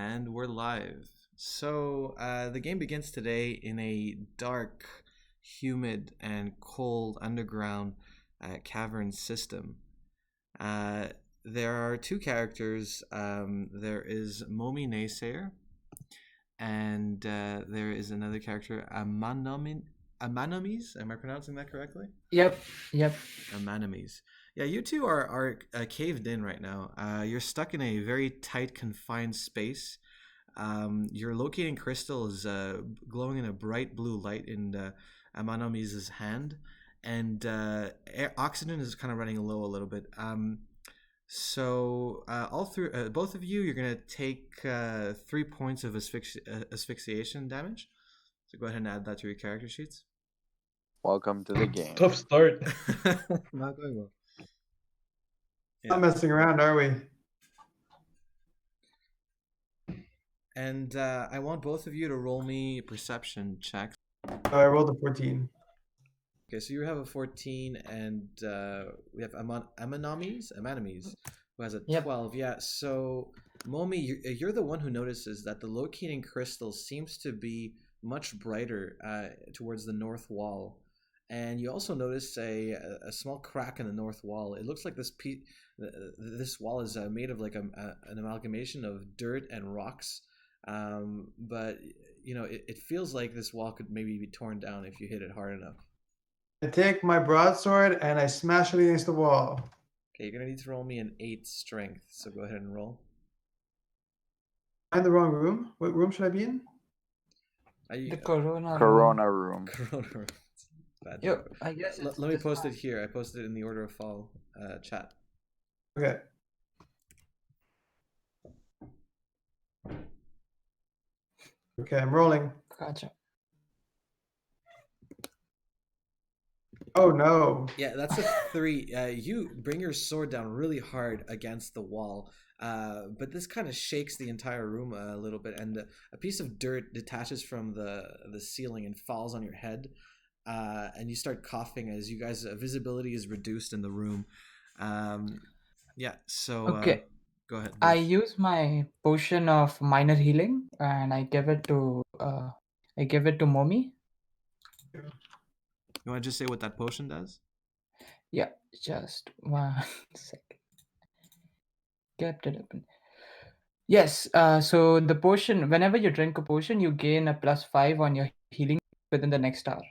And we're live. So the game begins today in a dark, humid, and cold underground cavern system. There are two characters. There is Momi Naysayer, and there is another character, Amanomes. Am I pronouncing that correctly? Yep. Amanomes. Yeah, you two are caved in right now. You're stuck in a very tight, confined space. Your locating crystal is glowing in a bright blue light in Amanomes' hand, and oxygen is kind of running low a little bit. So all through both of you, you're gonna take 3 points of asphyxiation damage. So go ahead and add that to your character sheets. Welcome to the game. Tough start. Not going well. Not messing around, are we? And I want both of you to roll me perception checks. I rolled a 14. Okay, so you have a 14, and we have Amanomes, who has a 12. Yeah, so Momi, you're the one who notices that the locating crystal seems to be much brighter towards the north wall. And you also notice a small crack in the north wall. It looks like this wall is made of like an amalgamation of dirt and rocks. But you know, it feels like this wall could maybe be torn down if you hit it hard enough. I take my broadsword and I smash it against the wall. Okay, you're gonna need to roll me an 8 strength. So go ahead and roll. I'm in the wrong room. What room should I be in? The Corona room. Corona room. Bad Yep, joke. I guess. Let me post it here. I posted it in the order of fall chat. Okay. Okay, I'm rolling. Gotcha. Oh no. Yeah, that's a 3. You bring your sword down really hard against the wall, but this kind of shakes the entire room a little bit, and a piece of dirt detaches from the ceiling and falls on your head, and you start coughing as you guys' visibility is reduced in the room. Yeah, so Okay. Go ahead. I use my potion of minor healing and I give it to Momi. You want to just say what that potion does? Yeah, just 1 second. Kept it open. Yes, so the potion, whenever you drink a potion, you gain a +5 on your healing within the next hour.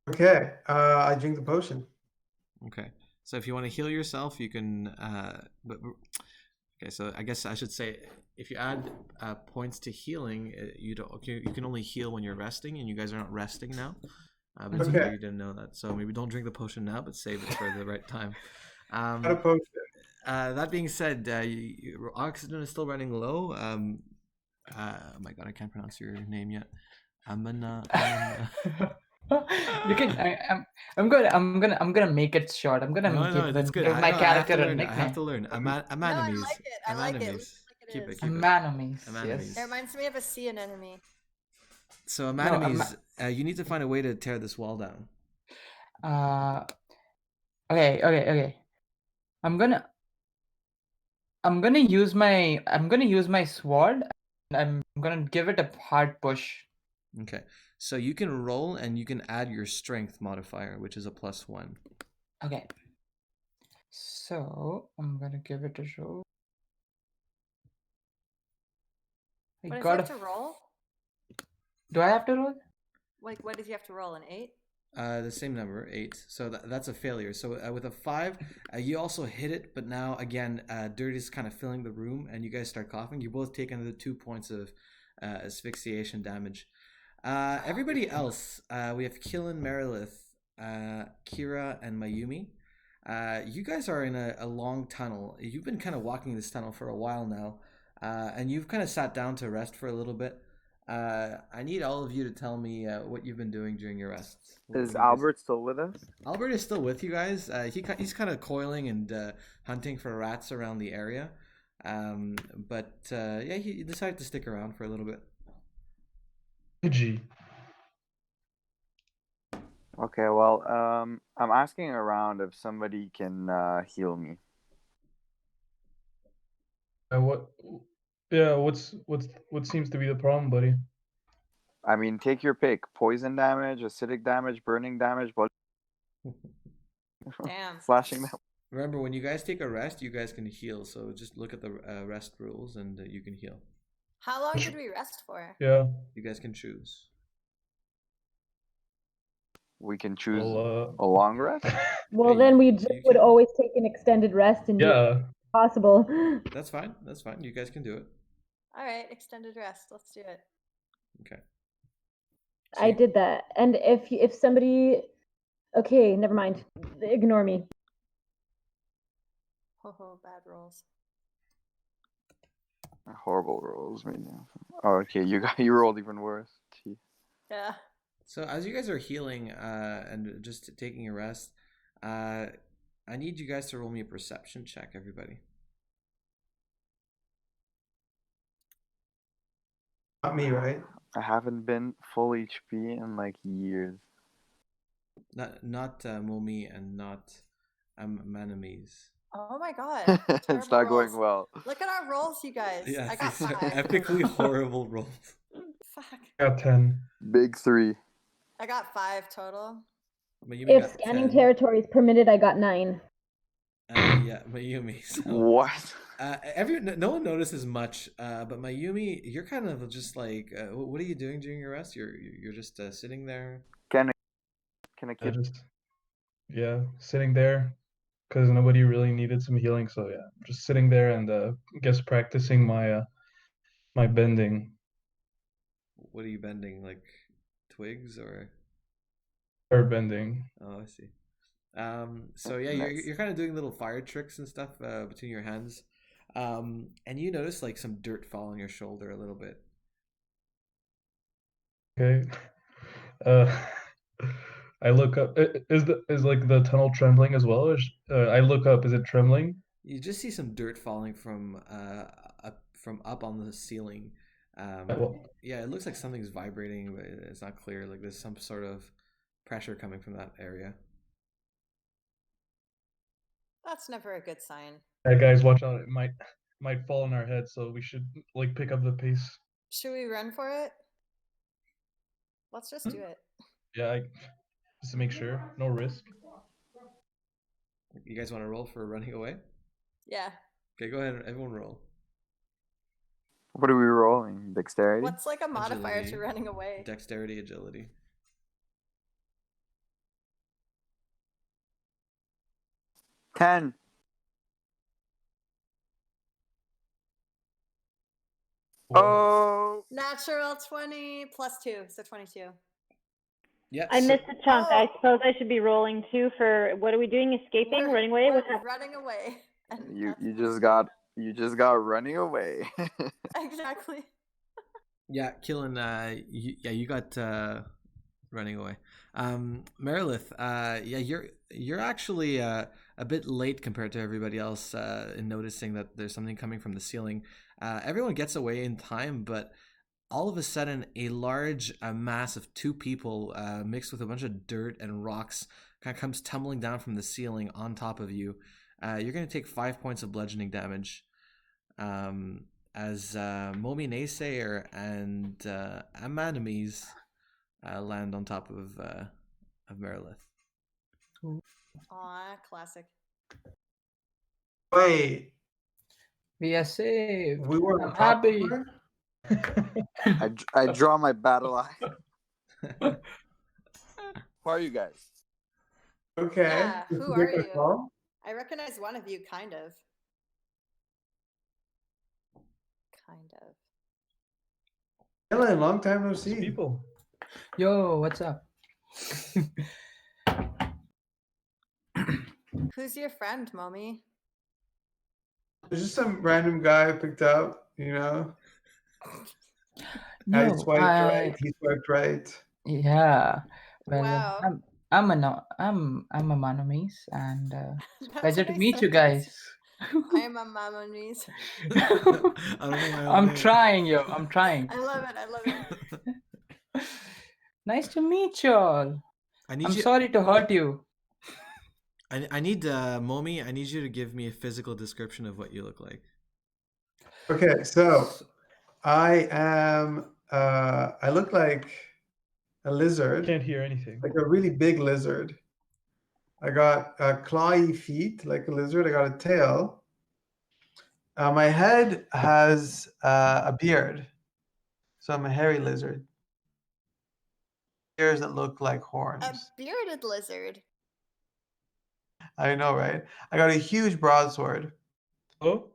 Okay, I drink the potion. Okay, so if you want to heal yourself, you can. Okay, so I guess I should say if you add points to healing, you can only heal when you're resting, and you guys are not resting now. But it's okay, you didn't know that, so maybe don't drink the potion now, but save it for the right time. Got a potion. That being said, your oxygen is still running low. Oh my god, I can't pronounce your name yet. You can. I'm gonna make it short. I'm gonna give my character a nickname. I have to learn. Amanomes. I like it. Keep it. Amanomes. Yes. It reminds me of a sea anemone. So Amanomes, you need to find a way to tear this wall down. Okay. I'm gonna use my sword. And I'm gonna give it a hard push. Okay, so you can roll and you can add your strength modifier, which is a +1. Okay. So I'm gonna give it a roll. What does he have to roll? Do I have to roll? Like, what does he have to roll? An 8? The same number, 8. So that's a failure. So with a 5, you also hit it, but now again, dirt is kind of filling the room, and you guys start coughing. You both take another 2 points of asphyxiation damage. Everybody else, we have Killen, Merilith, Kira, and Mayumi. You guys are in a long tunnel. You've been kind of walking this tunnel for a while now, and you've kind of sat down to rest for a little bit. I need all of you to tell me what you've been doing during your rests. Is Albert still with us? Albert is still with you guys. He's kind of coiling and hunting for rats around the area. But yeah, he decided to stick around for a little bit. G. Okay, well, I'm asking around if somebody can heal me. What Yeah, what seems to be the problem, buddy? I mean, take your pick: poison damage, acidic damage, burning damage, blood. Damn. Slashing damage. Remember, when you guys take a rest, you guys can heal. So just look at the rest rules, and you can heal. How long did we rest for? Yeah. You guys can choose. We can choose Well, a long rest. Well, Hey, then we just you would can- always take an extended rest and do it yeah. if possible. That's fine. That's fine. You guys can do it. All right, extended rest. Let's do it. Okay. So I you- did that. And if somebody, okay, never mind. Ignore me. Ho, bad rolls. Horrible rolls, man. Oh, okay, you rolled even worse. Gee. Yeah. So as you guys are healing and just taking a rest, I need you guys to roll me a perception check, everybody. Not me, right? I haven't been full HP in like years. Not Momi and not Manamis. Oh my god. It's Terrible not going rolls. well. Look at our rolls, you guys. Yeah, I got these are 5. epically horrible rolls. Fuck. Got 10. Big 3. I got 5 total. Mayumi If got scanning 10. territory is permitted, I got 9. Yeah, Mayumi. So, What? no one notices much, but Mayumi, you're kind of just like, what are you doing during your rest? You're just sitting there. Can a I kid? just sitting there because nobody really needed some healing. So yeah, just sitting there and guess practicing my my bending. What are you bending? Like twigs or? Or bending. Oh, I see. So yeah, you're kind of doing little fire tricks and stuff between your hands, and you notice like some dirt fall on your shoulder a little bit. Okay. I look up. Is like the tunnel trembling as well? I look up. Is it trembling? You just see some dirt falling from up on the ceiling. Yeah, it looks like something's vibrating, but it's not clear. Like there's some sort of pressure coming from that area. That's never a good sign. Yeah, guys, watch out! It might fall on our head, so we should like pick up the pace. Should we run for it? Let's just do it. Yeah, just to make sure, no risk. You guys want to roll for running away? Yeah. Okay, go ahead. Everyone roll. What are we rolling? Dexterity? What's like a modifier Agility. to running away? Dexterity, agility. $10. Oh, Natural 20 plus 2, so 22. Yeah. I missed a chunk. Oh. I suppose I should be rolling too for what are we doing? Escaping, We're- running away? we're What happened? running away. And you that's- just got running away. Exactly. Yeah, Killen, you got running away. Merilith, yeah, you're actually a bit late compared to everybody else in noticing that there's something coming from the ceiling. Everyone gets away in time, but all of a sudden, a large mass of 2 people mixed with a bunch of dirt and rocks kind of comes tumbling down from the ceiling on top of you. You're going to take 5 points of bludgeoning damage. As Momi Naysayer and Amanimes land on top of Merilith. Aw, classic. Wait, We are saved. we were I'm happy. I draw my battle eye. Who are you guys? Okay. Yeah, This who is are a good you? call. I recognize one of you, kind of. Kind of. Dylan, long time no see. People. Yo, what's up? Who's your friend, Momi? There's just some random guy I picked up, you know. I No, swiped right, he swiped right. yeah. Well, Wow. I'm a Manamis, and That's pleasure what to I meet you said. guys. I am a mama niece. I don't know my own I'm name. trying, yo. I'm trying. I love it. I love it. Nice to meet you all. I need I'm you. sorry to hurt you. I need Momi. I need you to give me a physical description of what you look like. Okay, so I am. I look like a lizard, Can't hear anything. like a really big lizard. I got clawy feet, like a lizard. I got a tail. My head has a beard, so I'm a hairy lizard. Ears that look like A horns. bearded lizard. I know, right? I got a huge broadsword. Oh,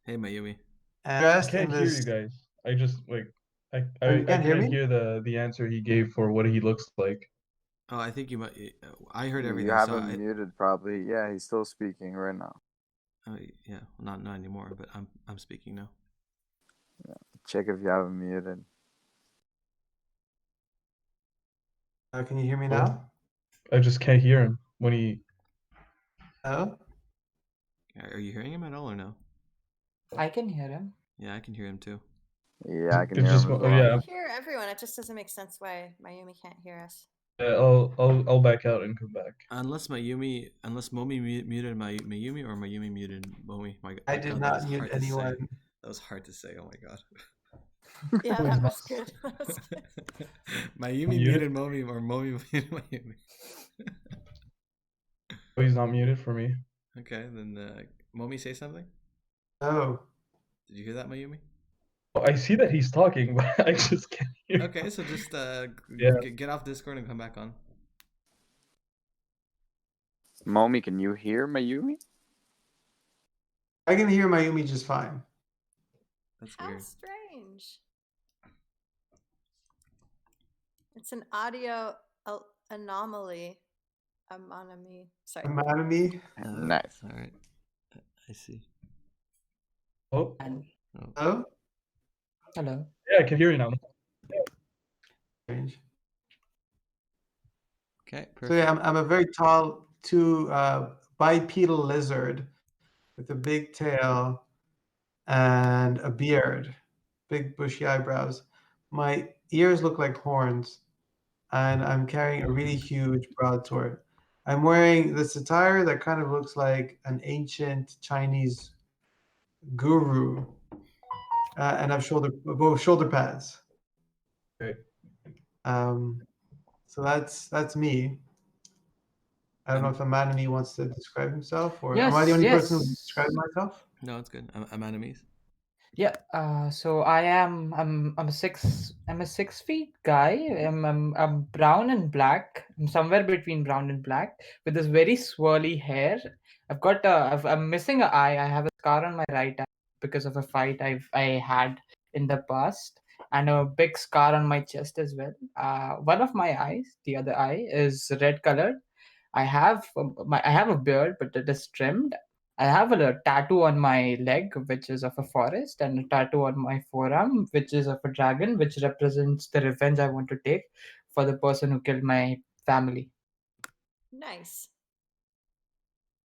Hey, Mayumi. And I dressed in can't hear this. you guys. I just like I Oh, you I can't hear can't me? hear the answer he gave for what he looks like. Oh, I think you might. I heard You everything. have So him muted, probably. Yeah, he's still speaking right now. yeah, not anymore. But I'm speaking now. Check if you have him muted. Can you hear me Oh. now? I just can't hear him when he. No. Are you hearing him at all or no? I can hear him. Yeah, I can hear him too. Yeah, I can It's hear just him as oh well. yeah. I hear everyone. It just doesn't make sense why Mayumi can't hear us. I'll back out and come back. Unless Momi muted Mayumi or Mayumi muted Momi. I did not mute anyone. That was hard to say. Oh my god. Yeah, that was good. That was good. Mayumi Muted? muted Momi or Momi muted Mayumi. Oh, he's not muted for me. Okay, then Momi say something. Oh. Did you hear that, Mayumi? Oh, I see that he's talking, but I just can't hear. Okay, so just Yeah. get off Discord and come back on. Momi, can you hear Mayumi? I can hear Mayumi just fine. That's How weird. strange. It's an audio anomaly. Amonami. Sorry. Anatomy. Nice. All right. I see. Oh, And Oh. hello. yeah, I can hear you now. Strange. Okay, perfect. So yeah, I'm a very tall, bipedal lizard with a big tail and a beard, big bushy eyebrows. My ears look like horns, and I'm carrying a really huge broadsword. I'm wearing this attire that kind of looks like an ancient Chinese guru, and I have both shoulder pads. Okay. So that's me. I don't know if Amine wants to describe himself, or am I the Yes, only person who's yes. described myself? No, it's good. I'm enemies. Yeah. So I'm a 6 feet guy. I'm brown and black. I'm somewhere between brown and black with this very swirly hair. I'm missing an eye. I have a scar on my right eye because of a fight I had in the past, and a big scar on my chest as well. One of my eyes, the other eye, is red colored. I have a beard, but it is trimmed. I have a tattoo on my leg, which is of a forest, and a tattoo on my forearm, which is of a dragon, which represents the revenge I want to take for the person who killed my family. Nice.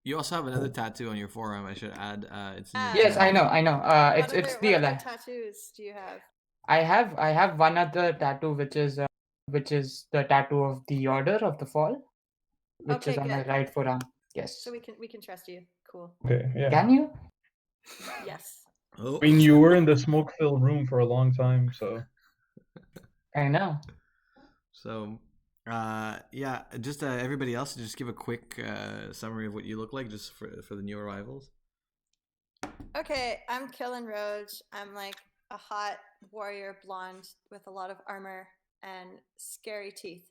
You also have another tattoo on your forearm. I should add. It's in your Yes, channel. I know. What It's other the tattoos do you have? I have one other tattoo, which is the tattoo of the Order of the Fall, which Okay, is on my good. right forearm. Yes. So we can trust you. Cool. Okay, yeah. Can you? Yes. Oh. I mean, you were in the smoke-filled room for a long time, so. I know. So, yeah, just everybody else, just give a quick summary of what you look like, just for the new arrivals. Okay, I'm Killen Roach. I'm like a hot warrior blonde with a lot of armor and scary teeth.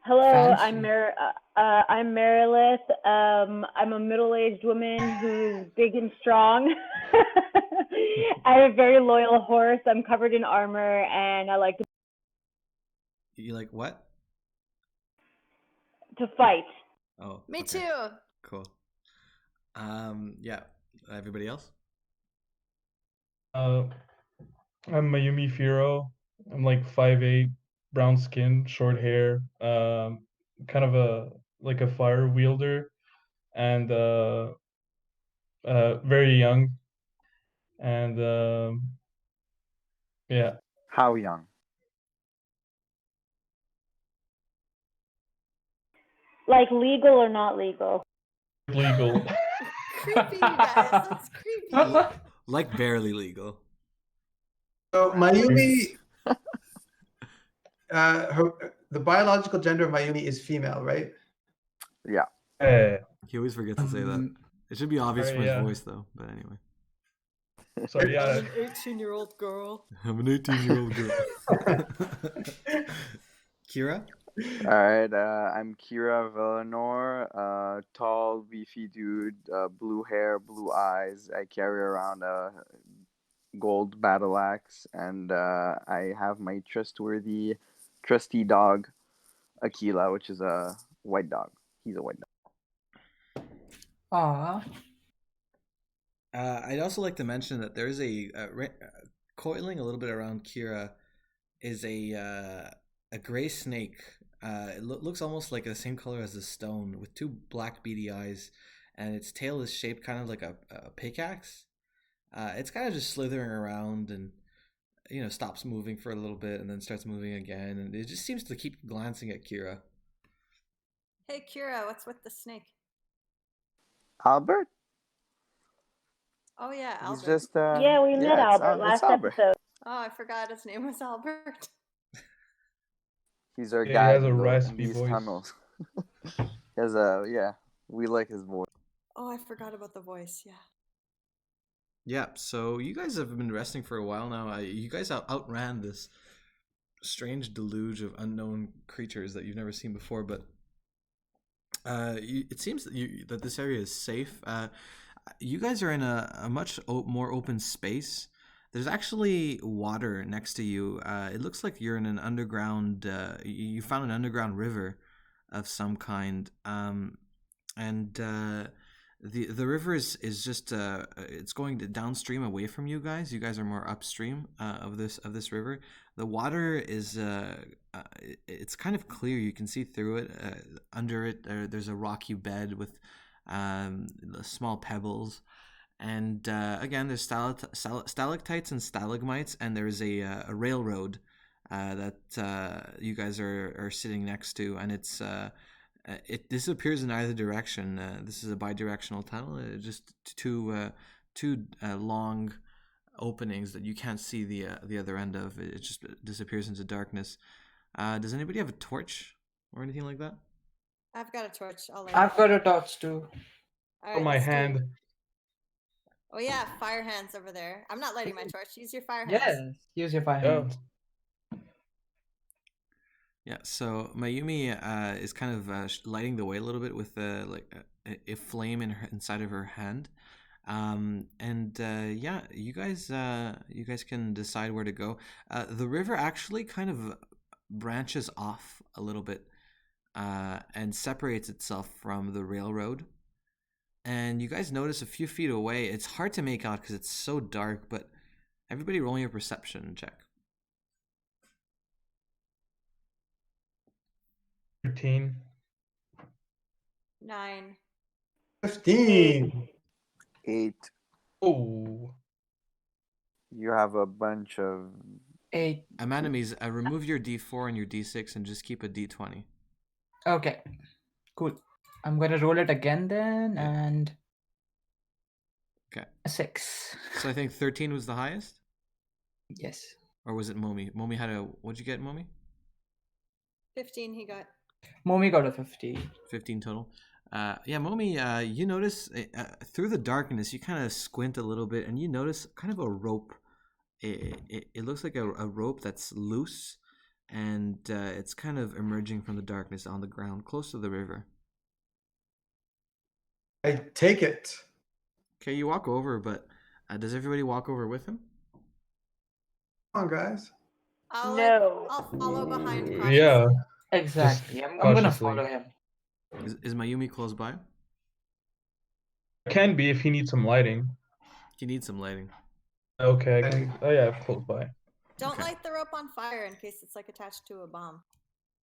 Hello, I'm Fancy. I'm Merilith. I'm a middle-aged woman who's big and strong. I have a very loyal horse. I'm covered in armor, and I like You like what? to fight. Oh, Me okay. too. Cool. Yeah. Everybody else? I'm Mayumi Firo. I'm like 5'8", brown skin, short hair, kind of like a fire wielder, and very young, and yeah. How young? Like legal or not legal? Legal. creepy, you guys. That's creepy. Like barely legal. So Mayumi, the biological gender of Mayumi is female, right? Yeah. He always forgets to say that. It should be obvious from his yeah. voice, though. But anyway. Sorry, yeah. I'm an 18-year-old girl. I'm an 18-year-old girl. Kira? All right. I'm Kira Villanor. Tall, beefy dude. Blue hair, blue eyes. I carry around a gold battle axe, and I have my trusty dog, Aquila, which is a white dog. He's a white dog. Aww. I'd also like to mention that there's coiling a little bit around Kira is a gray snake. It looks almost like the same color as the stone, with two black beady eyes, and its tail is shaped kind of like a pickaxe. It's kind of just slithering around and stops moving for a little bit and then starts moving again, and it just seems to keep glancing at Kira. Hey, Kira, what's with the snake? Albert? Oh, yeah, Albert. He's just Yeah, we met Albert last episode. Oh, I forgot his name was Albert. He's our Yeah, guy he has a in raspy these voice. tunnels. We like his voice. Oh, I forgot about the voice. Yeah. Yeah, so you guys have been resting for a while now. You guys outran this strange deluge of unknown creatures that you've never seen before, but it seems that this area is safe. You guys are in a much more open space. There's actually water next to you. It looks like you're in an underground. You found an underground river of some kind, and the river is just it's going downstream away from you guys. You guys are more upstream of this river. The water is it's kind of clear. You can see through it. Under it, there's a rocky bed with small pebbles. And again, there's stalactites and stalagmites, and there's a railroad that you guys are sitting next to, and it disappears in either direction. This is a bi-directional tunnel. Just two long openings that you can't see the other end of. It just disappears into darkness. Does anybody have a torch or anything like that? I've got a torch. I've got a torch too. All For my let's do it. hand. Oh yeah, fire hands over there. I'm not lighting my torch. Use your fire hands. Yes, use your fire Oh. hands. Yeah, so Mayumi is kind of lighting the way a little bit with a flame inside of her hand, yeah, you guys can decide where to go. The river actually kind of branches off a little bit and separates itself from the railroad. And you guys notice a few feet away, it's hard to make out because it's so dark, but everybody roll your perception check. 13. 9. 15. 8. Oh. You have a bunch of 8. Amanimes, remove your D4 and your D6 and just keep a D20. Okay, cool. I'm gonna roll it again then, Yeah. and Okay. a 6. So I think 13 was the highest? Yes. Or was it Momi? Momi had what'd you get, Momi? 15 he got. Momi got a 50. 15 total. Yeah, Momi, you notice through the darkness, you kind of squint a little bit and you notice kind of a rope. It looks like a rope that's loose, and it's kind of emerging from the darkness on the ground close to the river. I take it. Okay, you walk over, but does everybody walk over with him? Come on, guys. I'll follow behind. Yeah. Exactly. I'm gonna cautiously. follow him. Is Mayumi close by? Can be if he needs some lighting. He needs some lighting. Okay, I can. Oh yeah, close by. Don't Okay. light the rope on fire in case it's like attached to a bomb.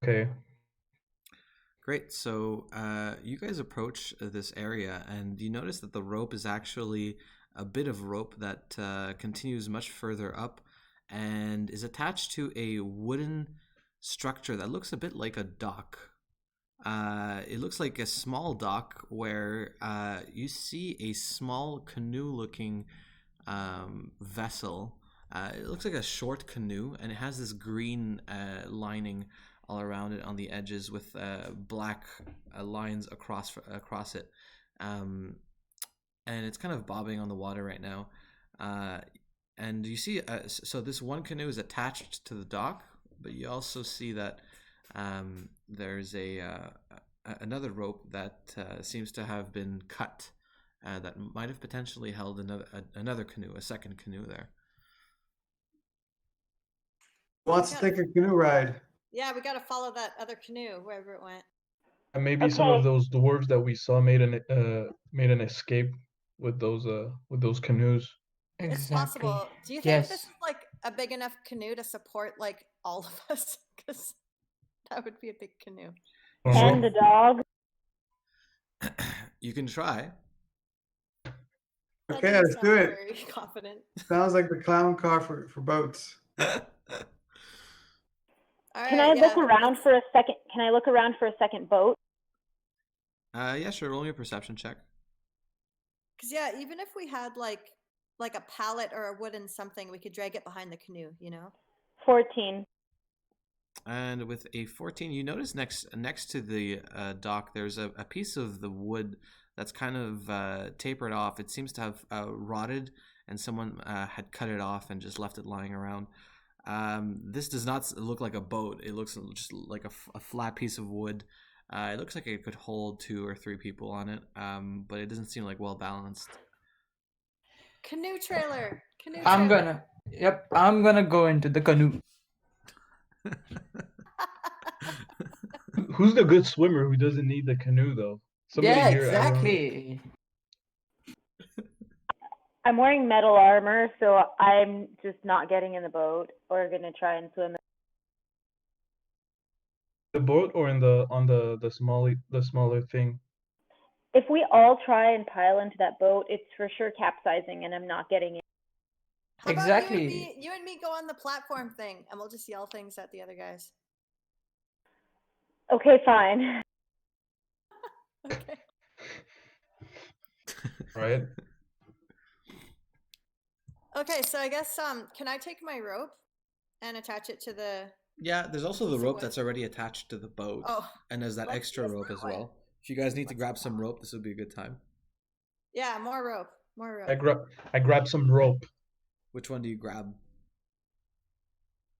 Okay. Great. So you guys approach this area, and you notice that the rope is actually a bit of rope that continues much further up and is attached to a wooden structure that looks a bit like a dock. It looks like a small dock where you see a small canoe-looking vessel. It looks like a short canoe, and it has this green lining all around it on the edges with black lines across it. And it's kind of bobbing on the water right now. And you see, so this one canoe is attached to the dock, but you also see that there's another rope that seems to have been cut that might have potentially held another canoe, a second canoe there. Who wants to take a canoe ride? Yeah, we got to follow that other canoe wherever it went. And maybe some of those dwarves that we saw made an escape with those canoes. Exactly. It's possible. Do you think this is like a big enough canoe to support like all of us? Because that would be a big canoe. And the dog. You can try. Okay, let's do it. Very confident. Sounds like the clown car for boats. Can I look around for a second? Can I look around for a second boat? Yeah, sure. Roll me a perception check. Because yeah, even if we had like a pallet or a wooden something, we could drag it behind the canoe. 14. And with a 14, you notice next to the dock, there's a piece of the wood that's kind of tapered off. It seems to have rotted, and someone had cut it off and just left it lying around. This does not look like a boat. It looks just like a flat piece of wood. It looks like it could hold 2 or 3 people on it, but it doesn't seem like well balanced. Canoe trailer. I'm gonna go into the canoe. Who's the good swimmer who doesn't need the canoe though? Yeah, exactly. I'm wearing metal armor, so I'm just not getting in the boat or gonna try and swim. The boat or on the smaller thing? If we all try and pile into that boat, it's for sure capsizing, and I'm not getting in. How exactly. About you and me go on the platform thing, and we'll just yell things at the other guys. Okay, fine. Okay. Right. Okay, so I guess can I take my rope and attach it to the? Yeah, there's also the rope that's already attached to the boat, and there's that extra rope as well. If you guys need to grab some rope, this would be a good time. Yeah, more rope. I grab some rope. Which one do you grab?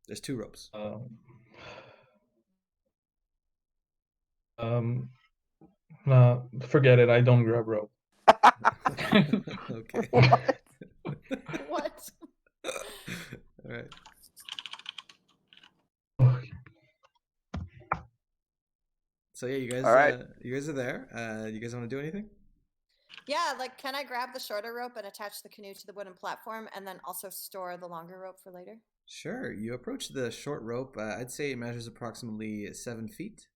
There's 2 ropes. No, forget it. I don't grab rope. Okay. What? All right. So yeah, you guys. All right. You guys are there. You guys want to do anything? Yeah, can I grab the shorter rope and attach the canoe to the wooden platform, and then also store the longer rope for later? Sure. You approach the short rope. I'd say it measures approximately 7 feet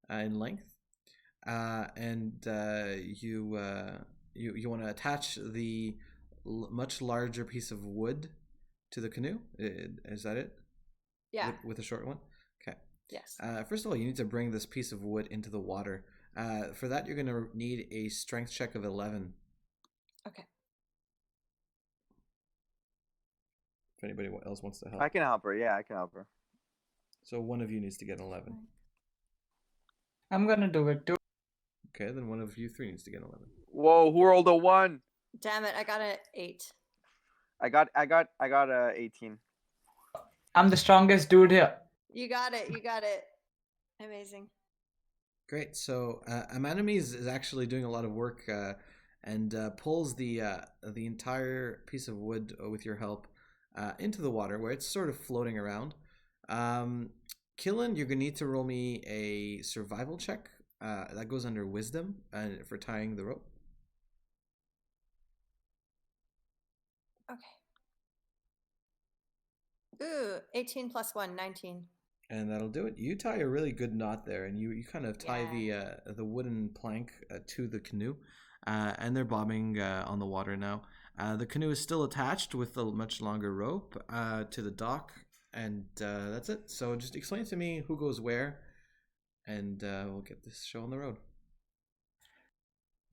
in length, and you want to attach the much larger piece of wood to the canoe. Is that it? Yeah. With a short one. Okay. Yes. First of all, you need to bring this piece of wood into the water. For that, you're going to need a strength check of 11. Okay. If anybody else wants to help. I can help her. Yeah, I can help her. So one of you needs to get an 11. I'm going to do it too. Okay, then one of you 3 needs to get an 11. Whoa, who rolled a 1? Damn it, I got an 8. I got a 18. I'm the strongest dude here. You got it. Amazing. Great. So Amine is actually doing a lot of work and pulls the entire piece of wood with your help into the water where it's sort of floating around. Killen, you're gonna need to roll me a survival check. That goes under wisdom for tying the rope. Okay. Ooh, 18 plus 1, 19. And that'll do it. You tie a really good knot there, and you kind of tie the wooden plank to the canoe, and they're bobbing on the water now. The canoe is still attached with a much longer rope to the dock, and that's it. So just explain to me who goes where, and we'll get this show on the road.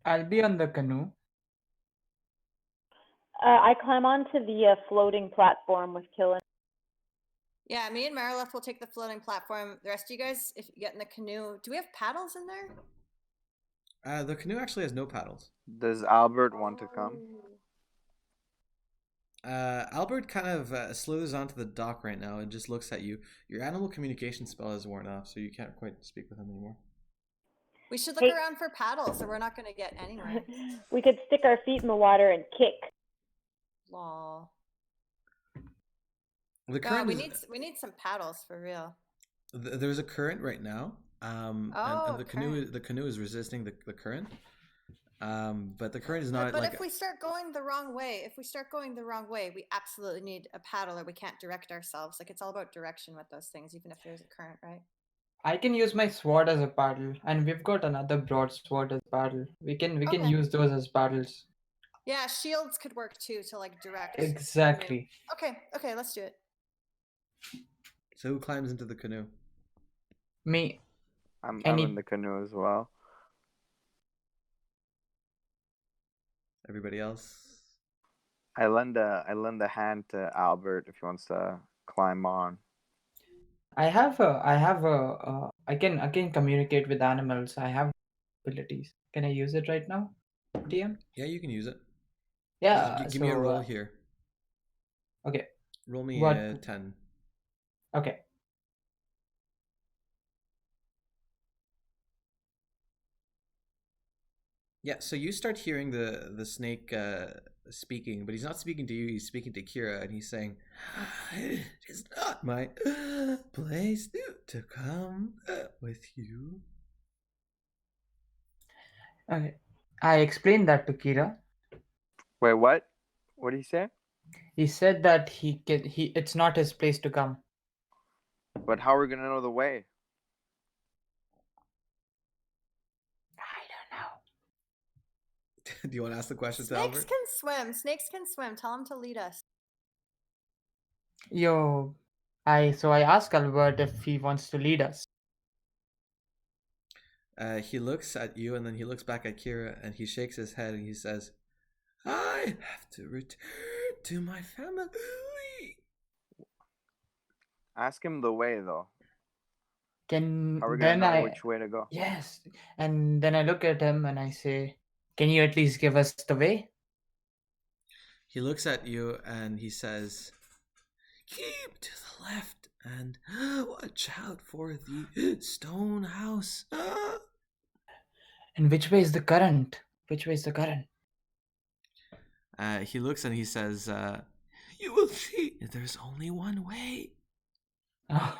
I'll be on the canoe. I climb onto the floating platform with Killen. Yeah, me and Marilith will take the floating platform. The rest of you guys, if you get in the canoe, do we have paddles in there? The canoe actually has no paddles. Does Albert want to come? Albert kind of slithers onto the dock right now and just looks at you. Your animal communication spell is worn off, so you can't quite speak with him anymore. We should look around for paddles, or we're not going to get anywhere. We could stick our feet in the water and kick. Lol. The current we need some paddles for real. There's a current right now, and the canoe is resisting the current. But the current is not. But if we start going the wrong way, we absolutely need a paddle, or we can't direct ourselves. Like, it's all about direction with those things, even if there's a current, right? I can use my sword as a paddle, and we've got another broadsword as paddle. We can use those as paddles. Yeah, shields could work too to like direct. Exactly. Okay, let's do it. So who climbs into the canoe? Me. I'm in the canoe as well. Everybody else? I lend a hand to Albert if he wants to climb on. I can communicate with animals. I have abilities. Can I use it right now, DM? Yeah, you can use it. Yeah. Give me a roll here. Okay. Roll me a 10. Okay. Yeah, so you start hearing the snake speaking, but he's not speaking to you, he's speaking to Kira, and he's saying, "It is not my place to come with you." Okay. I explained that to Kira. Wait, what? What did he say? He said that it's not his place to come. But how are we gonna know the way? Do you want to ask the question to Snakes Albert? Snakes can swim. Tell him to lead us. I asked Albert if he wants to lead us. He looks at you and then he looks back at Kira and he shakes his head and he says, "I have to return to my family." Ask him the way, though. How are we Then gonna know which way to go? Yes, and then I look at him and I say, "Can you at least give us the way?" He looks at you and he says, "Keep to the left and watch out for the stone house." And which way is the current? Which way is the current? He looks and he says, "You will see there's only one way." Oh.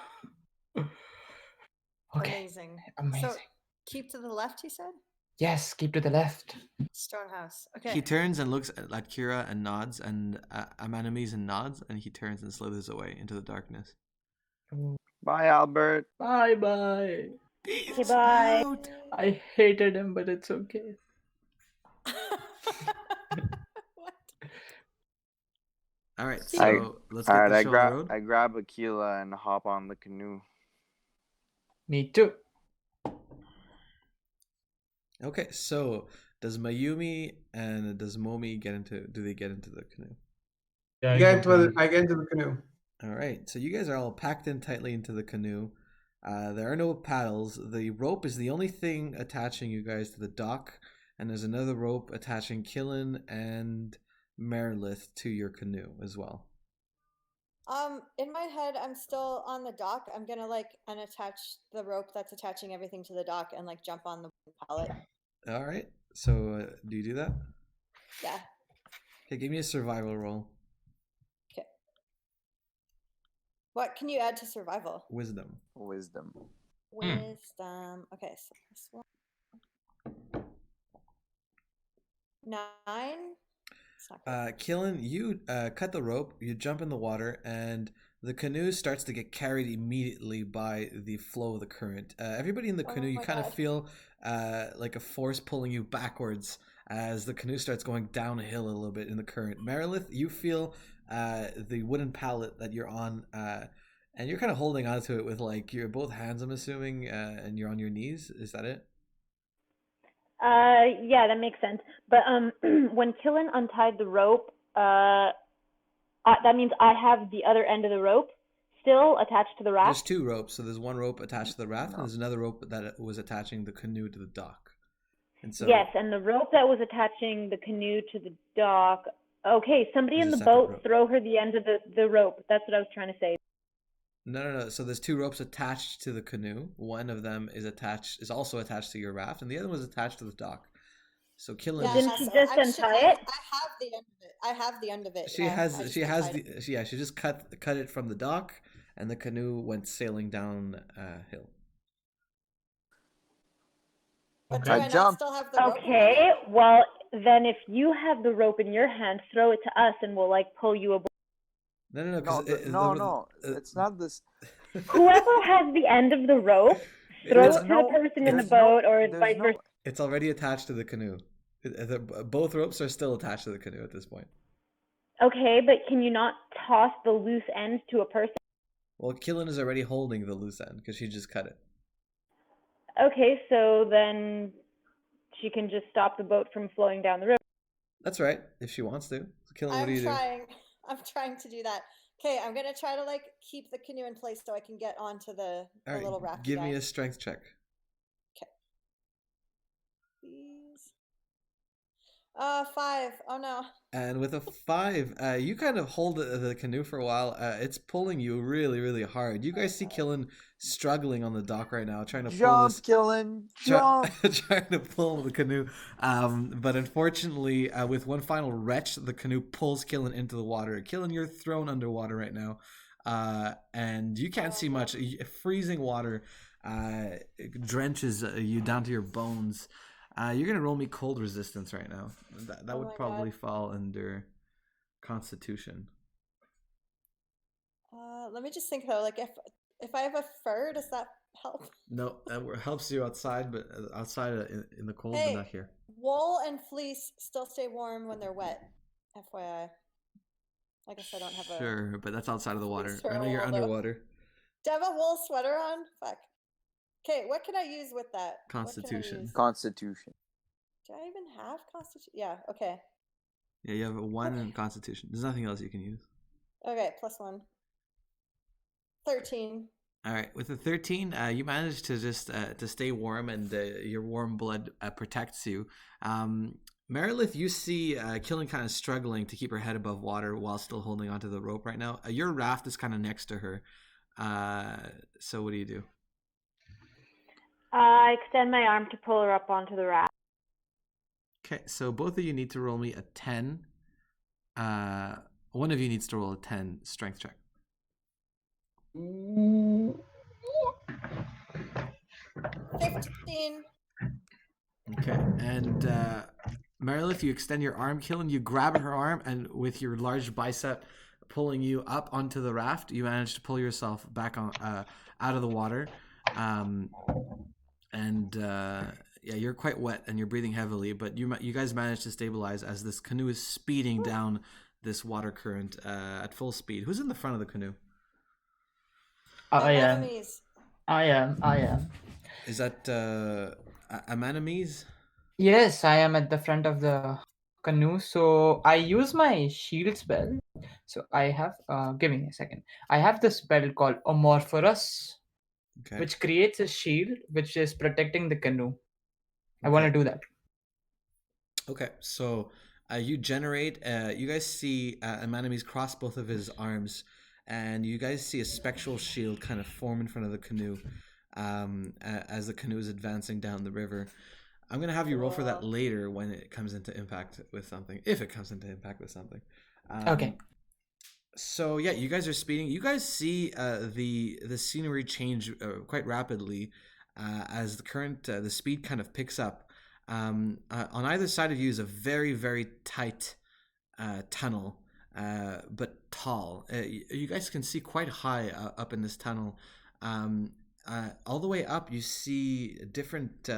Okay. Amazing. Amazing. So, keep to the left, he said? Yes, keep to the left. Stone house. Okay. He turns and looks at Kira and nods, and Amane and nods, and he turns and slithers away into the darkness. Bye, Albert. Bye. Peace bye. out. I hated him, but it's okay. What? All right, so let's get the show on the road. I grab Aquila and hop on the canoe. Me too. Okay, so does Mayumi and does Momi do they get into the canoe? Yeah, I get into the canoe. All right, so you guys are all packed in tightly into the canoe. There are no paddles. The rope is the only thing attaching you guys to the dock, and there's another rope attaching Killen and Merilith to your canoe as well. In my head, I'm still on the dock. I'm gonna unattach the rope that's attaching everything to the dock and jump on the pallet. All right, so do you do that? Yeah. Okay, give me a survival roll. Okay. What can you add to survival? Wisdom. Wisdom. Okay, so this one. 9. Killen, you cut the rope, you jump in the water, and the canoe starts to get carried immediately by the flow of the current. Everybody in the canoe, you kind of feel like a force pulling you backwards as the canoe starts going downhill a little bit in the current. Merilith, you feel the wooden pallet that you're on And you're kind of holding onto it with like your both hands, I'm assuming, and you're on your knees. Is that it? Yeah, that makes sense. But when Killen untied the rope, that means I have the other end of the rope still attached to the raft. There's two ropes. So there's one rope attached to the raft, and No. there's another rope that was attaching the canoe to the dock. And so Yes, and the rope that was attaching the canoe to the dock. Okay, somebody There's in a the separate boat rope. throw her the end of the rope. That's what I was trying to say. No. So there's two ropes attached to the canoe. One of them is also attached to your raft, and the other one is attached to the dock. So Killen Yeah, Didn't she just untie it? I have the end of it. I have the end of it. She yeah, has I just she has untied the it. she just cut it from the dock, and the canoe went sailing down a hill. But do Okay. I not jumped. still have the rope? Okay, well then if you have the rope in your hand, throw it to us and we'll like pull you aboard. No. No, 'Cause no, it's not this. Whoever has the end of the rope, throw It's- it to the person in the there's no- boat or there's vice no- versa. It's already attached to the canoe. Both ropes are still attached to the canoe at this point. Okay, but can you not toss the loose end to a person? Well, Killen is already holding the loose end because she just cut it. Okay, so then she can just stop the boat from flowing down the river. That's right, if she wants to. So Killen, what do you do? I'm trying to do that. Okay, I'm gonna try to like keep the canoe in place so I can get onto the All right, little raft. give me a strength check. Please. 5. Oh no. And with a 5, you kind of hold the canoe for a while. It's pulling you really, really hard. You guys see Killen struggling on the dock right now, trying to pull Jump, this, Killen, jump. trying to pull the canoe. But unfortunately, with one final wrench, the canoe pulls Killen into the water. Killen, you're thrown underwater right now, and you can't see much. Freezing water drenches you down to your bones. You're gonna roll me cold resistance right now. That would probably fall under Constitution. Let me just think though. Like if I have a fur, does that help? No, that helps you outside, but outside in the cold, Hey, but not here. Wool and fleece still stay warm when they're wet. FYI. I guess I don't have a. Sure, but that's outside of the water. Sure, I know you're although- underwater. Do I have a wool sweater on? Fuck. Okay, what can I use with that? What can I Constitution. use? Constitution. Do I even have Constitution? Yeah, okay. Yeah, you have a 1 in Constitution. There's nothing else you can use. Okay, +1. 13. All right, with the 13, you manage to just to stay warm, and your warm blood protects you. Merilith, you see Killen kind of struggling to keep her head above water while still holding onto the rope right now. Your raft is kind of next to her. So what do you do? I extend my arm to pull her up onto the raft. Okay, so both of you need to roll me a 10. One of you needs to roll a 10 strength check. 15. Okay, and Merilith, you extend your arm, Killen. You grab her arm, and with your large bicep pulling you up onto the raft, you manage to pull yourself back on out of the water. Yeah, you're quite wet and you're breathing heavily, but you guys manage to stabilize as this canoe is speeding down this water current at full speed. Who's in the front of the canoe? I am. Enemies. I am. Is that Amane? Yes, I am at the front of the canoe. So I use my shield spell. So I have, give me a second. I have this spell called Amorphorus, Okay. which creates a shield which is protecting the canoe. I Okay. want to do that. Okay, so you generate. You guys see Amane's cross both of his arms, and you guys see a spectral shield kind of form in front of the canoe as the canoe is advancing down the river. I'm gonna have you roll for that later when it comes into impact with something, if it comes into impact with something. Okay. So yeah, you guys are speeding. You guys see the scenery change quite rapidly as the speed kind of picks up. On either side of you is a very, very tight tunnel, but tall. You guys can see quite high up in this tunnel. All the way up, you see different.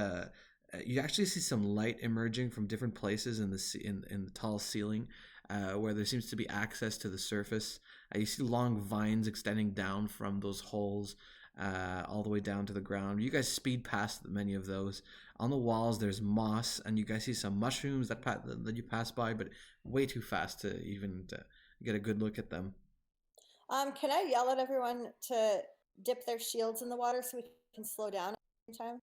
You actually see some light emerging from different places in the tall ceiling, where there seems to be access to the surface. You see long vines extending down from those holes all the way down to the ground. You guys speed past many of those. On the walls, there's moss, and you guys see some mushrooms that you pass by, but way too fast to even get a good look at them. Can I yell at everyone to dip their shields in the water so we can slow down at the same time?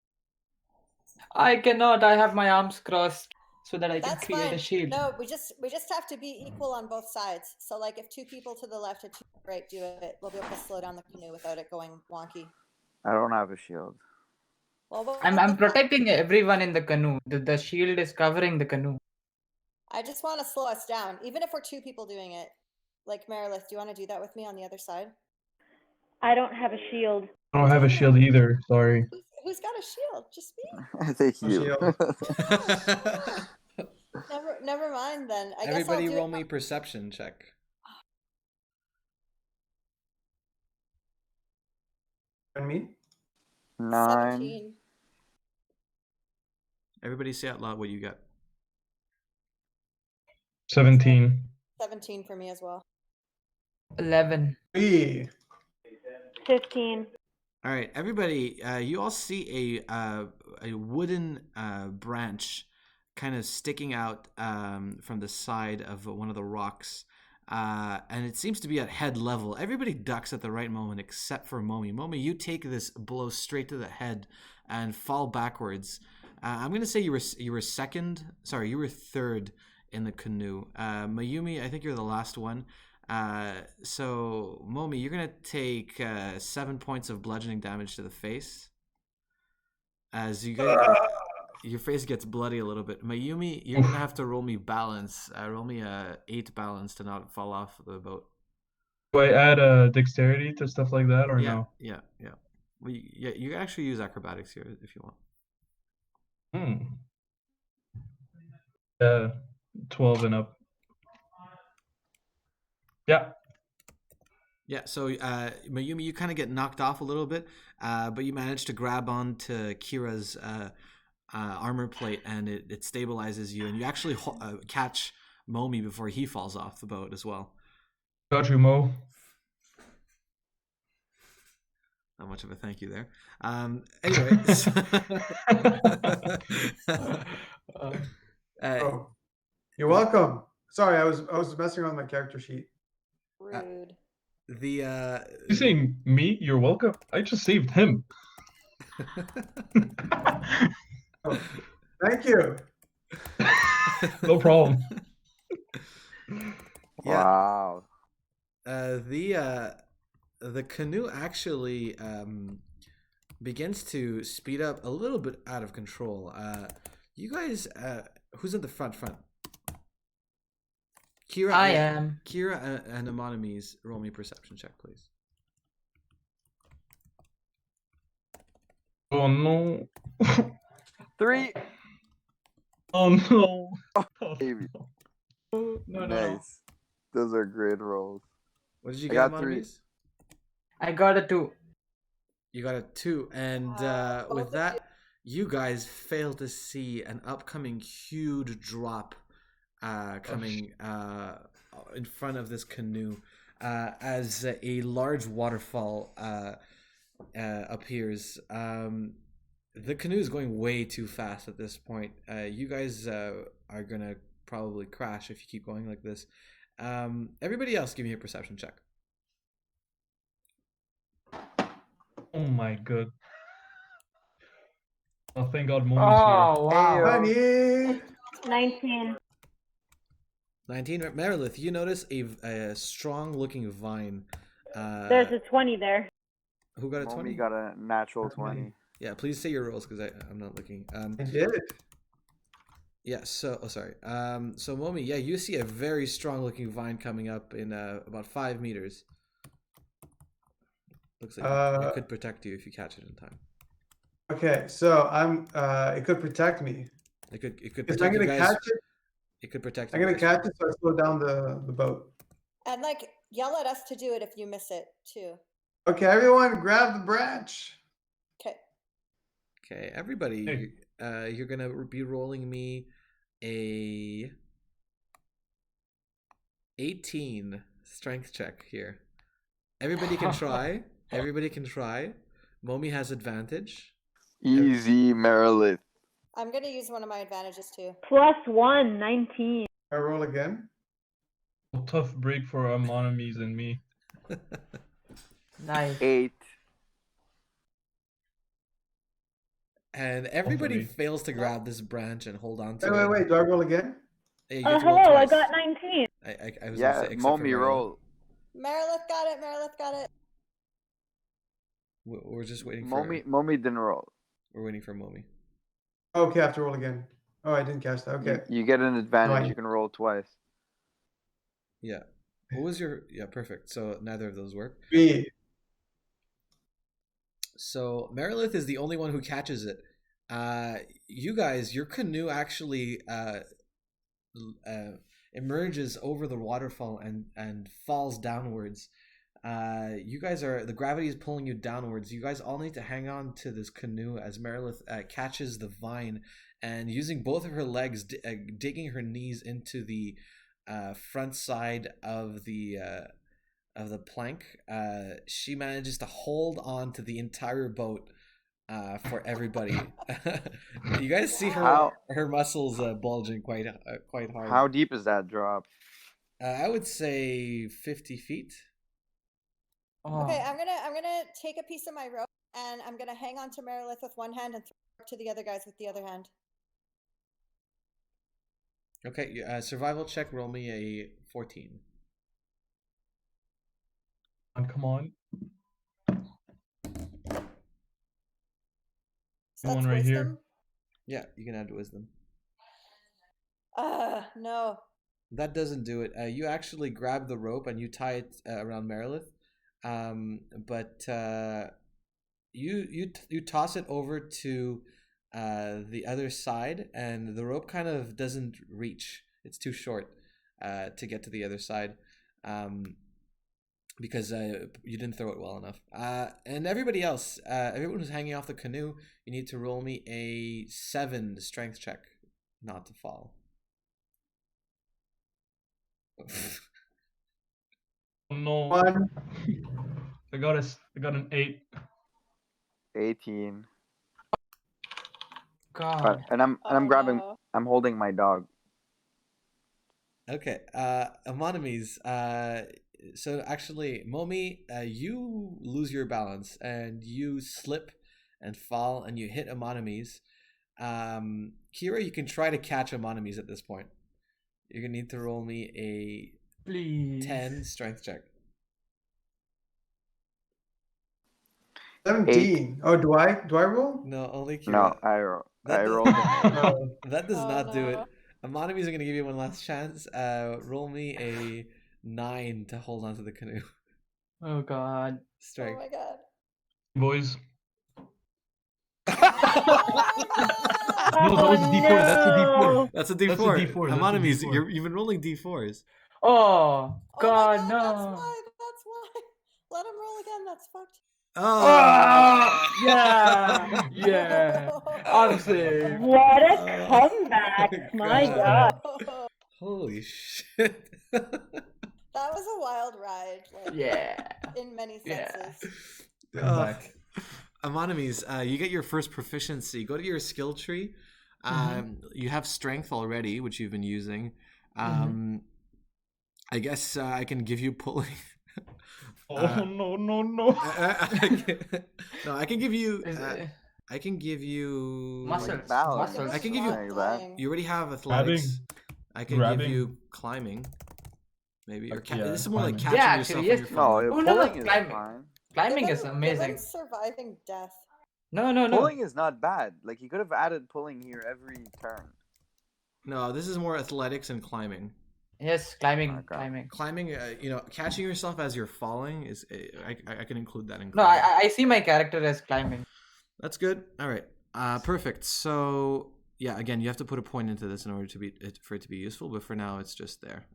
I cannot. I have my arms crossed so that I can That's create fine. a shield. No, we just have to be equal on both sides. So like if 2 people to the left or 2 to the right do it, we'll be able to slow down the canoe without it going wonky. I don't have a shield. Well, I'm protecting everyone in the canoe. The shield is covering the canoe. I just want to slow us down, even if we're 2 people doing it. Like Merilith, do you want to do that with me on the other side? I don't have a shield. I don't have a shield either. Sorry. Who's got a shield? Just me? Thank No you. shield. Never mind then. I guess Everybody I'll do roll me perception check. And me? 9. 17. Everybody say out loud what you got. 17. 17 for me as well. 11. 3. 15. All right, everybody. You all see a wooden branch kind of sticking out from the side of one of the rocks, and it seems to be at head level. Everybody ducks at the right moment except for Momi. Momi, you take this blow straight to the head and fall backwards. I'm going to say you were second. Sorry, you were third in the canoe. Mayumi, I think you're the last one. So Momi, you're gonna take 7 points of bludgeoning damage to the face. As you guys, your face gets bloody a little bit. Mayumi, you're gonna have to roll me balance. Roll me a 8 balance to not fall off the boat. Do I add dexterity to stuff like that or no? Yeah. Well, you can actually use acrobatics here if you want. 12 and up. Yeah. Yeah, so Mayumi, you kind of get knocked off a little bit, but you manage to grab onto Kira's armor plate, and it stabilizes you, and you actually catch Momi before he falls off the boat as well. Got you, Mo. Not much of a thank you there. Anyways. Oh, you're welcome. Sorry, I was messing around with my character sheet. Rude. You saying me? You're welcome. I just saved him. Oh, thank you. No problem. Yeah. Wow. The canoe actually begins to speed up a little bit out of control. You guys, who's in the front? Kira. I am. Kira and Amonimes, roll me a perception check, please. Oh no. 3. Oh no. Oh, Baby. No. Nice. Those are great rolls. What did you I get, got 3. Amonimes? I got a 2. You got a 2, and with that, you guys fail to see an upcoming huge drop coming in front of this canoe as a large waterfall appears. The canoe is going way too fast at this point. You guys are gonna probably crash if you keep going like this. Everybody else, give me a perception check. Oh my god. Oh, thank God Momi's Oh, wow. Honey. 19. 19. Merilith, you notice a strong-looking vine. There's a 20 there. Who got a 20? Mommy got a natural 20. Yeah, please say your rolls because I'm not looking. I did. Yeah, so sorry. So Momi, yeah, you see a very strong-looking vine coming up in about 5 meters. Looks like it could protect you if you catch it in time. Okay, so I'm. It could protect me. It could Because protect I'm you gonna guys. catch it. It could protect. I'm you gonna guys. catch it, so I slow down the boat. And like yell at us to do it if you miss it too. Okay, everyone, grab the branch. Okay. Okay, everybody, Hey. you're gonna be rolling me a 18 strength check here. Everybody can try. Everybody can try. Momi has advantage. Easy, Merilith. I'm gonna use one of my advantages too. +1, 19. I roll again. Tough break for Amonimes and me. Nice. 8. And everybody Hopefully. fails to grab this branch and hold on to Wait, it. wait. Do I roll again? Hey, you have to roll Hello, I twice. got 19. I was Yeah, gonna say, except for Momi, Meryl. roll. Merilith got it. Merilith got it. We're just waiting for Momi didn't roll. We're waiting for Momi. Okay, I have to roll again. Oh, I didn't catch that. Okay. You get an advantage. Right. You can roll twice. Yeah. What was your perfect. So neither of those work. B. So Merilith is the only one who catches it. You guys, your canoe actually emerges over the waterfall and falls downwards. You guys the gravity is pulling you downwards. You guys all need to hang on to this canoe as Merilith catches the vine and using both of her legs, digging her knees into the front side of the plank. She manages to hold on to the entire boat for everybody. You guys see her muscles bulging quite hard. How deep is that drop? I would say 50 feet. Oh. Okay, I'm gonna take a piece of my rope and I'm gonna hang on to Merilith with one hand and throw it to the other guys with the other hand. Okay, survival check. Roll me a 14. Come on. So that's One right here. wisdom? Yeah, you can add wisdom. No. That doesn't do it. You actually grab the rope and you tie it around Merilith, but you toss it over to the other side, and the rope kind of doesn't reach. It's too short to get to the other side, because you didn't throw it well enough. And everybody else, everyone who's hanging off the canoe, you need to roll me a 7 strength check, not to fall. No. 1. I got an 8. 18. God. And I'm grabbing. No. I'm holding my dog. Okay, Amonimes, so actually, Momi, you lose your balance and you slip and fall and you hit Amonimes. Kira, you can try to catch Amonimes at this point. You're gonna need to roll me a Please. 10 strength check. 17. Oh, do I roll? No, only Kira. No, I rolled. That I does- rolled. an That does Oh, not do it. no. Amonimes are gonna give you one last chance. Roll me a 9 to hold onto the canoe. Oh God. Oh Strength. my god. Boys. No, No, that was a D4. That's a D4. That's a That's a D4. D4, that's a Amonimes, D4. you've been rolling D4s. Oh Oh my God, no. That's why. Let him roll again. That's fucked. Oh, Yeah. Yeah. I'm safe. What a Oh, comeback. My God. Holy shit. That was a wild ride. Like, Yeah. in many Yeah. senses. Come back. Amonimes, you get your first proficiency. Go to your skill tree. You have strength already, which you've been using. I guess I can give you pulling. Oh no. No, I can give you. Is it I can give you muscles? balance. Muscles. I can give you- Like that. Flying. You already have athletics. I can give Grabbing. you climbing, maybe. Or Yeah, this is more like climbing. catching Yeah, yourself actually, when yes. you're No, falling. Oh, no, pulling is climbing. fine. Climbing is Given amazing. surviving death. No. Pulling is not bad. Like he could have added pulling here every turn. No, this is more athletics and climbing. Yes, climbing. Okay. Climbing. Climbing, catching yourself as you're falling is. I can include that in. No, climbing. I see my character as climbing. That's good. All right. Perfect. So yeah, again, you have to put a point into this in order for it to be useful. But for now, it's just there.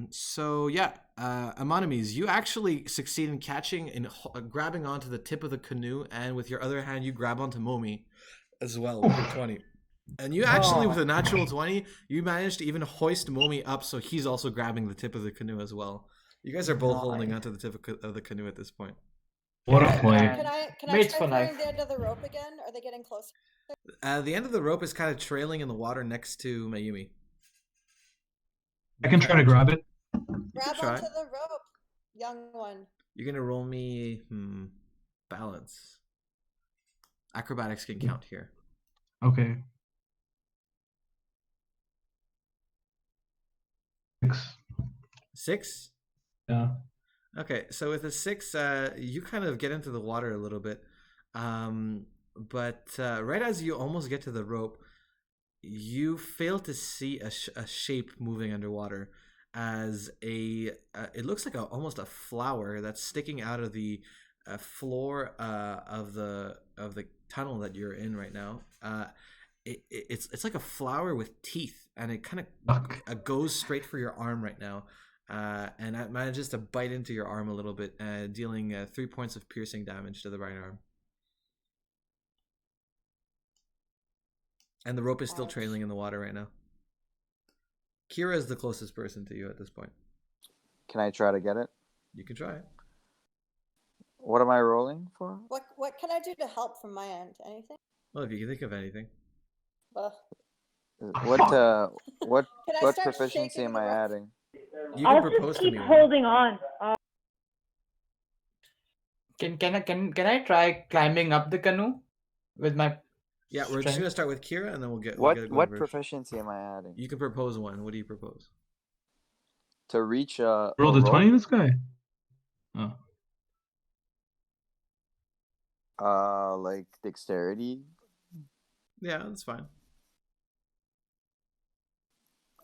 So yeah, Amonimes, you actually succeed in catching and grabbing onto the tip of the canoe, and with your other hand, you grab onto Momi as well with your 20. And you actually, with a natural 20, you managed to even hoist Momi up so he's also grabbing the tip of the canoe as well. You guys are both holding onto the tip of the canoe at this point. What a play. Can I Mates try for throwing life. the end of the rope again? Are they getting closer? The end of the rope is kind of trailing in the water next to Mayumi. I can try to grab it. Grab try. onto the rope, young one. You're gonna roll me balance. Acrobatics can count here. Okay. 6? Yeah. Okay, so with a 6, you kind of get into the water a little bit. But right as you almost get to the rope, you fail to see a shape moving underwater as it looks like almost a flower that's sticking out of the floor of the tunnel that you're in right now. It's like a flower with teeth, and it kind of goes straight for your arm right now, and it manages to bite into your arm a little bit, dealing 3 points of piercing damage to the right arm. And the rope is still trailing in the water right now. Kira is the closest person to you at this point. Can I try to get it? You can try it. What am I rolling for? What can I do to help from my end? Anything? Well, if you can think of anything. What start proficiency shaking am the I rope? adding? You I'll can propose just to keep me. holding on. Can I try climbing up the canoe with my? Yeah, we're just gonna start with Kira, and then we'll get What Vrush. proficiency am I adding? You can propose one. What do you propose? To reach a Roll the rope? 20, this guy? Oh. Like dexterity. Yeah, that's fine.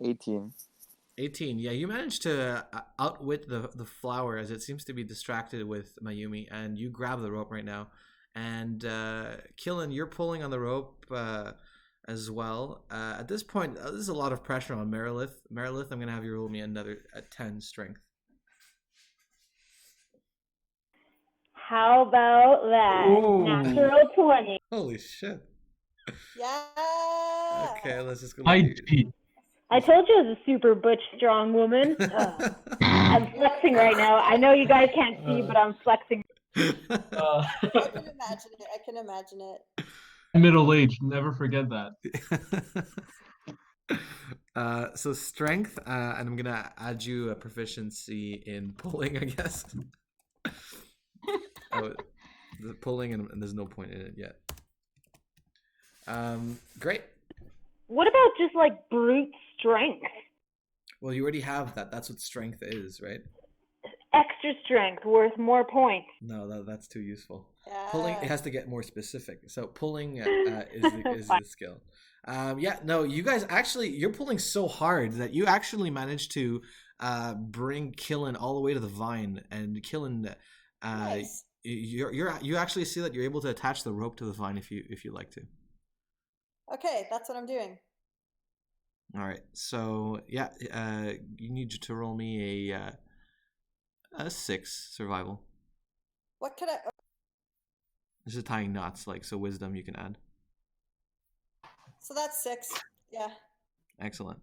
18. 18. Yeah, you managed to outwit the flower as it seems to be distracted with Mayumi, and you grab the rope right now. And Killen, you're pulling on the rope as well. At this point, there's a lot of pressure on Merilith. Merilith, I'm going to have you roll me another 10 strength. How about that? Ooh. Natural 20. Holy shit. Yeah. Okay, let's just go. I cheat. I told you I was a super butch strong woman. I'm flexing right now. I know you guys can't see, but I'm flexing. I can imagine it. Middle age, never forget that. So strength, and I'm gonna add you a proficiency in pulling, I guess. The pulling, and there's no point in it yet. Great. What about just like brute strength? Well, you already have that. That's what strength is, right? Extra strength worth more points. No, that's too useful. Yeah. Pulling, it has to get more specific. So pulling is the skill. Yeah, no, you guys actually, you're pulling so hard that you actually managed to bring Killen all the way to the vine, and Killen, Nice. you actually see that you're able to attach the rope to the vine if you like to. Okay, that's what I'm doing. All right, so yeah, you need to roll me a 6 survival. What could I? This is tying knots, like, so wisdom you can add. So that's 6. Yeah. Excellent.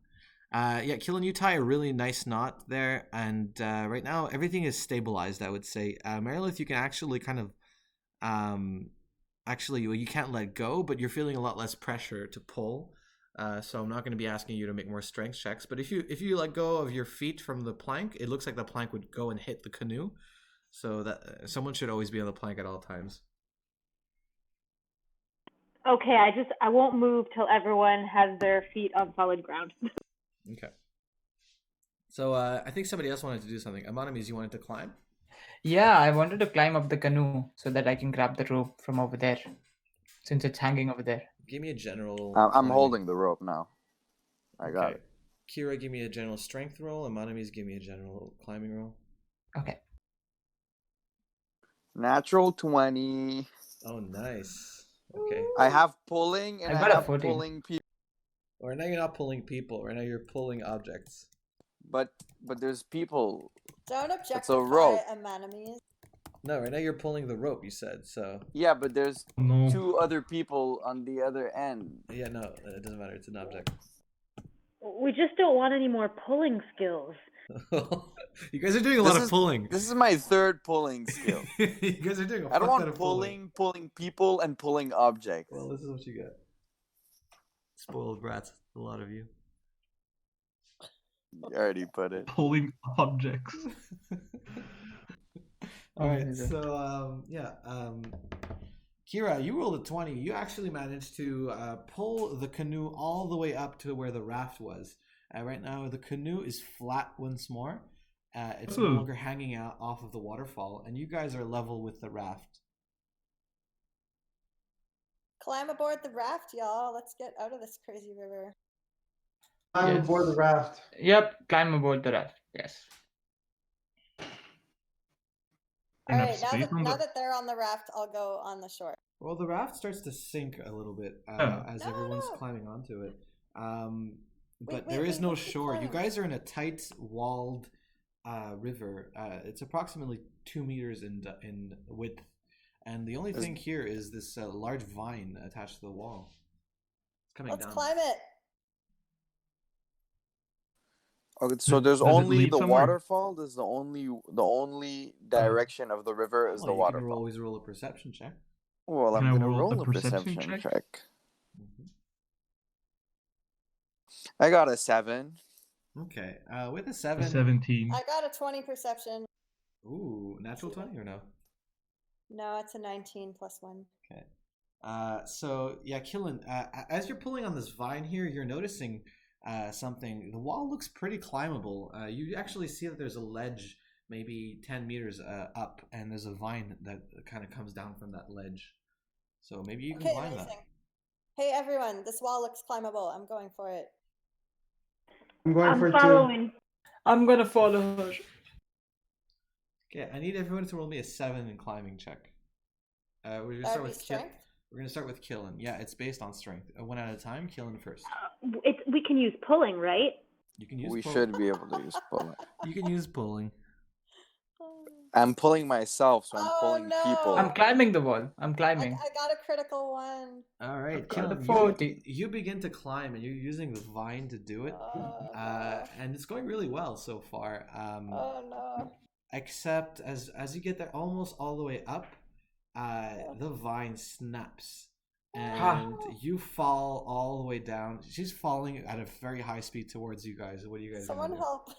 Yeah, Killen, you tie a really nice knot there, and right now everything is stabilized, I would say. Merilith, you can actually kind of, you can't let go, but you're feeling a lot less pressure to pull. So I'm not going to be asking you to make more strength checks. But if you let go of your feet from the plank, it looks like the plank would go and hit the canoe. So that someone should always be on the plank at all times. Okay, I won't move till everyone has their feet on solid ground. Okay. So I think somebody else wanted to do something. Amonimes, you wanted to climb? Yeah, I wanted to climb up the canoe so that I can grab the rope from over there, since it's hanging over there. Give me a general. I'm holding the rope now. I got it. Kira, give me a general strength roll. Amonimes, give me a general climbing roll. Okay. Natural 20. Oh, nice. Okay. I have pulling, and I have pulling people. Right now you're not pulling people. Right now you're pulling objects. But there's people. Don't objectify a rope. Amanimes. No, right now you're pulling the rope. You said so. Yeah, but there's No. 2 other people on the other end. Yeah, no, it doesn't matter. It's an object. We just don't want any more pulling skills. You guys are doing a lot of pulling. This is my 3rd pulling skill. You guys are doing a I don't fuck ton want of pulling. pulling people, and pulling objects. Well, this is what you get. Spoiled brats, a lot of you. You already put it. Pulling objects. All right, so Kira, you rolled a 20. You actually managed to pull the canoe all the way up to where the raft was. Right now, the canoe is flat once more. It's no longer hanging out off of the waterfall, and you guys are level with the raft. Climb aboard the raft, y'all. Let's get out of this crazy river. I'm aboard the raft. Yep, climb aboard the raft. Yes. All right, now that they're on the raft, I'll go on the shore. Well, the raft starts to sink a little bit as everyone's climbing onto it. But there is no shore. You guys are in a tight walled river. It's approximately 2 meters in width, and the only thing here is this large vine attached to the wall. It's coming down. Let's climb it. Okay, so there's only the waterfall. There's the only direction of the river is the waterfall. You can always roll a perception check. Well, I'm gonna roll a perception check. Mm-hmm. I got a 7. Okay, with a 7. 17. I got a 20 perception. Ooh, natural 20 or no? No, it's a 19 plus 1. Okay. So yeah, Killen, as you're pulling on this vine here, you're noticing something. The wall looks pretty climbable. You actually see that there's a ledge maybe 10 meters up, and there's a vine that kind of comes down from that ledge. So maybe you can climb amazing. that. Hey everyone, this wall looks climbable. I'm going for it. I'm following. I'm gonna follow her. Okay, I need everyone to roll me a 7 in climbing check. We're gonna start with strength. We're gonna start with Killen. Yeah, it's based on strength. 1 at a time. Killen first. We can use pulling, right? You can use. We should be able to use pulling. You can use pulling. I'm pulling myself, so I'm pulling people. I'm climbing the wall. I'm climbing. I got a critical 1. All right, Killen, you begin to climb, and you're using the vine to do it. And it's going really well so far. Oh no. Except as you get there almost all the way up, the vine snaps and you fall all the way down. She's falling at a very high speed towards you guys. What do you guys Someone do? help.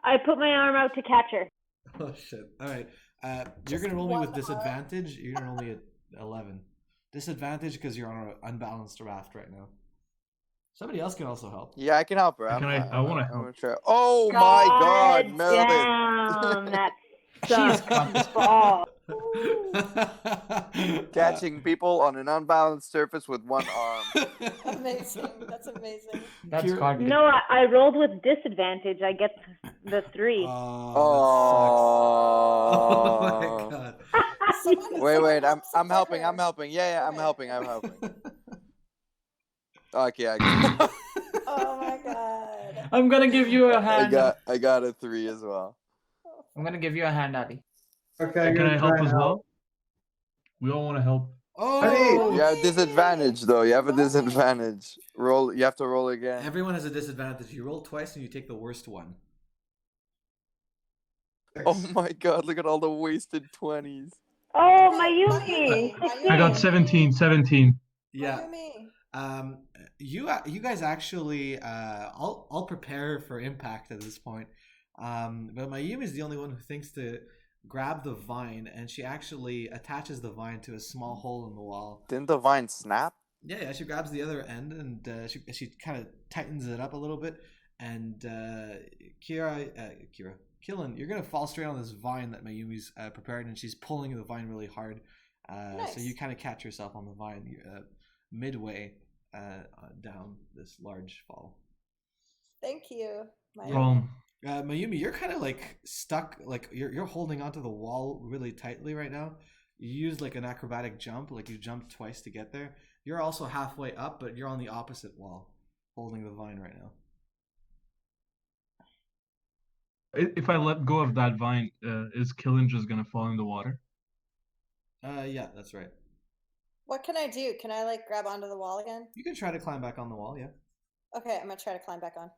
I put my arm out to catch her. Oh shit. Alright. You're gonna roll me with disadvantage. You're gonna roll me at 11. Disadvantage because you're on an unbalanced raft right now. Somebody else can also help. Yeah, I can help her. I want to help. Try. Oh my God, Meredith! That sucks. Ball. Catching people on an unbalanced surface with one arm. Amazing. That's amazing. That's hard. No, I rolled with disadvantage. I get the 3. Oh my God. Wait, I'm helping. Yeah, I'm helping. Okay, I got it. Oh my God. I'm gonna give you a hand. I got a 3 as well. I'm gonna give you a hand, Ali. Okay, Can I help as well? We all want to help. Oh, you have disadvantage though. You have a disadvantage. Roll. You have to roll again. Everyone has a disadvantage. You roll twice and you take the worst one. Oh my God! Look at all the wasted 20s. Oh, Mayumi! I got 17. Yeah. Mayumi. You guys actually. I'll prepare for impact at this point. But Mayumi is the only one who thinks to grab the vine, and she actually attaches the vine to a small hole in the wall. Didn't the vine snap? Yeah. She grabs the other end, and she kind of tightens it up a little bit. And Killen, you're gonna fall straight on this vine that Mayumi's prepared, and she's pulling the vine really hard. Nice. So you kind of catch yourself on the vine midway down this large fall. Thank you. Mayumi, you're kind of like stuck, like you're holding onto the wall really tightly right now. You used like an acrobatic jump, like you jumped twice to get there. You're also halfway up, but you're on the opposite wall, holding the vine right now. If I let go of that vine, is Killen just gonna fall in the water? Yeah, that's right. What can I do? Can I like grab onto the wall again? You can try to climb back on the wall, yeah. Okay, I'm gonna try to climb back on.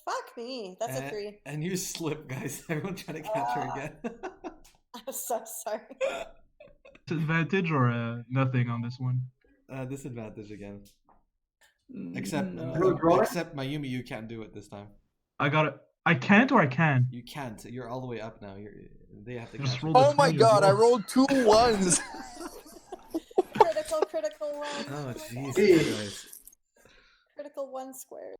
Fuck me. That's a 3. And you slip, guys. Everyone trying to catch her again. I'm so sorry. Disadvantage or nothing on this one? Disadvantage again. Except Mayumi, you can't do it this time. I got it. I can't or I can? You can't. You're all the way up now. They have to Just catch roll you. the Oh my 20 as god, I well. rolled 2 1s. Critical 1. Oh, my Jesus God. Christ. Critical 1 squared.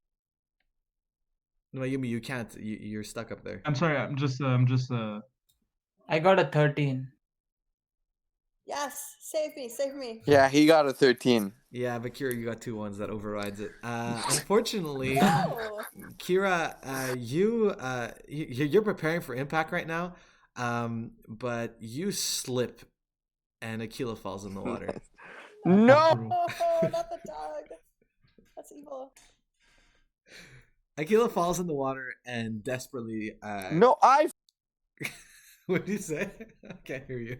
Mayumi, you can't. You're stuck up there. I'm sorry. I'm just. I got a 13. Yes, save me, save me. Yeah, he got a 13. Yeah, but Kira, you got 2 1s. That overrides it. Unfortunately, No. Kira, you're preparing for impact right now, but you slip, and Aquila falls in the water. No! Oh, not the dog. That's evil. Aquila falls in the water and desperately. No, What did you say? I can't hear you.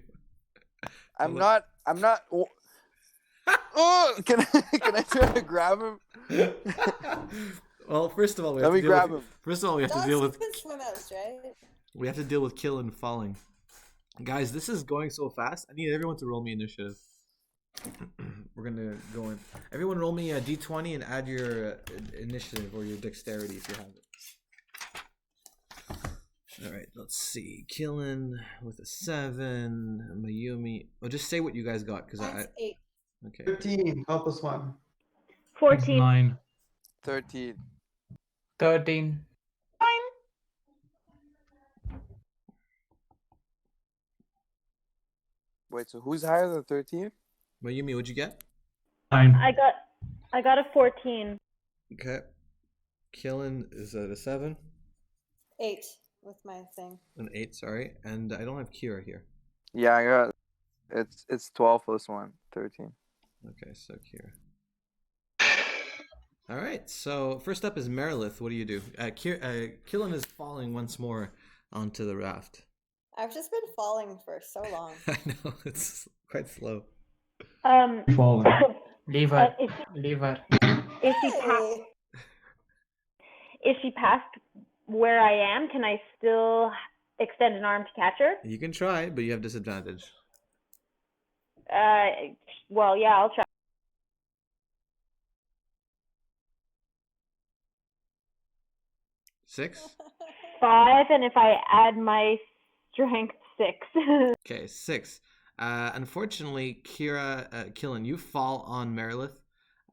I'm not. Oh, can I try to grab him? Well, first of all, we Let have me to grab deal him. First of all, we have to Dogs deal with. can swim out, right? We have to deal with Killen falling. Guys, this is going so fast. I need everyone to roll me initiative. We're gonna go in. Everyone, roll me a d20 and add your initiative or your dexterity if you have it. All right, let's see. Killen with a 7. Mayumi. Well, just say what you guys got, because Mine's 8. Okay. 15. Help us one. 14. 9. 13. 13. Wait, so who's higher than 13? Mayumi, what'd you get? 9. I got a 14. Okay. Killen is at a 7. 8 with my thing. An 8, sorry. And I don't have Kira here. Yeah, I got. It's 12 plus 1, 13. Okay, so Kira. All right, so first up is Merilith. What do you do? Killen is falling once more onto the raft. I've just been falling for so long. I know, it's quite slow. Falling. Leave her. Is Leave her. Hey. she past where I am? Can I still extend an arm to catch her? You can try, but you have disadvantage. Well, yeah, I'll try. 6? 5, and if I add my strength, 6. Okay, 6. Unfortunately, Killen, you fall on Merilith.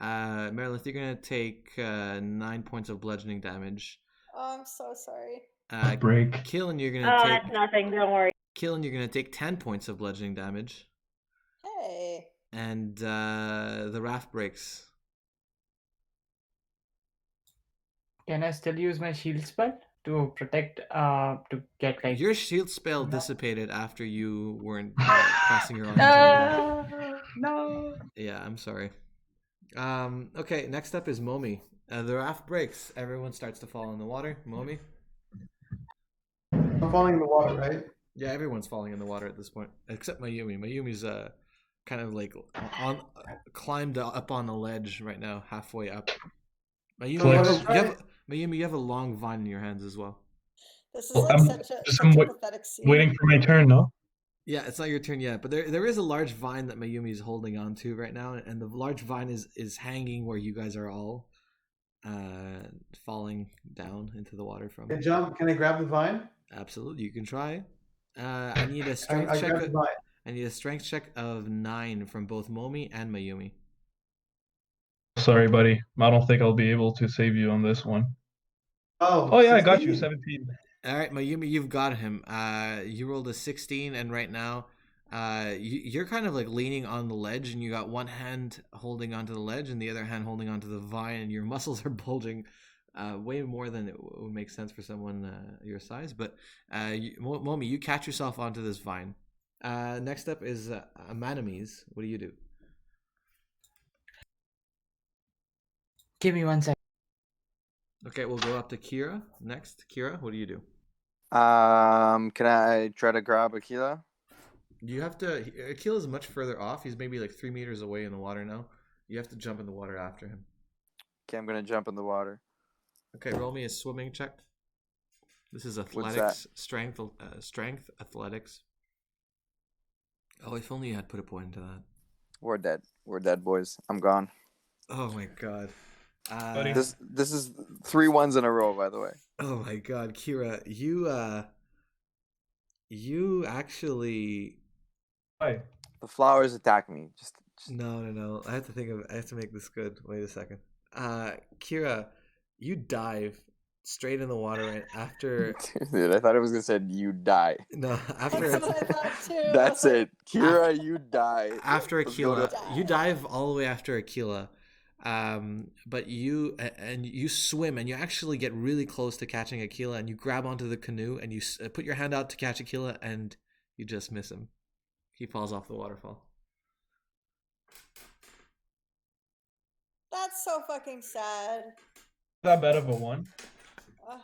Merilith, you're gonna take 9 points of bludgeoning damage. Oh, I'm so sorry. Break. Killen, you're Oh, gonna take. that's nothing. Don't worry. Killen, you're gonna take 10 points of bludgeoning damage, Hey. and the raft breaks. Can I still use my shield spell to protect, to get like... Your shield spell dissipated after you weren't crossing your arms anymore. No! Yeah, I'm sorry. Okay, next up is Momi. The raft breaks. Everyone starts to fall in the water. Momi? I'm falling in the water, right? Yeah, everyone's falling in the water at this point, except Mayumi. Mayumi's kind of like climbed up on a ledge right now, halfway up. Mayumi, you have a long vine in your hands as well. This is like such a pathetic scene. Waiting for my turn, no? Yeah, it's not your turn yet, but there is a large vine that Mayumi is holding on to right now, and the large vine is hanging where you guys are all falling down into the water from. Can I jump? Can I grab the vine? Absolutely, you can try. I need a strength I check. grab the vine. I need a strength check of 9 from both Momi and Mayumi. Sorry, buddy. I don't think I'll be able to save you on this one. Oh Yeah, I got you. 16. 17. All right, Mayumi, you've got him. You rolled a 16, and right now, you're kind of like leaning on the ledge, and you got one hand holding onto the ledge, and the other hand holding onto the vine, and your muscles are bulging way more than it would make sense for someone your size. But Momi, you catch yourself onto this vine. Next up is Amanimes. What do you do? Give me 1 second. Okay, we'll go up to Kira next. Kira, what do you do? Can I try to grab Akila? You have to. Akila's much further off. He's maybe like 3 meters away in the water now. You have to jump in the water after him. Okay, I'm gonna jump in the water. Okay, roll me a swimming check. This is What's athletics, strength, athletics. Oh, if only you had put a point into that. We're dead. We're dead, boys. I'm gone. Oh my god. Buddy. This is 3 ones in a row, by the way. Oh my god, Kira, you actually. Hi. The flowers attack me. Just No. I have to make this good. Wait a second. Kira, you dive straight in the water right after. Dude, I thought it was gonna say you die. No, after. That's what I thought too. That's it. Kira, you die. After Let's go Aquila, to- you dive all the way after Aquila, but you swim and you actually get really close to catching Aquila, and you grab onto the canoe and you put your hand out to catch Aquila, and you just miss him. He falls off the waterfall. That's so fucking sad. That bad of a one. Ugh.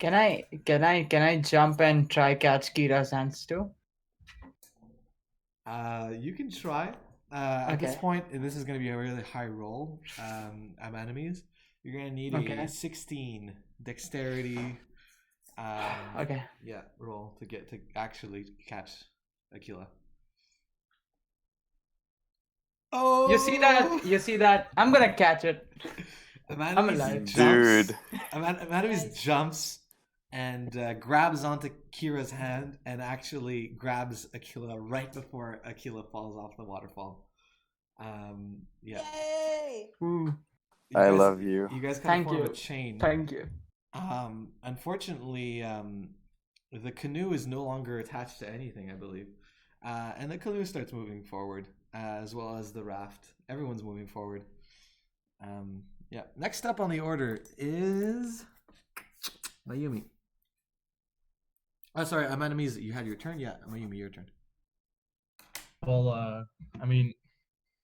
Can I jump and try catch Kira's hands too? You can try. At this Okay. point, this is going to be a really high roll. I'm enemies. You're going to need Okay. a 16 dexterity. Okay. Yeah, roll to get to actually catch Aquila. Oh, You see that? I'm gonna catch it. I'm alive. Dude. Amanimus jumps and grabs onto Kira's hand and actually grabs Aquila right before Aquila falls off the waterfall. Yeah. Yay! Ooh, I love you. You guys kind Thank of form you. a chain. thank you. Unfortunately, the canoe is no longer attached to anything, I believe. And the canoe starts moving forward, as well as the raft. Everyone's moving forward. Yeah. Next up on the order is Mayumi. Oh, sorry, Amanimus, you had your turn? Yeah, Mayumi, your turn. Well, I mean,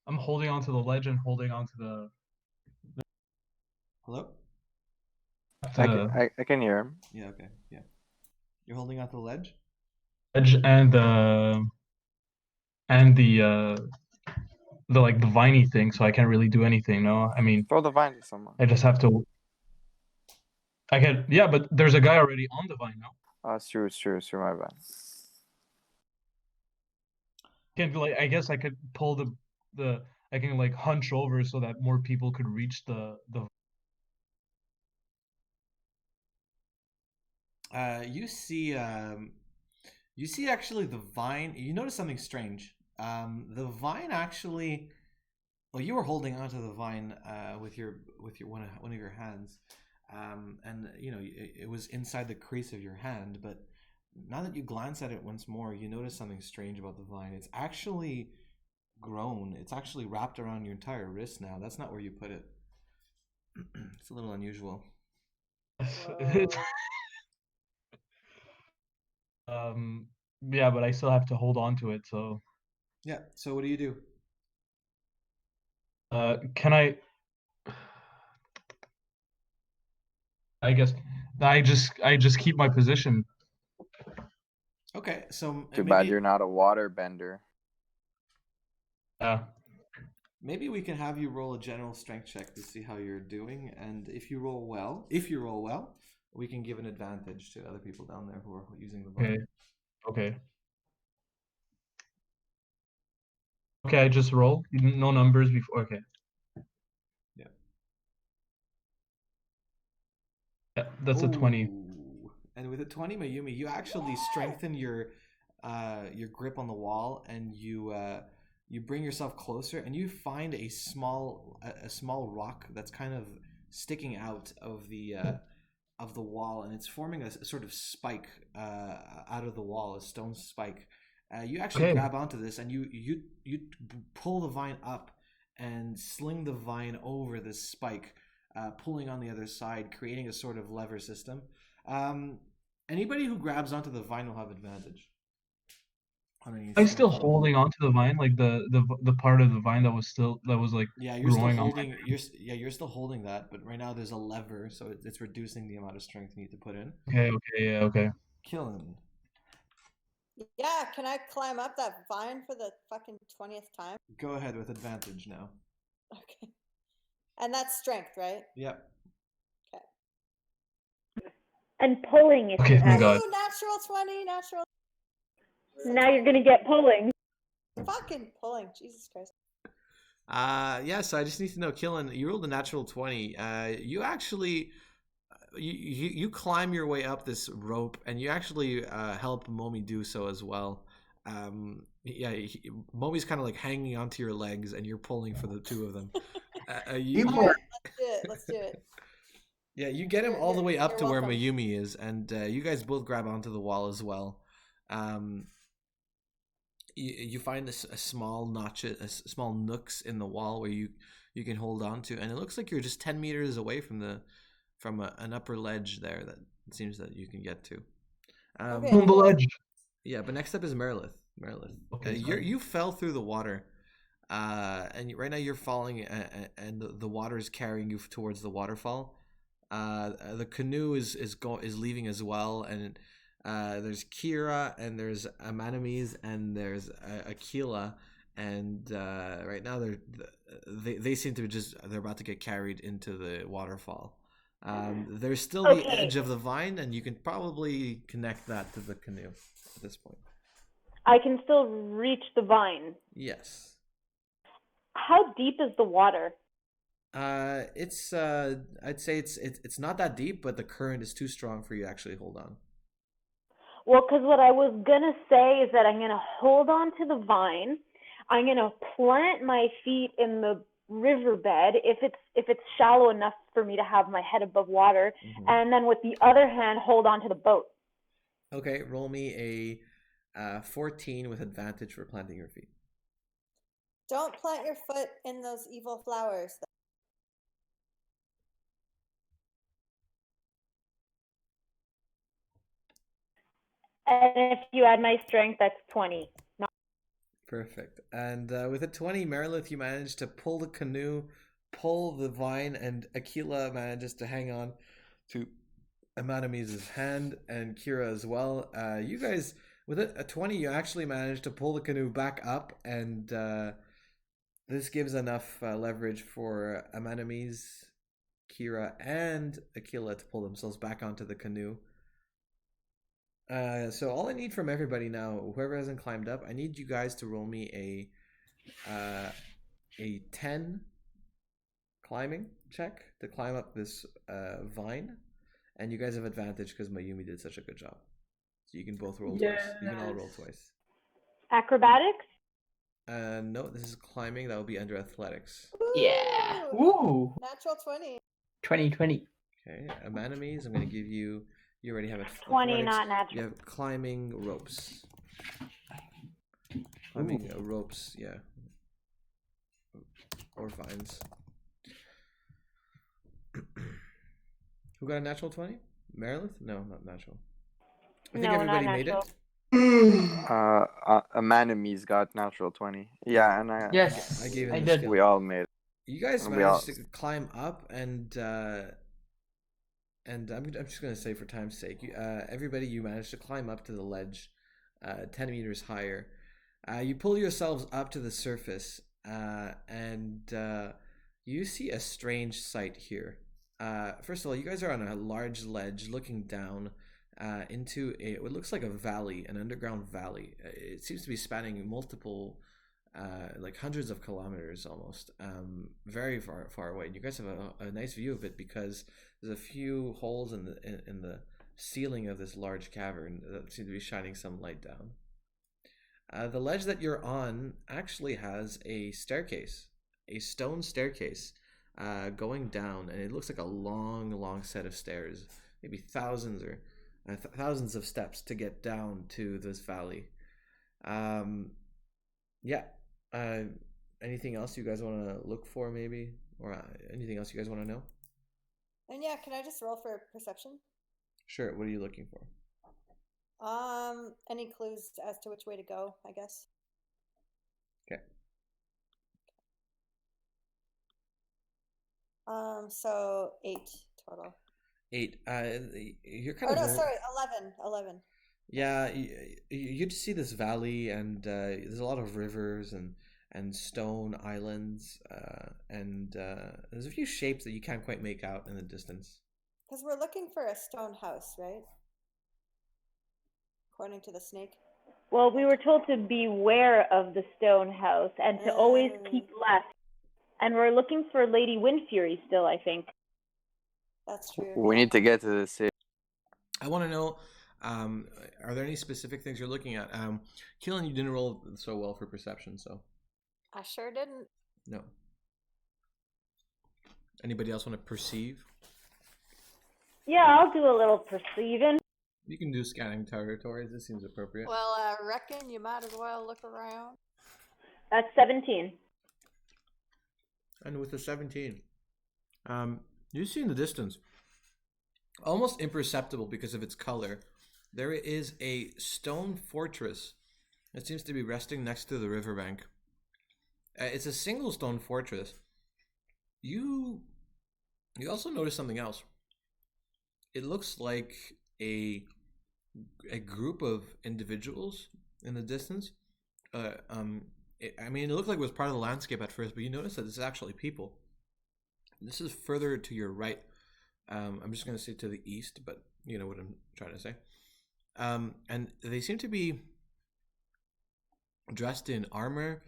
I'm holding onto the ledge and holding onto the. Hello? I can hear him. Yeah, okay. Yeah. You're holding onto the ledge? Edge and the like the viney thing, so I can't really do anything. No, I mean, Throw the vine to someone. I just have to. I can, yeah, but there's a guy already on the vine now. Oh, it's true, my bad. Can like I guess I could pull the I can like hunch over so that more people could reach the. You see actually the vine. You notice something strange. The vine actually. Well, you were holding onto the vine with your one of your hands, and you know it was inside the crease of your hand. But now that you glance at it once more, you notice something strange about the vine. It's actually grown. It's actually wrapped around your entire wrist now. That's not where you put it. It's a little unusual. Yeah, but I still have to hold on to it. So. Yeah. So what do you do? Can I? I guess I just keep my position. Okay. So Too bad you're not a water bender. Yeah. Maybe we can have you roll a general strength check to see how you're doing, and if you roll well, we can give an advantage to other people down there who are using the vine. Okay. Okay, I just roll. No numbers before. Okay. Yeah, that's a 20. Ooh. And with a 20, Mayumi, you actually strengthen your grip on the wall, and you bring yourself closer, and you find a small rock that's kind of sticking out of the wall, and it's forming a sort of spike out of the wall, a stone spike. You actually grab onto this, and you pull the vine up and sling the vine over this spike, pulling on the other side, creating a sort of lever system. Anybody who grabs onto the vine will have advantage. I'm still holding onto the vine, like the part of the vine that was like you're growing still holding. on. You're still holding that, but right now there's a lever, so it's reducing the amount of strength you need to put in. Okay. Killing. Yeah, can I climb up that vine for the fucking 20th time? Go ahead with advantage now. Okay. And that's strength, right? Yep. Okay. And pulling if Okay, you thank have God. Ooh, natural 20, natural. Now you're gonna get pulling. Fucking pulling, Jesus Christ. So I just need to know, Killen, you rolled a natural 20. You actually you climb your way up this rope, and you actually help Momi do so as well. Momi's kind of like hanging onto your legs, and you're pulling for the two of them. All right, let's do it. Yeah, you get him all the way up to where welcome. Mayumi is, and you guys both grab onto the wall as well. You find a small notches, small nooks in the wall where you can hold on to, and it looks like you're just 10 meters away from an upper ledge there that it seems that you can get to. Okay. On the ledge. Yeah, but next up is Merilith. Okay, you fell through the water, and right now you're falling, and the water is carrying you towards the waterfall. The canoe is leaving as well, and there's Kira, and there's Amanamis, and there's Aquila, and right now they seem to they're about to get carried into the waterfall. There's still the edge of the vine, and you can probably connect that to the canoe at this point. I can still reach the vine. Yes. How deep is the water? It's I'd say it's not that deep, but the current is too strong for you to actually hold on. Well, because what I was gonna say is that I'm gonna hold on to the vine. I'm gonna plant my feet in the riverbed if it's shallow enough for me to have my head above water, and then with the other hand hold on to the boat. Okay, roll me a 14 with advantage for planting your feet. Don't plant your foot in those evil flowers. And if you add my strength, that's 20. Perfect. And with a 20, Merilith, you managed to pull the canoe, pull the vine, and Aquila manages to hang on to Amanami's hand, and Kira as well. You guys, with a 20, you actually managed to pull the canoe back up, and this gives enough leverage for Amanami's, Kira, and Aquila to pull themselves back onto the canoe. So all I need from everybody now, whoever hasn't climbed up, I need you guys to roll me a 10 climbing check to climb up this vine, and you guys have advantage because Mayumi did such a good job. So you can both roll twice. You can all roll twice. Acrobatics? No, this is climbing. That will be under athletics. Yeah. Woo. Natural 20. 2020. Okay, Amanamis, I'm going to give you. You already have it. 20, not natural. You have climbing ropes. Climbing ropes, yeah. Or vines. Who got a natural 20? Merilith? No, not natural. I think everybody made it. Amanamis got natural 20. Yeah, and I gave him I the did. skill. We all made it. You guys managed to climb up, and I'm just gonna say for time's sake, everybody, you managed to climb up to the ledge, 10 meters higher. You pull yourselves up to the surface, and you see a strange sight here. First of all, you guys are on a large ledge looking down into what looks like a valley, an underground valley. It seems to be spanning multiple, like hundreds of kilometers almost, very far away. And you guys have a nice view of it because there's a few holes in the ceiling of this large cavern that seem to be shining some light down. The ledge that you're on actually has a staircase, a stone staircase, going down, and it looks like a long set of stairs, maybe thousands of steps to get down to this valley. Anything else you guys want to look for, maybe, or anything else you guys want to know? And yeah, can I just roll for perception? Sure. What are you looking for? Any clues as to which way to go, I guess? Okay. So 8 total. 8. You're kind Oh of. no, sorry, 11. 11. Yeah, you just see this valley, and there's a lot of rivers and stone islands, and there's a few shapes that you can't quite make out in the distance. Because we're looking for a stone house, right? According to the snake. Well, we were told to beware of the stone house and to always keep left. And we're looking for Lady Windfury still, I think. That's true. We need to get to the city. I want to know, are there any specific things you're looking at? Keelan, you didn't roll so well for perception, so. I sure didn't. No. Anybody else want to perceive? Yeah, I'll do a little perceiving. You can do scanning territories. This seems appropriate. Well, I reckon you might as well look around. That's 17. And with the 17, you see in the distance, almost imperceptible because of its color, there is a stone fortress that seems to be resting next to the riverbank. It's a single stone fortress. You also notice something else. It looks like a group of individuals in the distance. It looked like it was part of the landscape at first, but you notice that this is actually people. This is further to your right. I'm just going to say to the east, but you know what I'm trying to say. And they seem to be dressed in armor,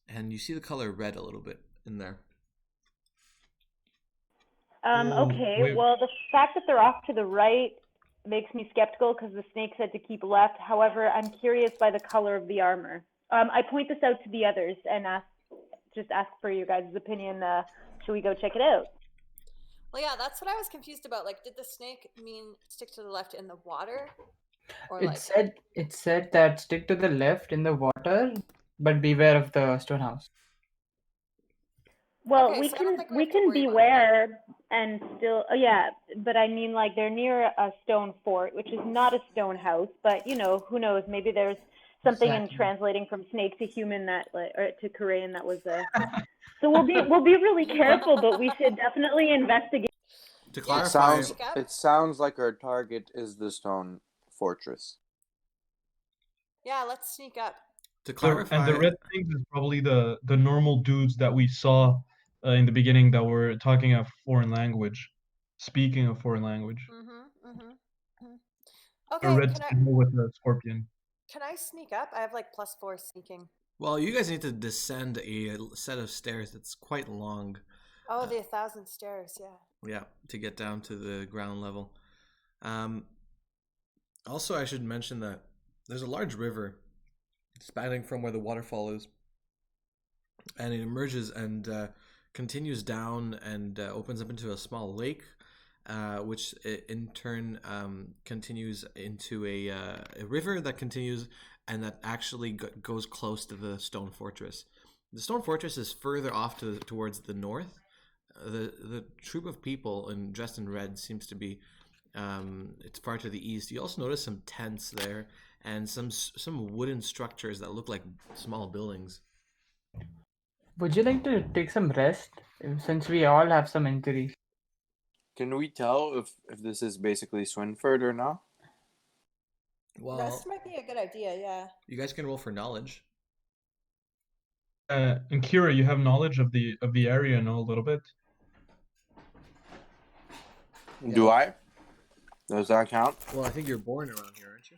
and you see the color red a little bit in there. Okay, well, the fact that they're off to the right makes me skeptical because the snake said to keep left. However, I'm curious by the color of the armor. I point this out to the others and ask for your guys' opinion. Should we go check it out? Well, yeah, that's what I was confused about. Like, did the snake mean stick to the left in the water? Or It said that stick to the left in the water, but beware of the stone house. Well, Okay, we so I don't can think we have to worry about beware and still, yeah, but I mean, like, they're near a stone fort, which is not a stone house, but, you know, who knows, maybe there's something in translating from snake to human that, like, or to Korean that was so we'll be really careful, but we should definitely investigate. To clarify, it sounds like our target is the stone fortress. Yeah, let's sneak up. To clarify, and the red things is probably the normal dudes that we saw in the beginning that were talking a foreign language, speaking a foreign language. Okay, a red signal with a scorpion. Can I sneak up? I have like +4 sneaking. Well, you guys need to descend a set of stairs that's quite long. Oh, the 1,000 stairs, yeah. Yeah, to get down to the ground level. Also, I should mention that there's a large river spanning from where the waterfall is, and it emerges and continues down and opens up into a small lake, which in turn continues into a river that continues and that actually goes close to the stone fortress. The stone fortress is further off towards the north. The troop of people dressed in red seems to be it's far to the east. You also notice some tents there and some wooden structures that look like small buildings. Would you like to take some rest since we all have some injuries? Can we tell if this is basically Swinford or not? Well, rest might be a good idea, yeah. You guys can roll for knowledge. And Kira, you have knowledge of the area, know a little bit. Yeah. Do I? Does that count? Well, I think you're born around here, aren't you?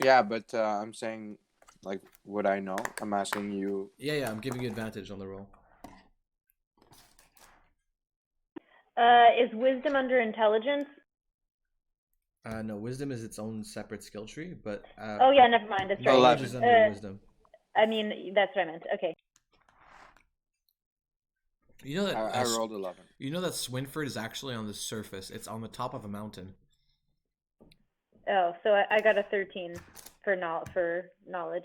Yeah, but I'm saying, like, would I know? I'm asking you. Yeah, I'm giving you advantage on the roll. Is wisdom under intelligence? No, wisdom is its own separate skill tree, but... oh, yeah, never mind. That's right. Knowledge is under wisdom. I mean, that's what I meant. Okay. You know that I rolled 11. You know that Swinford is actually on the surface. It's on the top of a mountain. Oh, so I got a 13 for knowledge.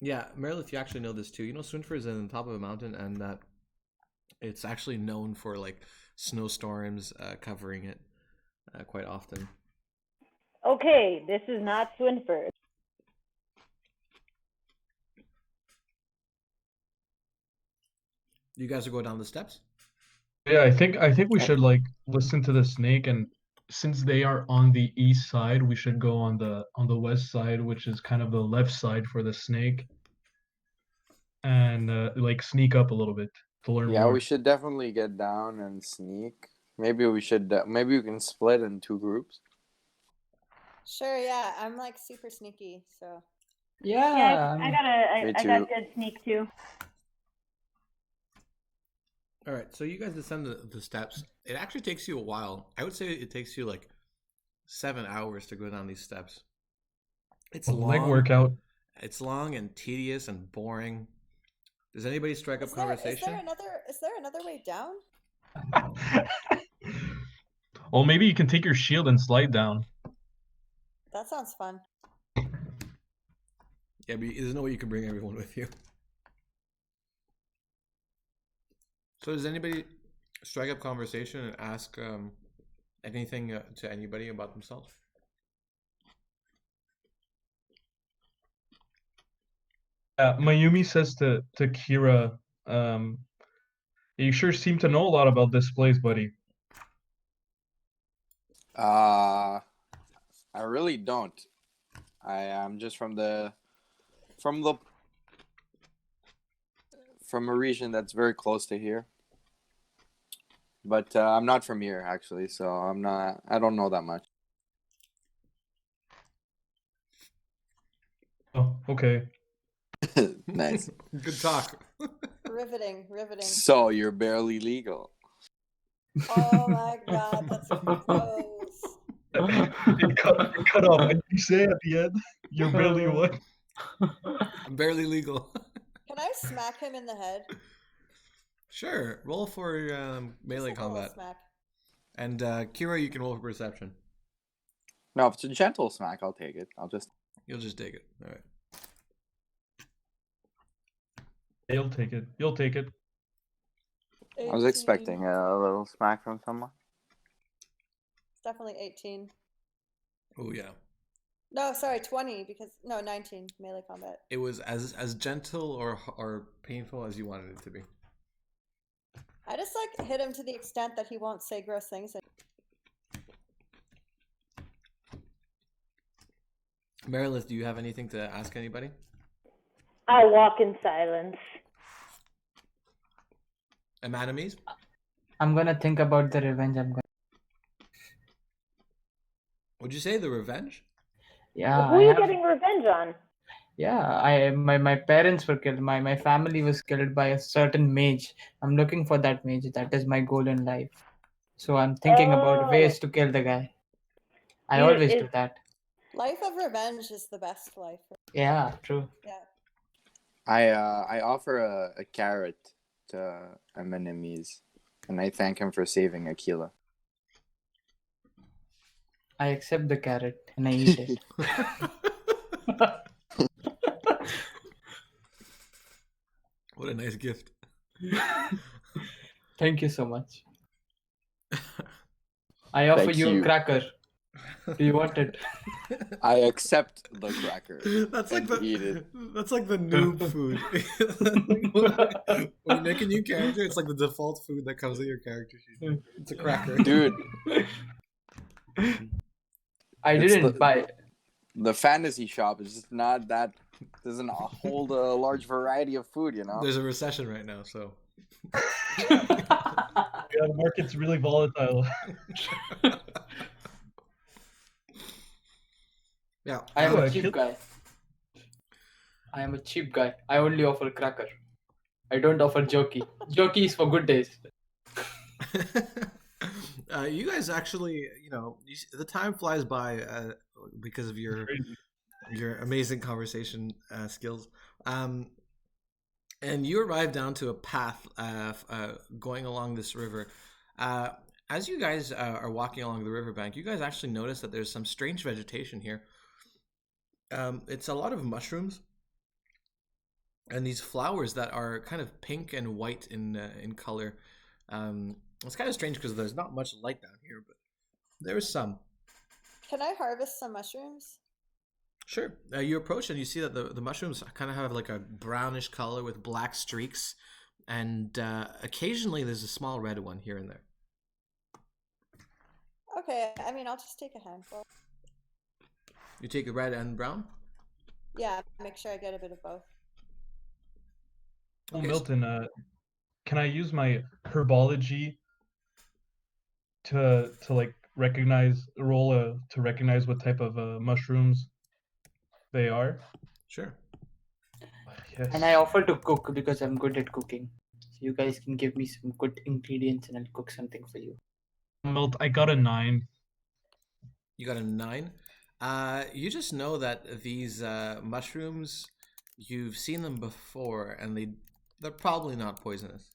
Yeah, Meryl, you actually know this too. You know Swinford is on the top of a mountain, and that it's actually known for like snowstorms covering it. quite often. Okay, this is not Swinford. You guys will go down the steps? Yeah, I think we should like listen to the snake, and since they are on the east side, we should go on the west side, which is kind of the left side for the snake, and like sneak up a little bit to learn Yeah, more. we should definitely get down and sneak. Maybe we should. Maybe we can split in 2 groups. Sure, yeah. I'm like super sneaky, so. Yeah, I Me got too. good sneak too. All right, so you guys descend the steps. It actually takes you a while. I would say it takes you like 7 hours to go down these steps. It's Well, leg long. workout. It's long and tedious and boring. Does anybody strike up Is conversation? there another way down? Well, maybe you can take your shield and slide down. That sounds fun. Yeah, but there's no way you can bring everyone with you. So does anybody strike up conversation and ask anything to anybody about themselves? Mayumi says to Kira, "You sure seem to know a lot about this place, buddy." I really don't. I am just from a region that's very close to here. But I'm not from here actually, so I don't know that much. Oh, okay. Nice. Good talk. Riveting. So you're barely legal. Oh my god, that's gross. It cut off. What did you say at the end? You're barely what? I'm barely legal. Can I smack him in the head? Sure. Roll for melee Just like a little combat. smack. And Kira, you can roll for perception. No, if it's a gentle smack, I'll take it. You'll just take it. All right. You'll take it. You'll take it. I was 18. expecting a little smack from someone. It's definitely 18. Oh yeah. No, sorry, 20 because no, 19 melee combat. It was as gentle or painful as you wanted it to be. I just like hit him to the extent that he won't say gross things. Merilith, do you have anything to ask anybody? I walk in silence. Amanimes? I'm gonna think about the revenge. Would you say the revenge? Yeah, Who are you getting revenge on? Yeah, my parents were killed. My family was killed by a certain mage. I'm looking for that mage. That is my goal in life. So I'm thinking about ways to kill the guy. I always do that. Life of revenge is the best life. Yeah, true. Yeah. I offer a carrot to Amine, and I thank him for saving Aquila. I accept the carrot and I eat it. What a nice gift. Thank you so much. I offer you a cracker. Do you want it? I accept the cracker. That's like the eat it. That's like the noob food. When you make a new character, it's like the default food that comes with your character sheet. It's a cracker. Dude. I didn't buy it. The fantasy shop is just not that. Doesn't hold a large variety of food, you know. There's a recession right now, so. Yeah, the market's really volatile. Yeah, I am a cheap guy. I only offer cracker. I don't offer jokey. Jokey is for good days. You guys actually, the time flies by because of your amazing conversation skills. And you arrive down to a path going along this river. As you guys are walking along the riverbank, you guys actually notice that there's some strange vegetation here. It's a lot of mushrooms and these flowers that are kind of pink and white in color. It's kind of strange because there's not much light down here, but There is some. Can I harvest some mushrooms? Sure. You approach and you see that the mushrooms kind of have like a brownish color with black streaks, and occasionally there's a small red one here and there. Okay, I mean, I'll just take a handful. You take the red and brown? Yeah, make sure I get a bit of both. Oh, Okay, Milton, can I use my herbology to like to recognize what type of mushrooms they are? Sure. Yes. And I offer to cook because I'm good at cooking. So you guys can give me some good ingredients and I'll cook something for you. Milt, I got a 9. You got a 9. You just know that these mushrooms, you've seen them before, and they're probably not poisonous.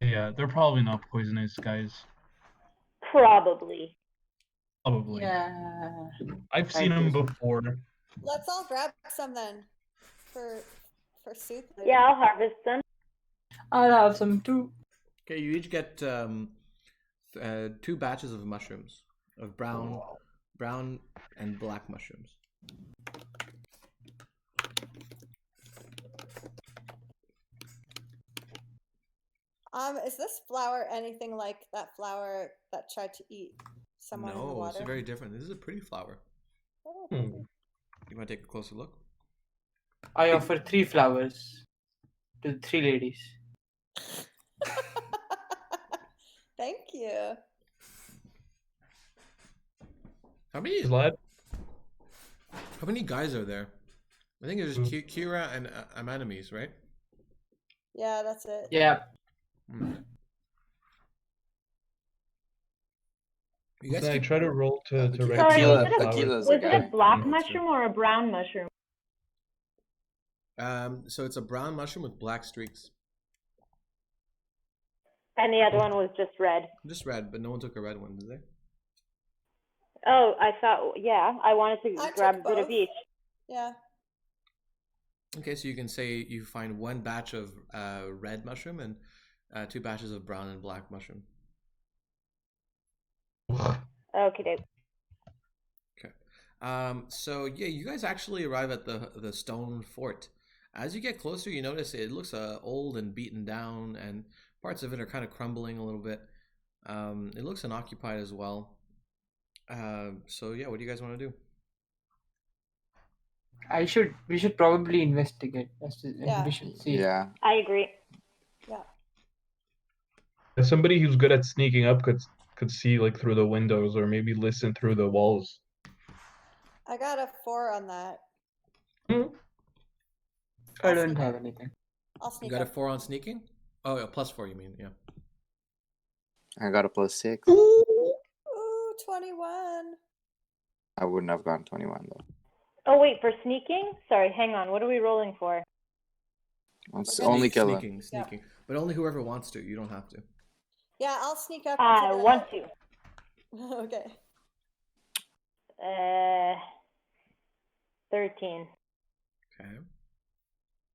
Yeah, they're probably not poisonous, guys. Probably. Probably. Yeah. I've seen them before. Let's all grab some then, for soup. Yeah, I'll harvest them. I'll have some too. Okay, you each get 2 batches of mushrooms, of brown and black mushrooms. Is this flower anything like that flower that tried to eat someone in the No, water? it's very different. This is a pretty flower. Oh, You want to take a closer look? I offer 3 flowers to the 3 ladies. Thank you. How many Lad? How many guys are there? I think it's just Kira and Amine, right? Yeah, that's it. Yeah. You guys I keep... try to roll to Sorry, recognize the Tequila's flowers. Was a it a guy. black No, it's mushroom or a brown mushroom? So it's a brown mushroom with black streaks. And the other one was just red. Just red, but no one took a red one, did they? Oh, I thought, yeah, I wanted to I grab a took bit of both. each. Yeah. Okay, so you can say you find 1 batch of red mushroom and 2 batches of brown and black mushroom. Okay, Dave. Okay. So yeah, you guys actually arrive at the stone fort. As you get closer, you notice it looks old and beaten down, and parts of it are kind of crumbling a little bit. It looks unoccupied as well. So yeah, what do you guys want to do? We should probably investigate. Yeah. We should see. Yeah. I agree. Yeah. Somebody who's good at sneaking up could see like through the windows or maybe listen through the walls. I got a 4 on that. I don't have anything. I'll You sneak got a up. 4 on sneaking? Oh, yeah, +4 you mean, yeah. I got a +6. Ooh, 21. I wouldn't have gotten 21 though. Oh, wait, for sneaking? Sorry, hang on. What are we rolling for? It's We're gonna only killer. Sneaking. But only whoever wants to. You don't have to. Yeah, I'll sneak up. I into the- want to. Okay. 13. Okay. You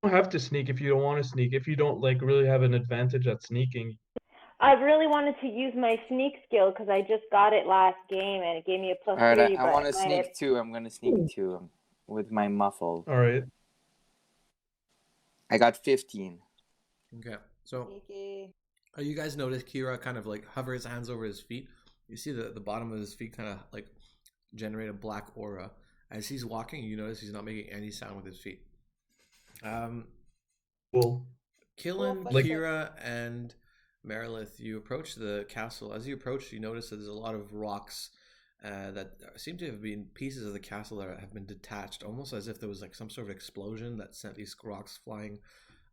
don't have to sneak if you don't want to sneak. If you don't like really have an advantage at sneaking. I really wanted to use my sneak skill because I just got it last game and it gave me a +3. Alright, I but want to might sneak have- too. I'm gonna sneak too with my muffle. All right. I got 15. Okay. So Sneaky. you guys notice Kira kind of like hover his hands over his feet. You see the bottom of his feet kind of like generate a black aura. As he's walking, you notice he's not making any sound with his feet. Cool. Killen, Cool, thank you. Kira, and Merilith, you approach the castle. As you approach, you notice that there's a lot of rocks that seem to have been pieces of the castle that have been detached, almost as if there was like some sort of explosion that sent these rocks flying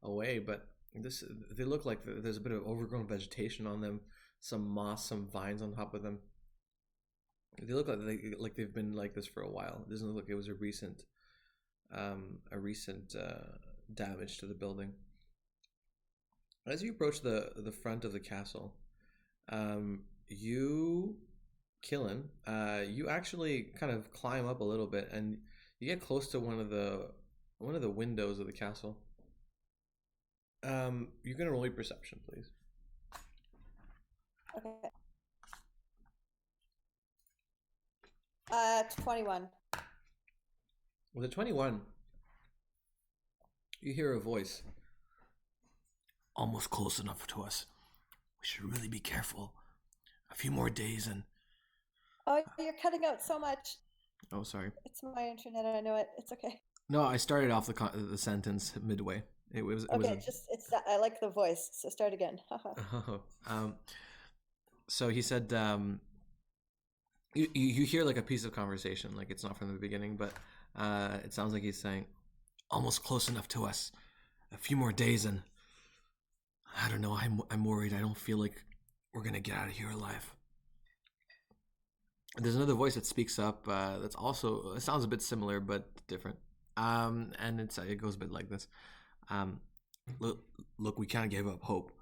away. But they look like there's a bit of overgrown vegetation on them, some moss, some vines on top of them. They look like they've been like this for a while. It doesn't look like it was a recent damage to the building. As you approach the front of the castle, you, Killen, you actually kind of climb up a little bit, and you get close to one of the windows of the castle. You're gonna roll your perception, please. Okay. 21. With a 21, you hear a voice. Almost close enough to us. We should really be careful. A few more days and... Oh, you're cutting out so much. Oh, sorry. It's my internet. I know it. It's okay. No, I started off the sentence midway. It was I like the voice. So start again. So he said, you hear like a piece of conversation, like it's not from the beginning, but it sounds like he's saying, almost close enough to us. A few more days and I don't know. I'm worried. I don't feel like we're gonna get out of here alive. There's another voice that speaks up. That's also, it sounds a bit similar but different. And it goes a bit like this. Look, we can't give up hope.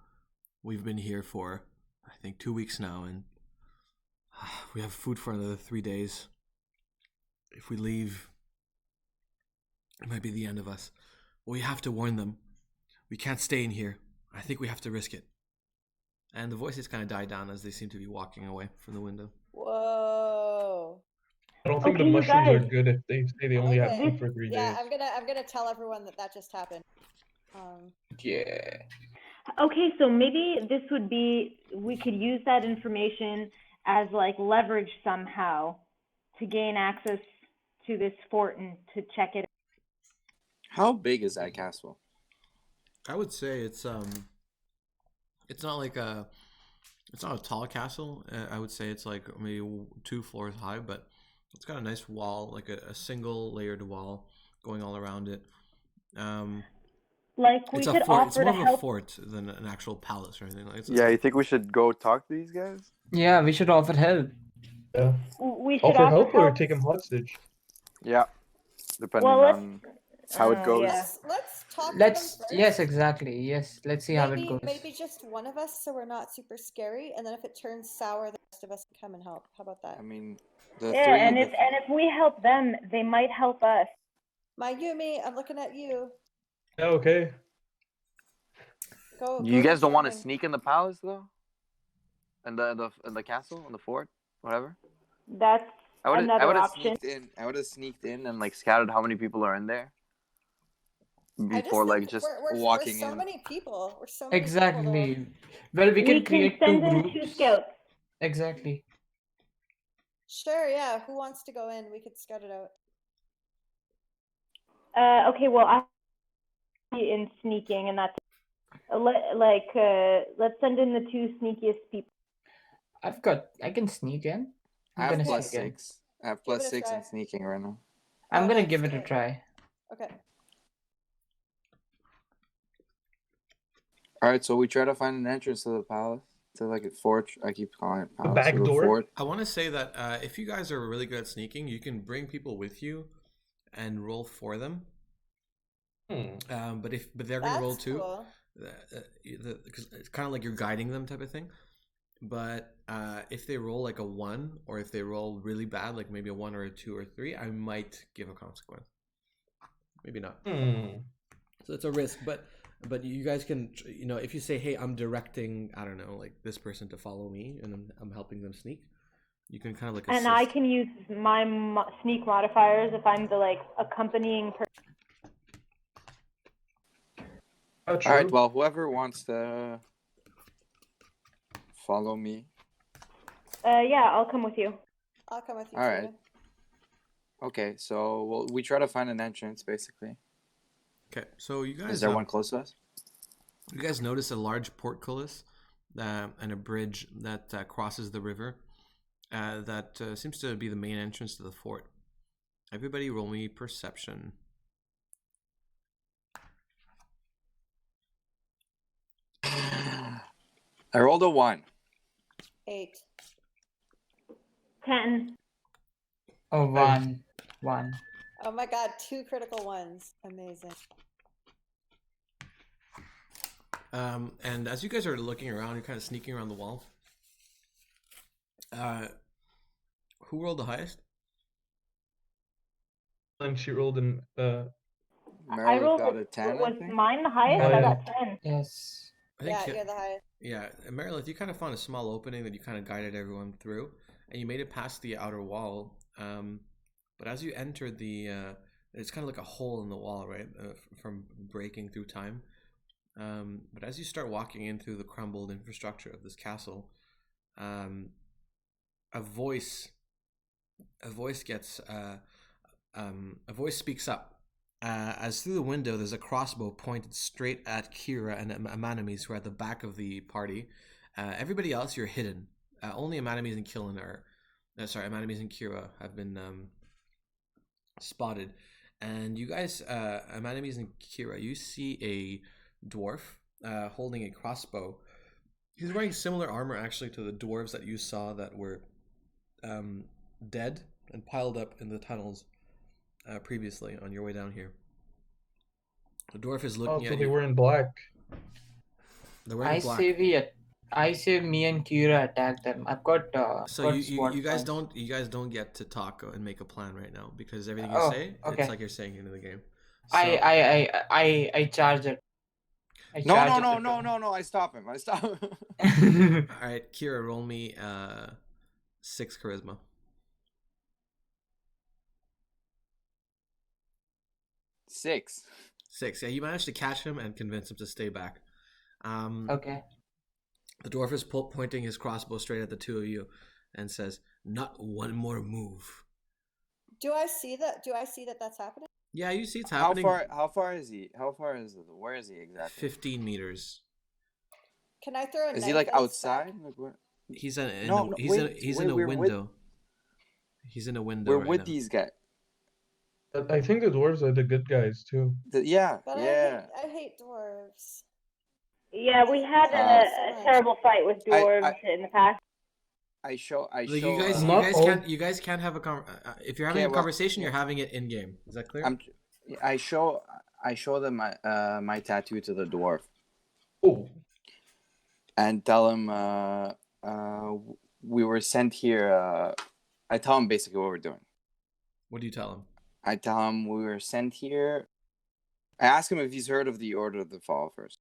We've been here for, I think, 2 weeks now, and we have food for another 3 days. If we leave, it might be the end of us. But we have to warn them. We can't stay in here. I think we have to risk it. And the voices kind of die down as they seem to be walking away from the window. Whoa. I don't think the Okay, you mushrooms are guys. good if they say they only have Okay. food for 3 Yeah, days. I'm gonna tell everyone that just happened. Yeah. Okay, so maybe this would be, we could use that information as like leverage somehow to gain access to this fort and to check it. How big is that castle? I would say it's not a tall castle. I would say it's like maybe 2 floors high, but it's got a nice wall, like a single layered wall going all around it. Like we It's a could fort. It's offer more to of a help. fort than an actual palace or anything like that. Yeah, you think we should go talk to these guys? Yeah, we should offer help. Yeah. We should Offer offer help or help. take him hostage? Yeah, depending Well, on how it goes. yeah. Let's talk. Let's to them first. yes, exactly. Yes, let's see how it goes. Maybe just one of us, so we're not super scary, and then if it turns sour, the rest of us can come and help. How about that? I mean, the Yeah, three. and if we help them, they might help us. My Yumi, I'm looking at you. Yeah, okay. Go. You go guys do don't want to something. sneak in the palace though, in the castle, in the fort, whatever. That's another option. I would have sneaked in and like scouted how many people are in there before like just walking we're so in. many people. We're so many people, Exactly. Well, we can create send 2 in groups. 2 scouts. Exactly. Sure, yeah. Who wants to go in? We could scout it out. Okay, well, I in sneaking, and that's let's send in the 2 sneakiest people. I can sneak in. I I'm have gonna plus sneak in. 6. I have plus Give it a 6 try. in sneaking right now. I'm Oh, gonna nice, give it a okay. try. Okay. All right, so we try to find an entrance to the palace, to like a fort. I keep calling it palace. back to the door? fort. I want to say that if you guys are really good at sneaking, you can bring people with you and roll for them. But they're gonna roll That's too, cool. because it's kind of like you're guiding them type of thing. But if they roll like a 1, or if they roll really bad, like maybe a 1 or a 2 or 3, I might give a consequence. Maybe not. So it's a risk, but you guys can, if you say, hey, I'm directing, I don't know, like this person to follow me, and I'm helping them sneak, you can kind of like assist. And I can use my sneak modifiers if I'm the like accompanying person. All right, well, whoever wants to follow me. Yeah, I'll come with you. I'll come with you. All right. Too. Okay, so we try to find an entrance, basically. Okay, so you guys... Is there one close to us? You guys notice a large portcullis and a bridge that crosses the river. That seems to be the main entrance to the fort. Everybody roll me perception. I rolled a 1. 8. 10. Oh, 1. Oh my god, 2 critical ones. Amazing. And as you guys are looking around, you're kind of sneaking around the wall. Who rolled the highest? And she rolled in. I rolled got a 10. Was I think. mine the highest? Oh, I yeah. got 10. Yes. I think Yeah, you're the highest. Yeah, Merilith, you kind of found a small opening that you kind of guided everyone through, and you made it past the outer wall. But as you enter it's kind of like a hole in the wall, right, from breaking through time. But as you start walking in through the crumbled infrastructure of this castle, a voice speaks up. As through the window, there's a crossbow pointed straight at Kira and Amanimes, who are at the back of the party. Everybody else, you're hidden. Only Amanimes and Amanimes and Kira have been spotted. And you guys, Amanimes and Kira, you see a dwarf holding a crossbow. He's wearing similar armor, actually, to the dwarves that you saw that were dead and piled up in the tunnels previously on your way down here. The dwarf is looking at you. They were in black. They're wearing black. I say me and Kira attack them. I've got so you guys don't get to talk and make a plan right now, because everything you say, okay. it's like you're saying into the game. So, I charge it. No, I stop him. all right, Kira, roll me 6 charisma. 6. 6. Yeah, you managed to catch him and convince him to stay back. Okay. The dwarf is pointing his crossbow straight at the two of you and says, "Not one more move." Do I see that? Do I see that that's happening? Yeah, you see it's happening. How far is he? Where is he exactly? 15 meters. Can I throw a knife? Is he like at his outside? back? Like where? He's in a No, he's in a we're window. He's in a window. We're right with now. these guys. I think the dwarves are the good guys too. But Yeah. I hate dwarves. Yeah, we had a terrible fight with dwarves in the past. I show. You guys can't have a if you're having a conversation, you're having it in game. Is that clear? I show them my tattoo to the dwarf. Oh. And tell him we were sent here. I tell him basically what we're doing. What do you tell him? I tell him we were sent here. I ask him if he's heard of the Order of the Fall first.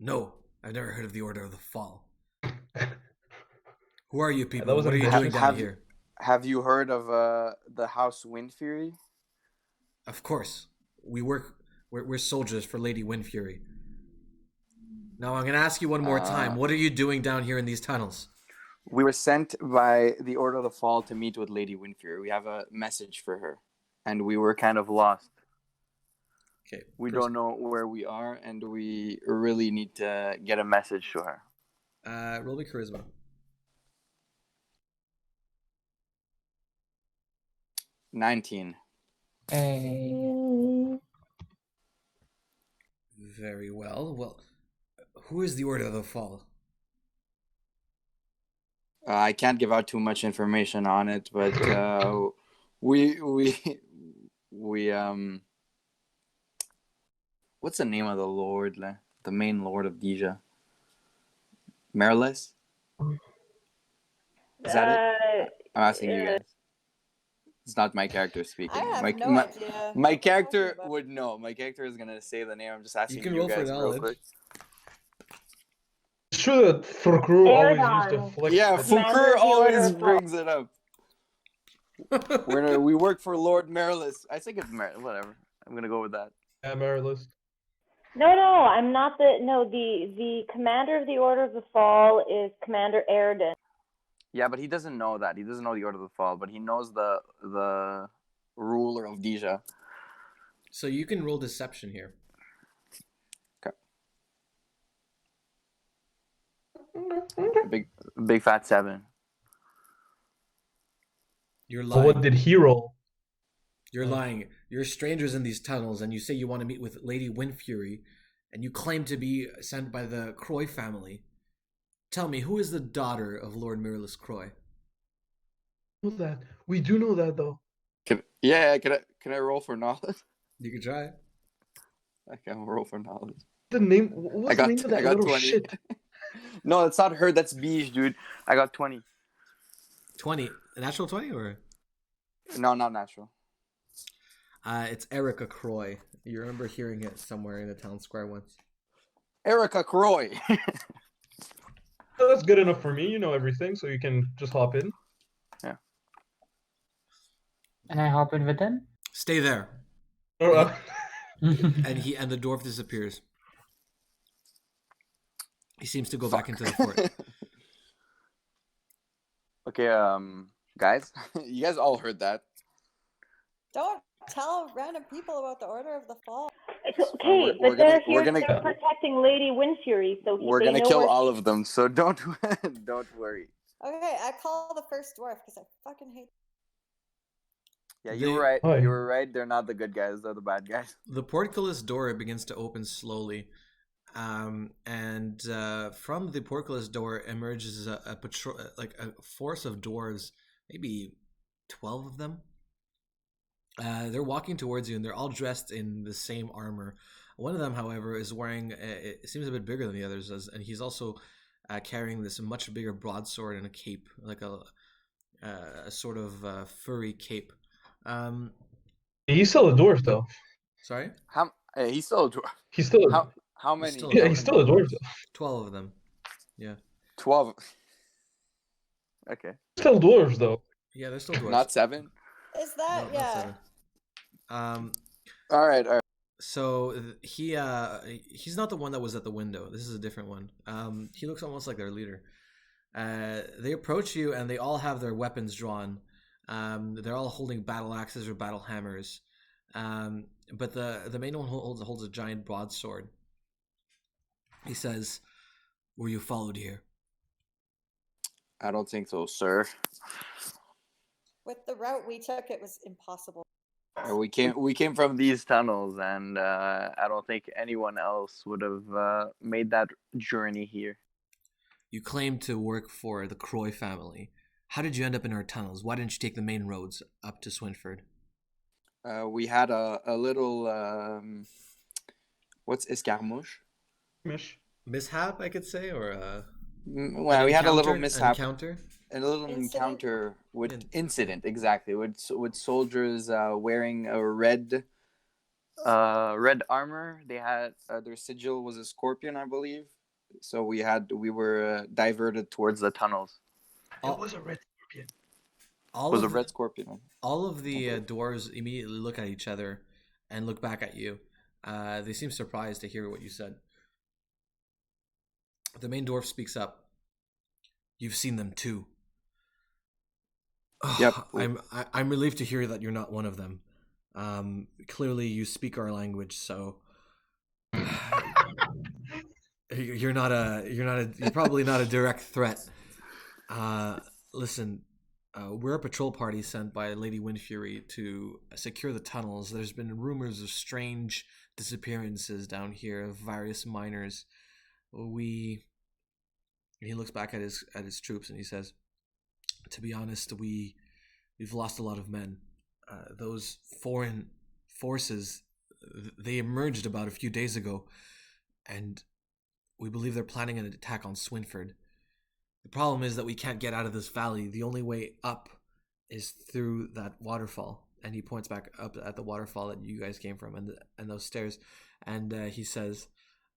No, I've never heard of the Order of the Fall. Who are you people? What are you doing down here? Have you heard of the House Windfury? Of course. We're soldiers for Lady Windfury. Now I'm going to ask you one more time. What are you doing down here in these tunnels? We were sent by the Order of the Fall to meet with Lady Windfury. We have a message for her. And we were kind of lost. Okay. We don't know where we are, and we really need to get a message to her. Roll me charisma. 19. Very well. Well, who is the Order of the Fall? I can't give out too much information on it, but we what's the name of the lord? The main lord of Deja? Merlis? Is that it? I'm asking you guys. It's not my character speaking. I have no idea. My character would know. My character is gonna say the name. I'm just asking you guys real quick. It's true that Furkur always used to flick. Yeah, Furkur always brings it up. We work for Lord Merlis. I think it's whatever. I'm gonna go with that. Yeah, Merlis. No, I'm not the commander of the Order of the Fall is Commander Airden. Yeah, but he doesn't know that. He doesn't know the Order of the Fall, but he knows the ruler of Deja. So you can roll deception here. Okay. Big fat 7. You're lying. So what did he roll? You're lying. You're strangers in these tunnels, and you say you want to meet with Lady Windfury, and you claim to be sent by the Croy family. Tell me, who is the daughter of Lord Merlis Croy? Know that. We do know that, though. Can I roll for knowledge? You can try. I can roll for knowledge. The name. What's the name of that little 20. shit? No, it's not her. That's Beige, dude. I got 20. 20. A natural 20 or? No, not natural. It's Erica Croy. You remember hearing it somewhere in the town square once. Erica Croy. That's good enough for me. You know everything, so you can just hop in. Yeah. And I hop in with him. Stay there. Oh, And the dwarf disappears. He seems to go back into the fort. Okay, guys, you guys all heard that. Don't tell random people about the Order of the Fall. It's okay, but we're gonna they're protecting Lady Windfury, so we're they gonna know kill where all she- of them. So don't worry. Okay, I call the first dwarf because I fucking hate. Yeah, you were right. Hi. You were right. They're not the good guys. They're the bad guys. The portcullis door begins to open slowly, and from the portcullis door emerges a patrol, like a force of dwarves, maybe 12 of them. They're walking towards you, and they're all dressed in the same armor. One of them, however, is wearing. It seems a bit bigger than the others, and he's also carrying this much bigger broadsword and a cape, like a sort of furry cape. he's still a dwarf though. Sorry, He's still a dwarf. He's still a How many? still a yeah. He's still a dwarf though. 12 of them. Yeah, 12. Okay. Still dwarves though. yeah, they're still dwarves. Not 7. Is that No, not yeah? 7. All right. So he's not the one that was at the window. This is a different one. He looks almost like their leader. They approach you, and they all have their weapons drawn. They're all holding battle axes or battle hammers. But the main one holds a giant broadsword. He says, "Were you followed here?" I don't think so, sir. With the route we took, it was impossible. We came from these tunnels, and I don't think anyone else would have made that journey here. You claim to work for the Croy family. How did you end up in our tunnels? Why didn't you take the main roads up to Swinford? We had a little what's escarmouche? Mishap, I could say, or Well, we had a little mishap. Encounter. A little Incident? encounter with incident, exactly, with soldiers wearing a red armor. They had their sigil was a scorpion, I believe. So we were diverted towards the tunnels. It was a red scorpion. A red scorpion. All of the dwarves immediately look at each other and look back at you. They seem surprised to hear what you said. The main dwarf speaks up. You've seen them too. Yep. I'm relieved to hear that you're not one of them. Clearly, you speak our language, so you're probably not a direct threat. Listen, we're a patrol party sent by Lady Windfury to secure the tunnels. There's been rumors of strange disappearances down here of various miners. He looks back at his troops and he says, "To be honest, we've lost a lot of men. Those foreign forces, they emerged about a few days ago, and we believe they're planning an attack on Swinford. The problem is that we can't get out of this valley. The only way up is through that waterfall." And he points back up at the waterfall that you guys came from and those stairs. And he says,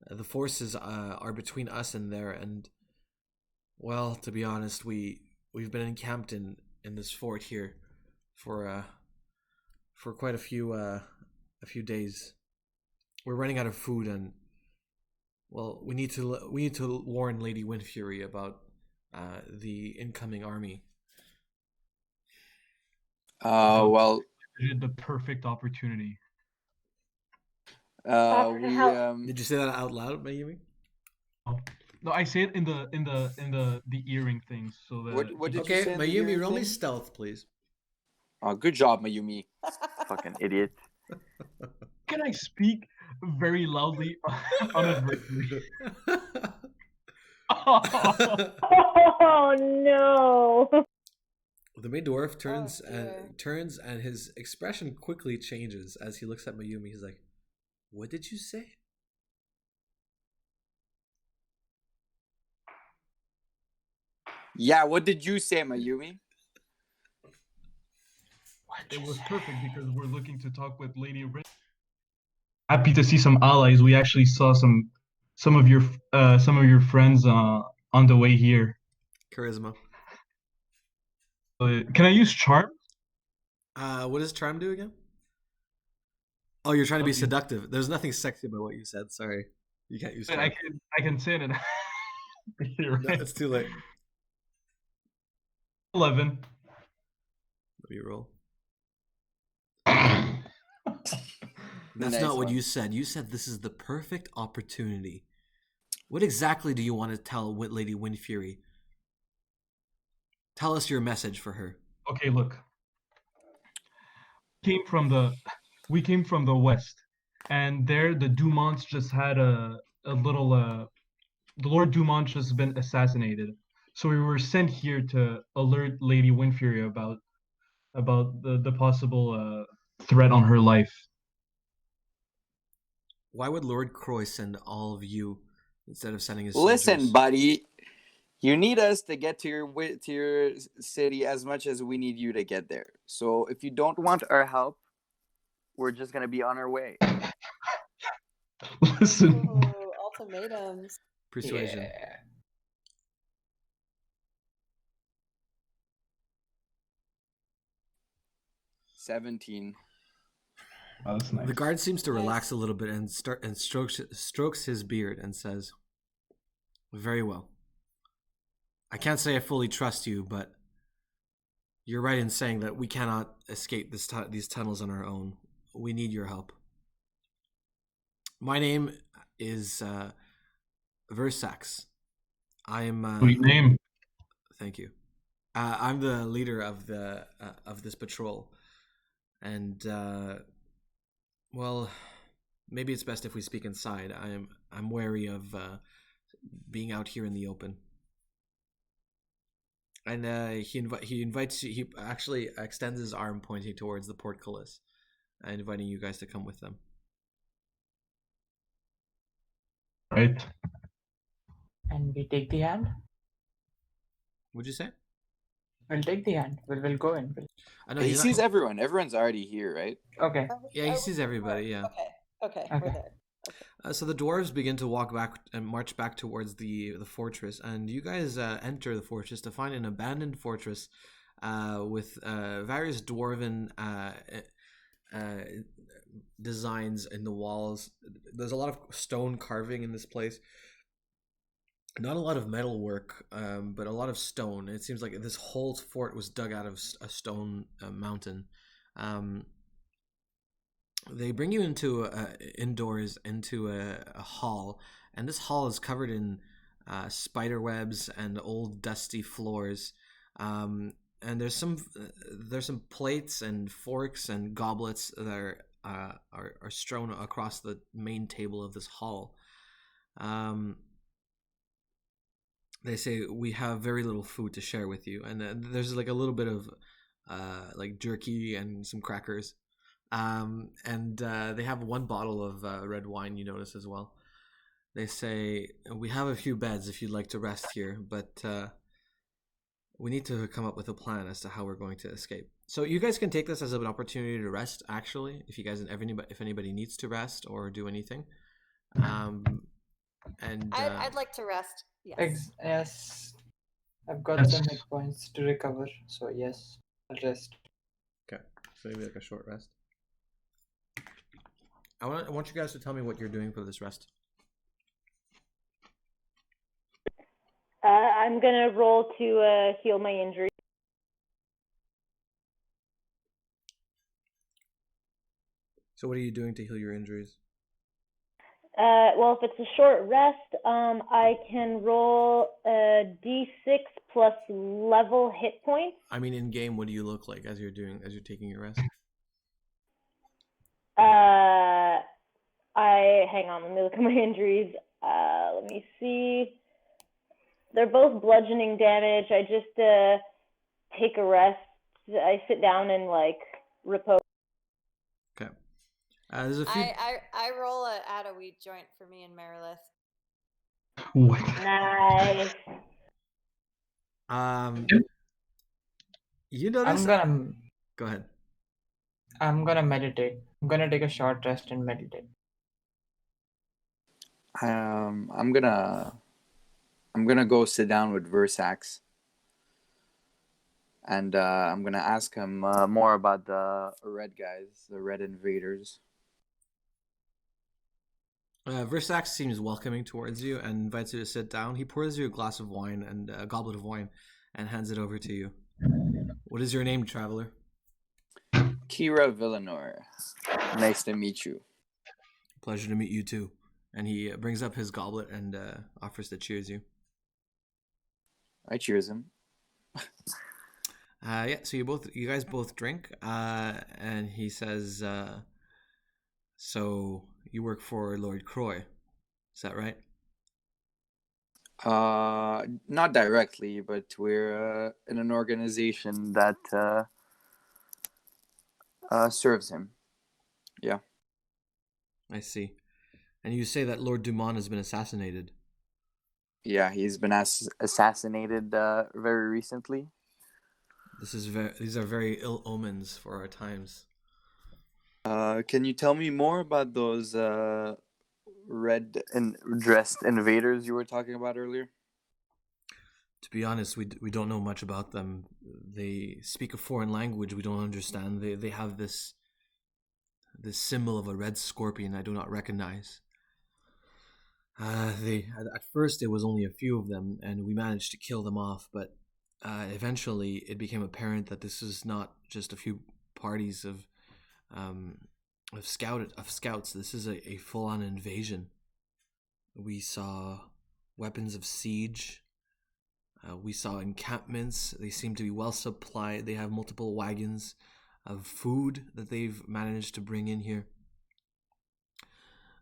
"The forces are between us and there, and well, to be honest, we've been encamped in this fort here for quite a few days. We're running out of food, and well, we need to warn Lady Windfury about the incoming army." Well, The perfect opportunity. Did you say that out loud, Mayumi? No, I say it in the earring things. So that What did you Okay, say in the Mayumi, earring roll me thing? stealth, please. Good job, Mayumi. Fucking idiot. Can I speak very loudly unadvertently? Oh no! The main dwarf turns dear. and his expression quickly changes as he looks at Mayumi. He's like, "What did you say?" Yeah, what did you say, Mayumi? It was perfect because we're looking to talk with Lady Rin. Happy to see some allies. We actually saw some of your friends on the way here. Charisma. Can I use charm? What does charm do again? Oh, you're trying to be seductive. There's nothing sexy about what you said. Sorry, you can't use charm. I can say it. You're No, right. it's too late. 11. Let me roll. Nice That's not what you said. You said this is the perfect opportunity. What exactly do you want to tell Lady Windfury? Tell us your message for her. Okay, look. We came from the west, and there the Dumonts just had a little. The Lord Dumont just been assassinated, so we were sent here to alert Lady Windfury about the possible threat on her life. Why would Lord Croy send all of you instead of sending his Listen, soldiers? buddy, you need us to get to your city as much as we need you to get there. So if you don't want our help, we're just gonna be on our way. Listen. Ooh, ultimatums. Persuasion. Yeah. $17. Oh, that's nice. The guard seems to relax a little bit and strokes his beard and says, "Very well. I can't say I fully trust you, but you're right in saying that we cannot escape these tunnels on our own. We need your help. My name is Vrush. I'm Sweet name. Thank you. I'm the leader of this patrol, and well, maybe it's best if we speak inside. I'm wary of being out here in the open." And he invites you. He actually extends his arm, pointing towards the portcullis, and inviting you guys to come with them. Right. And we take the hand. What'd you say? We'll take the hand. We'll go in. I know He sees everyone. Everyone's already here, right? Okay. Yeah, he sees everybody. Yeah. Okay, Okay. we're there. So the dwarves begin to walk back and march back towards the fortress, and you guys enter the fortress to find an abandoned fortress with various dwarven designs in the walls. There's a lot of stone carving in this place. Not a lot of metal work, but a lot of stone. It seems like this whole fort was dug out of a stone mountain. They bring you into indoors into a hall, and this hall is covered in spider webs and old dusty floors. And there's some plates and forks and goblets that are strewn across the main table of this hall. They say we have very little food to share with you, and there's like a little bit of like jerky and some crackers, and they have one bottle of red wine. You notice as well. They say we have a few beds if you'd like to rest here, but we need to come up with a plan as to how we're going to escape. So you guys can take this as an opportunity to rest. Actually, if you guys if anybody needs to rest or do anything, and I'd like to rest. Yes. Yes. I've got some hit points to recover, so yes, I'll rest. Okay, so maybe like a short rest. I want you guys to tell me what you're doing for this rest. I'm gonna roll to heal my injury. So what are you doing to heal your injuries? Well, if it's a short rest, I can roll a d6 plus level hit points. I mean, in game, what do you look like as you're taking your rest? Hang on, let me look at my injuries. Let me see. They're both bludgeoning damage. I just take a rest. I sit down and like repose. Okay. There's a few. I roll a add a weed joint for me and Merilith. What? Nice. You notice? Go ahead. I'm gonna meditate. I'm gonna take a short rest and meditate. I'm gonna go sit down with Versax. and I'm gonna ask him more about the red guys, the red invaders. Versax seems welcoming towards you and invites you to sit down. He pours you a glass of wine and a goblet of wine and hands it over to you. What is your name, traveler? Kira Villanor. Nice to meet you. Pleasure to meet you too. And he brings up his goblet and offers to cheers you. I cheers him. Yeah, so you guys both drink, and he says, "So you work for Lord Croy, is that right?" Not directly, but we're in an organization that serves him. Yeah. I see. And you say that Lord Dumont has been assassinated. Yeah, he's been assassinated very recently. These are very ill omens for our times. Can you tell me more about those red and dressed invaders you were talking about earlier? To be honest, we don't know much about them. They speak a foreign language we don't understand. They have this symbol of a red scorpion I do not recognize. At first it was only a few of them, and we managed to kill them off. But eventually, it became apparent that this is not just a few parties of scouts. This is a full-on invasion. We saw weapons of siege. We saw encampments. They seem to be well supplied. They have multiple wagons of food that they've managed to bring in here.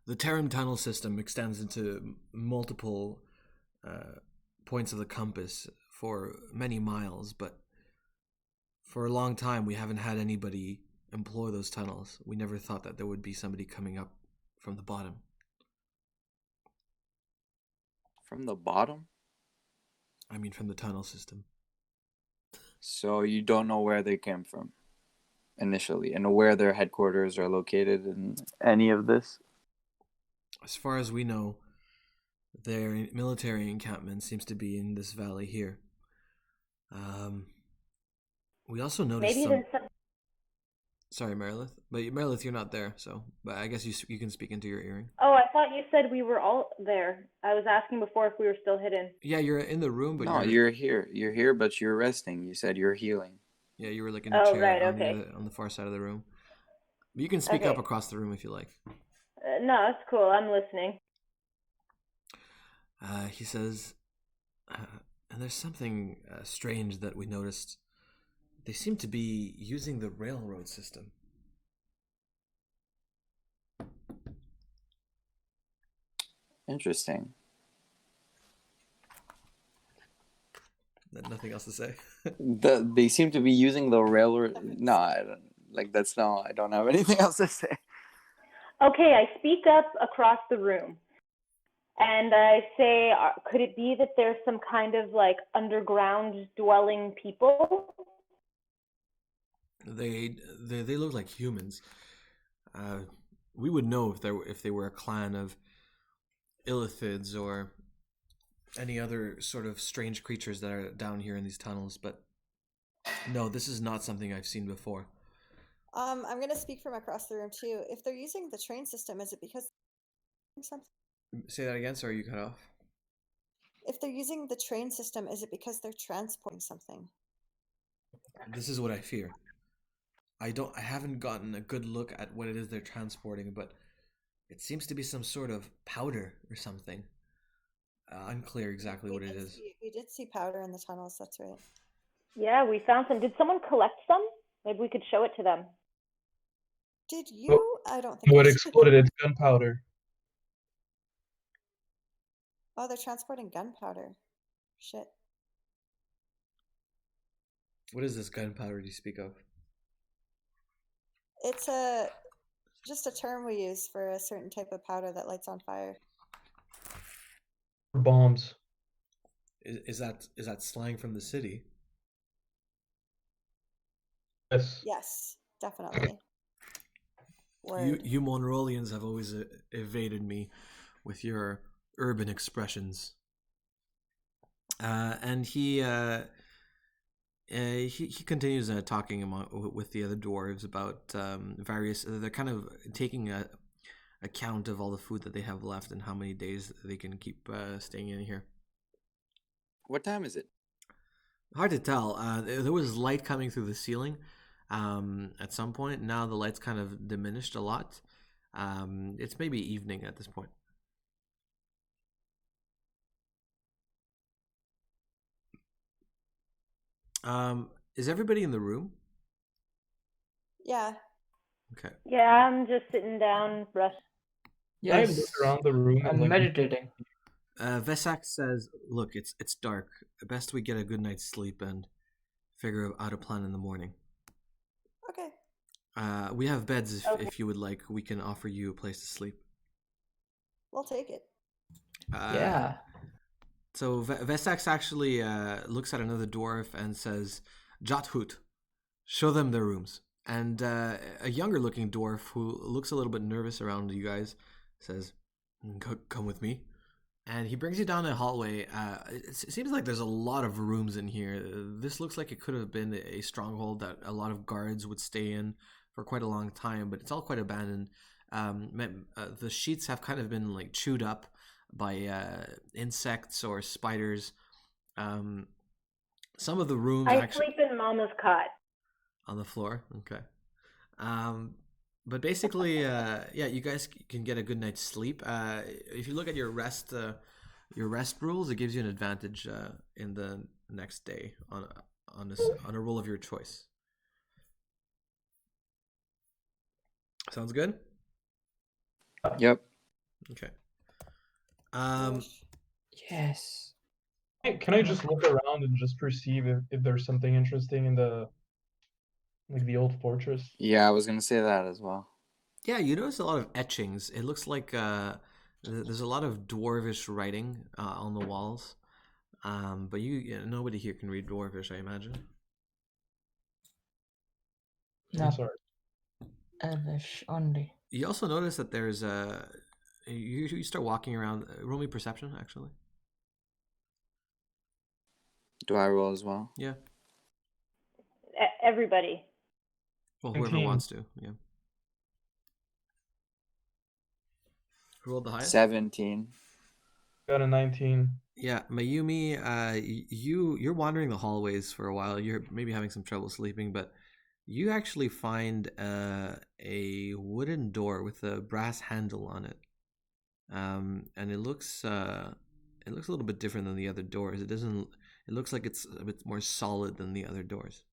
The Terran tunnel system extends into multiple points of the compass for many miles, but for a long time we haven't had anybody employ those tunnels. We never thought that there would be somebody coming up from the bottom. From the bottom? I mean, from the tunnel system. So you don't know where they came from initially, and where their headquarters are located in any of this? As far as we know, their military encampment seems to be in this valley here. We also noticed Maybe some... Sorry, Merilith. But Merilith, you're not there, so... But I guess you can speak into your earring. Oh, I thought you said we were all there. I was asking before if we were still hidden. Yeah, you're in the room, but no, you're here. You're here, but you're resting. You said you're healing. Yeah, you were like in a chair right, on, okay. on the far side of the room. But you can speak up across the room if you like. No, that's cool. I'm listening. He says, and there's something strange that we noticed. They seem to be using the railroad system. Interesting. Nothing else to say. They seem to be using the railroad. No, I don't. I don't have anything else to say. Okay, I speak up across the room. And I say, could it be that there's some kind of like underground dwelling people? They look like humans. We would know if they were a clan of illithids or any other sort of strange creatures that are down here in these tunnels, but no, this is not something I've seen before. I'm gonna speak from across the room too. If they're using the train system, is it because something? Say that again. Sorry, you cut off. If they're using the train system, is it because they're transporting something? This is what I fear. I haven't gotten a good look at what it is they're transporting, but it seems to be some sort of powder or something. Unclear exactly what it is. We did see powder in the tunnels, that's right. Yeah, we found some. Did someone collect some? Maybe we could show it to them. Did you? I don't think What exploded? It's gunpowder. Oh, they're transporting gunpowder. Shit. What is this gunpowder you speak of? It's just a term we use for a certain type of powder that lights on fire. Bombs. Is that slang from the city? Yes. Yes, definitely. You Monrolians have always evaded me with your urban expressions. And he he continues talking with the other dwarves about various. They're kind of taking a count of all the food that they have left and how many days they can keep staying in here. What time is it? Hard to tell. There was light coming through the ceiling at some point. Now the light's kind of diminished a lot. It's maybe evening at this point. Is everybody in the room? Yeah. Okay. Yeah, I'm just sitting down, rest. I look Yes. around the room and I'm like meditating. Vesak says, "Look, it's dark. Best we get a good night's sleep and figure out a plan in the morning. Okay. We have beds Okay. if you would like. We can offer you a place to sleep." We'll take it. Yeah. So Vesax actually looks at another dwarf and says, "Jathut, show them their rooms." And a younger-looking dwarf who looks a little bit nervous around you guys says, "Come with me." And he brings you down a hallway. It seems like there's a lot of rooms in here. This looks like it could have been a stronghold that a lot of guards would stay in for quite a long time, but it's all quite abandoned. The sheets have kind of been like chewed up by insects or spiders. Some of the rooms I actually sleep in Mama's cot. on the floor. Okay. But basically, yeah, you guys can get a good night's sleep. If you look at your rest rules, it gives you an advantage in the next day on a roll of your choice. Sounds good. Yep. Okay. Yes. Can I just look around and just perceive if there's something interesting in the old fortress? Yeah, I was gonna say that as well. Yeah, you notice a lot of etchings. It looks like there's a lot of dwarvish writing on the walls. But nobody here can read dwarvish, I imagine. No. I'm sorry. Elvish only. You also notice that there's you start walking around. Roll me perception, actually. Do I roll as well? Yeah. Everybody. Well, whoever 19. wants to. Yeah. Who rolled the highest? 17. Got a 19. Yeah, Mayumi, you're wandering the hallways for a while. You're maybe having some trouble sleeping, but you actually find a wooden door with a brass handle on it, and it looks a little bit different than the other doors. It doesn't. It looks like it's a bit more solid than the other doors.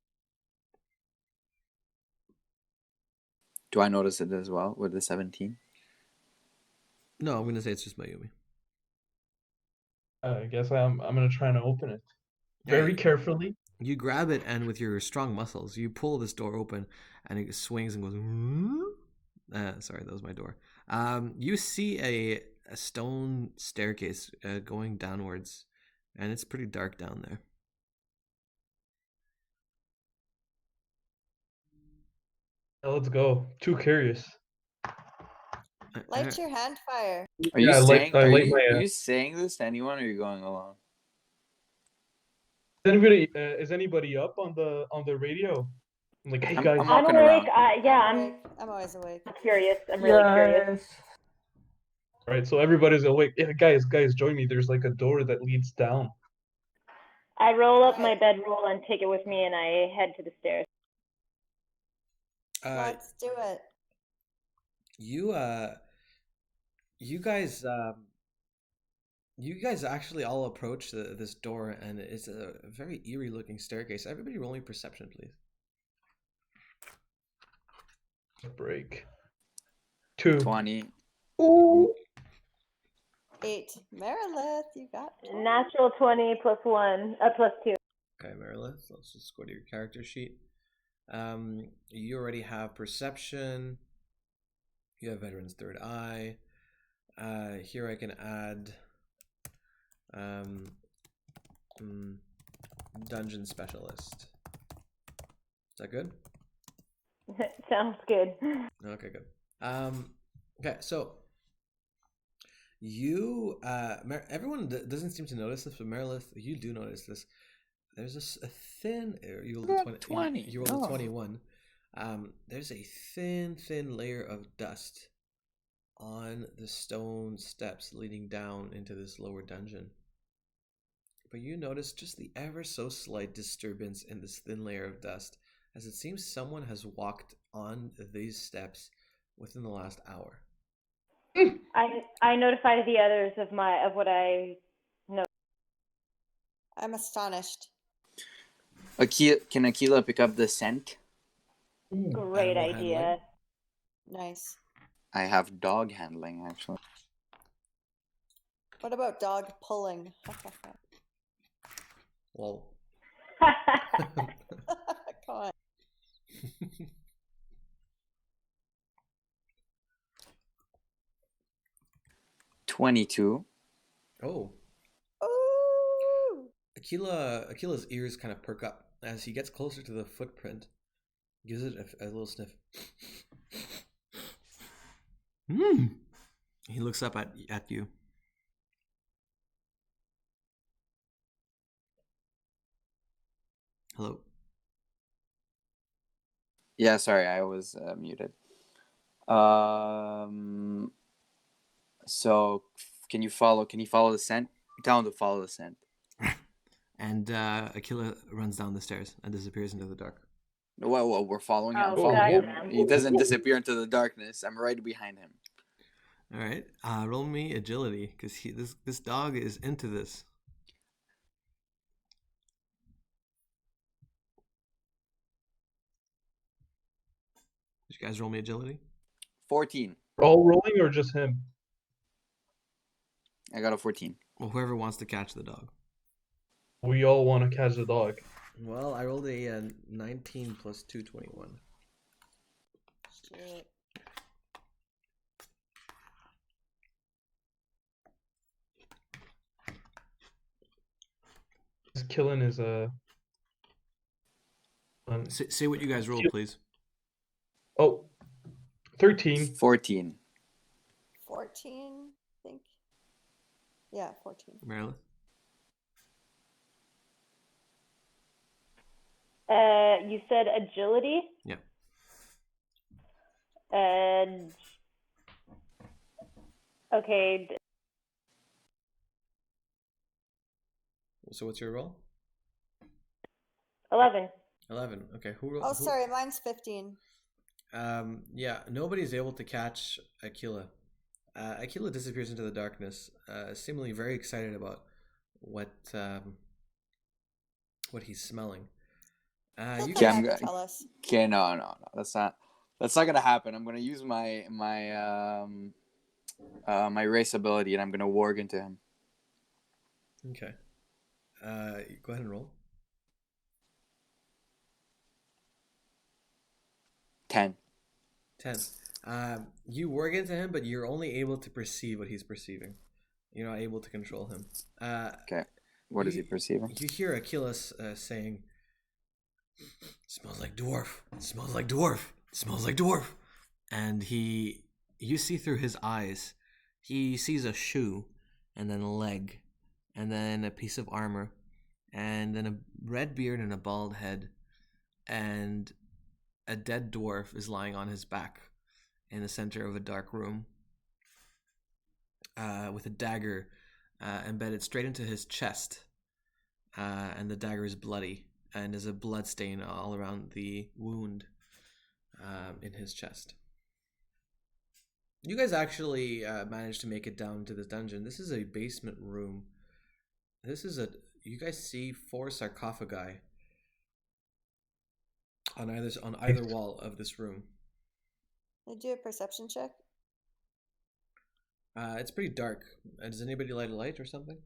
Do I notice it as well with the 17? No, I'm gonna say it's just Mayumi. I guess I'm gonna try and open it Yeah, very carefully. You grab it, and with your strong muscles, you pull this door open, and it swings and goes. Sorry, that was my door. You see a stone staircase going downwards, and it's pretty dark down there. Let's go. Too curious. Light your hand fire. Are you Yeah, I saying? light Are my, you saying this to anyone, or are you going alone? Is anybody up on the radio? I'm like, hey I'm- guys. I'm I'm walking awake. around. Yeah, I'm always awake. I'm curious. I'm really curious. All right, so everybody's awake. Yeah, guys, join me. There's like a door that leads down. I roll up my bedroll and take it with me, and I head to the stairs. Let's do it. You guys actually all approach this door, and it's a very eerie looking staircase. Everybody roll me perception, please. Break. 2. 20. Ooh. 8. Merilith, you got 20. Natural 20 plus 1, plus 2. Okay, Merilith, let's just go to your character sheet. You already have perception. You have veteran's third eye. Here I can add dungeon specialist. Is that good? Sounds good. Okay, good. Okay, so you everyone doesn't seem to notice this, but Merilith, you do notice this. there's a thin. You rolled a 20. You rolled a 21. There's a thin layer of dust on the stone steps leading down into this lower dungeon. But you notice just the ever so slight disturbance in this thin layer of dust, as it seems someone has walked on these steps within the last hour. I notified the others of what I know. I'm astonished. Can Aquila pick up the scent? Great Animal idea. handling. Nice. I have dog handling, actually. What about dog pulling? Well. Come on. 22. Oh. Ooh. Aquila's ears kind of perk up as he gets closer to the footprint. Gives it a little sniff. He looks up at you. Hello. Yeah, sorry, I was muted. So can you follow the scent? Tell him to follow the scent. And Aquila runs down the stairs and disappears into the dark. Well, we're following him. Oh, He doesn't disappear into the darkness. I'm right behind him. All right. Roll me agility, because this dog is into this. Did you guys roll me agility? 14. All rolling or just him? I got a 14. Well, whoever wants to catch the dog. We all want to catch the dog. Well, I rolled a 19 plus 2, 21. Shit. This killing is Say what you guys rolled, please. Oh, 13. 14. 14, I think. Yeah, 14. Marilyn? You said agility? Yeah. And okay. So what's your roll? 11. 11. Okay. Who? Oh, sorry, mine's 15. Yeah. Nobody's able to catch Aquila. Aquila disappears into the darkness, seemingly very excited about what he's smelling. You can tell us. Okay, no. That's not gonna happen. I'm gonna use my race ability, and I'm gonna warg into him. Okay. Go ahead and roll. 10. 10. You warg into him, but you're only able to perceive what he's perceiving. You're not able to control him. Okay. What is he perceiving? You hear Achilles saying, "Smells like dwarf. Smells like dwarf. Smells like dwarf." And you see through his eyes. He sees a shoe, and then a leg, and then a piece of armor, and then a red beard and a bald head, and a dead dwarf is lying on his back in the center of a dark room, with a dagger embedded straight into his chest, and the dagger is bloody, and there's a blood stain all around the wound in his chest. You guys actually managed to make it down to this dungeon. This is a basement room. You guys see 4 sarcophagi on either wall of this room. Can I do a perception check? It's pretty dark. Does anybody light a light or something?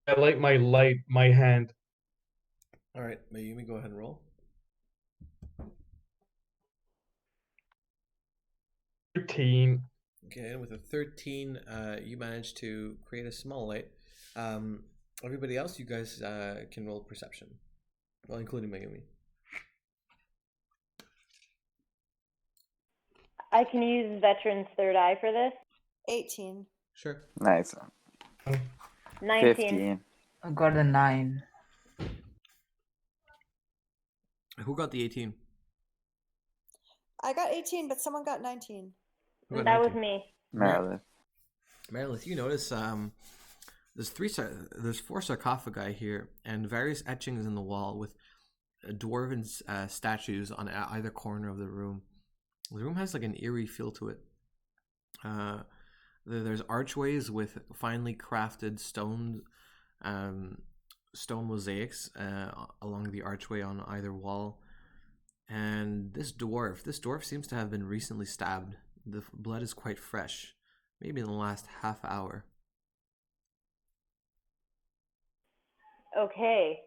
I light my hand. All right, Mayumi, go ahead and roll. 13. Okay, and with a 13, you managed to create a small light. Everybody else, you guys can roll perception. Well, including Mayumi. I can use Veteran's Third Eye for this. 18. Sure. Nice. 19. 15. I got a 9. Who got the 18? I got 18, but someone got 19. Who got That 19? was me. Meredith. Meredith, you notice there's 4 sarcophagi here and various etchings in the wall with dwarven statues on either corner of the room. The room has like an eerie feel to it. There's archways with finely crafted stone mosaics along the archway on either wall. And this dwarf seems to have been recently stabbed. The blood is quite fresh, maybe in the last half hour. Okay.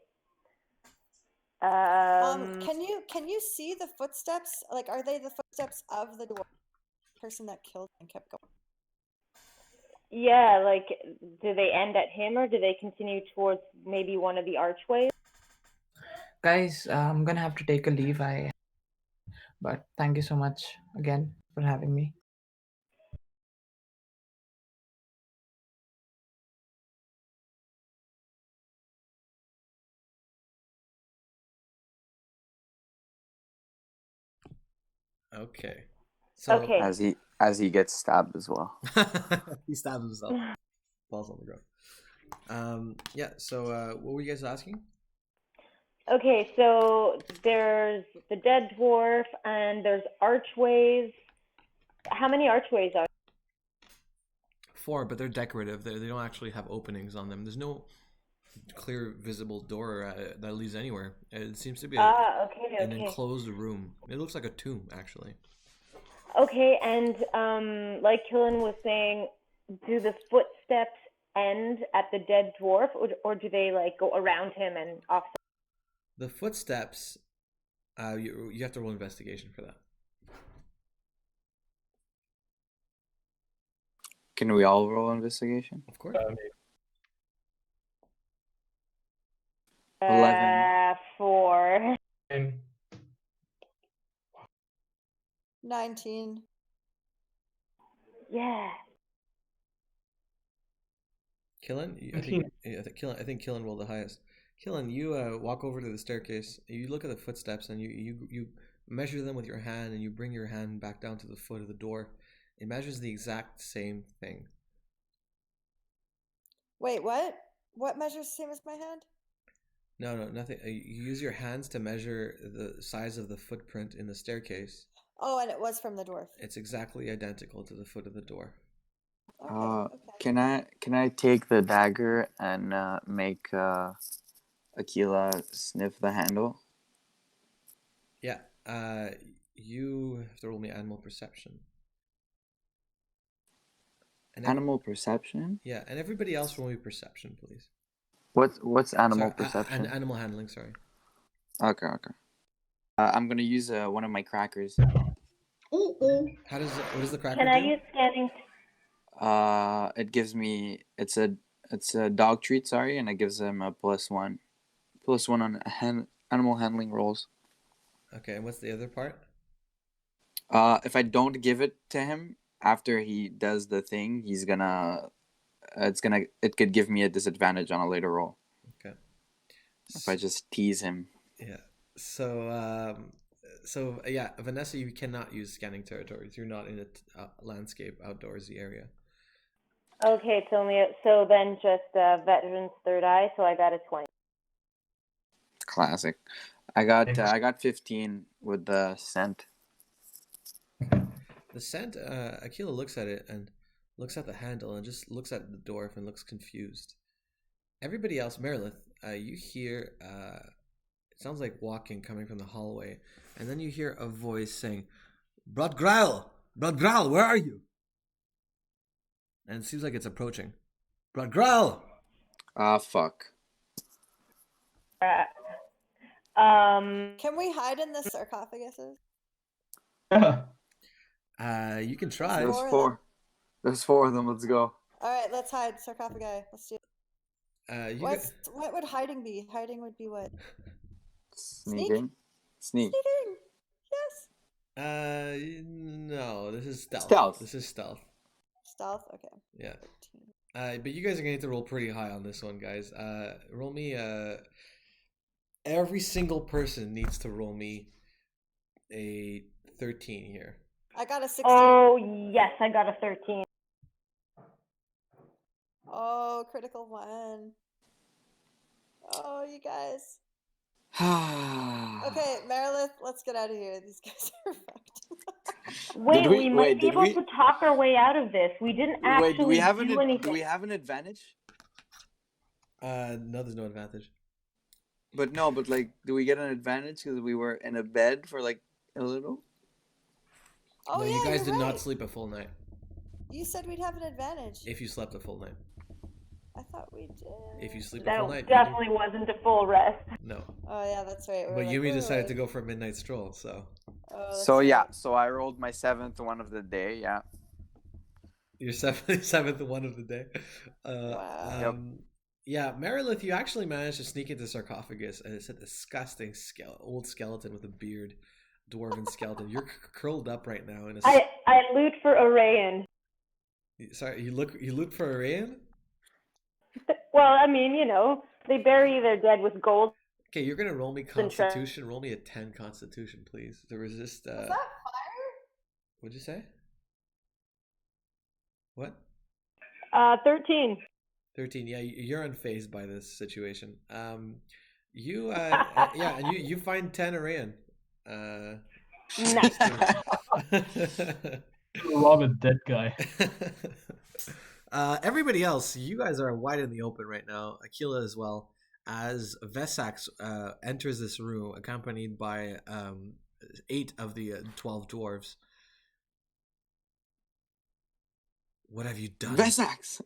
Can you see the footsteps? Like, are they the footsteps of the person that killed and kept going? Yeah, like, do they end at him or do they continue towards maybe one of the archways? Guys, I'm gonna have to take a leave. But thank you so much again for having me. Okay. So Okay. As he gets stabbed as well. he stabs himself. Falls on the ground. Yeah, so what were you guys asking? Okay, so there's the dead dwarf and there's archways. How many archways are 4, but they're decorative. They don't actually have openings on them. There's no clear visible door that leads anywhere. It seems to be an enclosed room. It looks like a tomb, actually. Okay, and like Killen was saying, do the footsteps end at the dead dwarf, or do they like go around him and off? The footsteps, you have to roll investigation for that. Can we all roll investigation? Of course. 11. 4. 19. Yeah. Killen, I think Killen rolled the highest. Killen, you walk over to the staircase. You look at the footsteps and you measure them with your hand, and you bring your hand back down to the foot of the door. It measures the exact same thing. Wait, what? What measures the same as my hand? No, nothing. You use your hands to measure the size of the footprint in the staircase. Oh, and it was from the dwarf. It's exactly identical to the foot of the door. Okay. Can I take the dagger and make Aquila sniff the handle? Yeah. You have to roll me animal perception. And animal perception? Yeah, and everybody else roll me perception, please. What's animal perception? Animal handling, sorry. Okay. I'm gonna use one of my crackers. What does the cracker Can do? I use scanning? It gives me it's a dog treat, sorry, and it gives him a +1 on animal handling rolls. Okay, and what's the other part? If I don't give it to him after he does the thing, it could give me a disadvantage on a later roll. Okay. If I just tease him. Yeah. So yeah, Vanessa, you cannot use scanning territories. You're not in a landscape outdoorsy area. Okay, it's only so then just veteran's third eye. So I got a 20. Classic. I got 15 with the scent. The scent. Aquila looks at it and looks at the handle and just looks at the dwarf and looks confused. Everybody else, Meredith, you hear. It sounds like walking coming from the hallway, and then you hear a voice saying, Brad Graal, where are you?" And it seems like it's approaching. Brad Graal! Fuck. Can we hide in the sarcophaguses? You can try. There's 4 of them. Let's go. All right, let's hide sarcophagi. Let's do it. What would hiding be? Hiding would be what? Sneaking. Sneaking. Yes. No. This is stealth. This is stealth. Stealth. Okay. Yeah. 13. But you guys are gonna need to roll pretty high on this one, guys. Roll me Every single person needs to roll me a 13 here. I got a 16. Oh, yes, I got a 13. Oh, critical one. Oh, you guys. Okay, Merilith, let's get out of here. These guys are fucked. Wait, we might be did able to talk our way out of this. We didn't Wait, do we actually have do anything. do we have an advantage? No, there's no advantage. But no, but like, do we get an advantage because we were in a bed for like a little? Oh, no, yeah, you guys you're did right. not sleep a full night. You said we'd have an advantage. If you slept a full night. I thought we did. If you sleep a That full night. definitely wasn't a full rest. No. Oh, yeah, that's right. But Yumi decided to go for a midnight stroll, so. Oh, So yeah, so I rolled my 7th one of the day. Yeah. Your seventh one of the day. Wow. Yeah, Merilith, you actually managed to sneak into the sarcophagus, and it's a disgusting old skeleton with a beard, dwarven skeleton. You're curled up right now in a. I loot for Arayan. Sorry, you look for Arayan? Well, I mean, you know, they bury their dead with gold. Okay, you're gonna roll me Constitution. Roll me a 10 Constitution, please, to resist. Was that fire? What'd you say? What? 13. 13. Yeah, you're unfazed by this situation. Yeah, and you find 10 Arayan. Nice. Rob a dead guy. Everybody else, you guys are wide in the open right now. Aquila as well. As Vesax enters this room, accompanied by 8 of the 12 dwarves. What have you done? Vesax!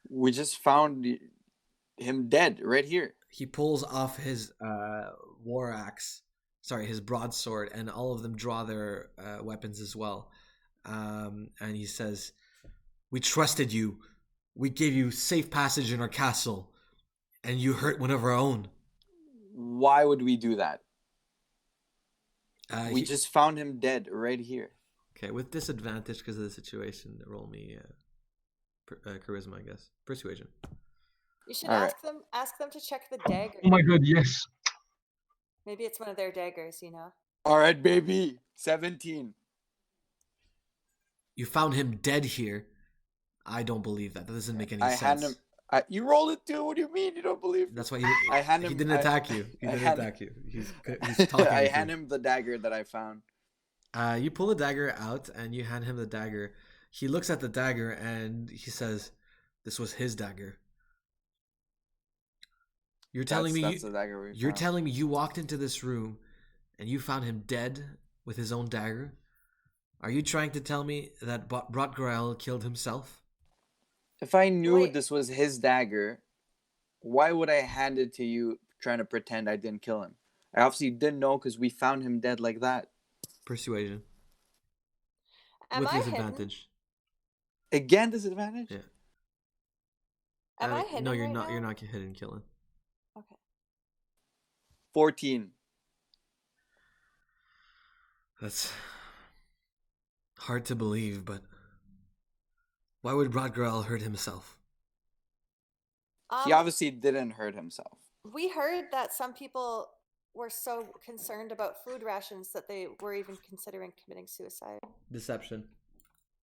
We just found him dead right here. He pulls off his war axe, his broadsword, and all of them draw their weapons as well. And he says, "We trusted you. We gave you safe passage in our castle, and you hurt one of our own." Why would we do that? We He- just found him dead right here. Okay, with disadvantage because of the situation, roll me charisma, I guess. Persuasion. You should All ask them to check the dagger. Oh my god, yes. Maybe it's one of their daggers, you know. All right, baby. 17. You found him dead here. I don't believe that. That doesn't make any I sense. hand him. You rolled it too. What do you mean you don't believe? That's why I hand him. he didn't attack you. He I didn't hand- attack you. He's talking. I to hand you. him the dagger that I found. You pull the dagger out and you hand him the dagger. He looks at the dagger and he says, "This was his dagger." You're telling That's the dagger we you're found. telling me you walked into this room and you found him dead with his own dagger? Are you trying to tell me that Brodgrael killed himself? If I knew Wait. this was his dagger, why would I hand it to you trying to pretend I didn't kill him? I obviously didn't know because we found him dead like that. Persuasion. Am With I hidden? disadvantage. Again, disadvantage? Yeah. Am I hidden? No, you're right not. now? You're not hidden killing. Okay. 14. That's hard to believe, but why would Brodgrael hurt himself? He obviously didn't hurt himself. We heard that some people were so concerned about food rations that they were even considering committing suicide. Deception.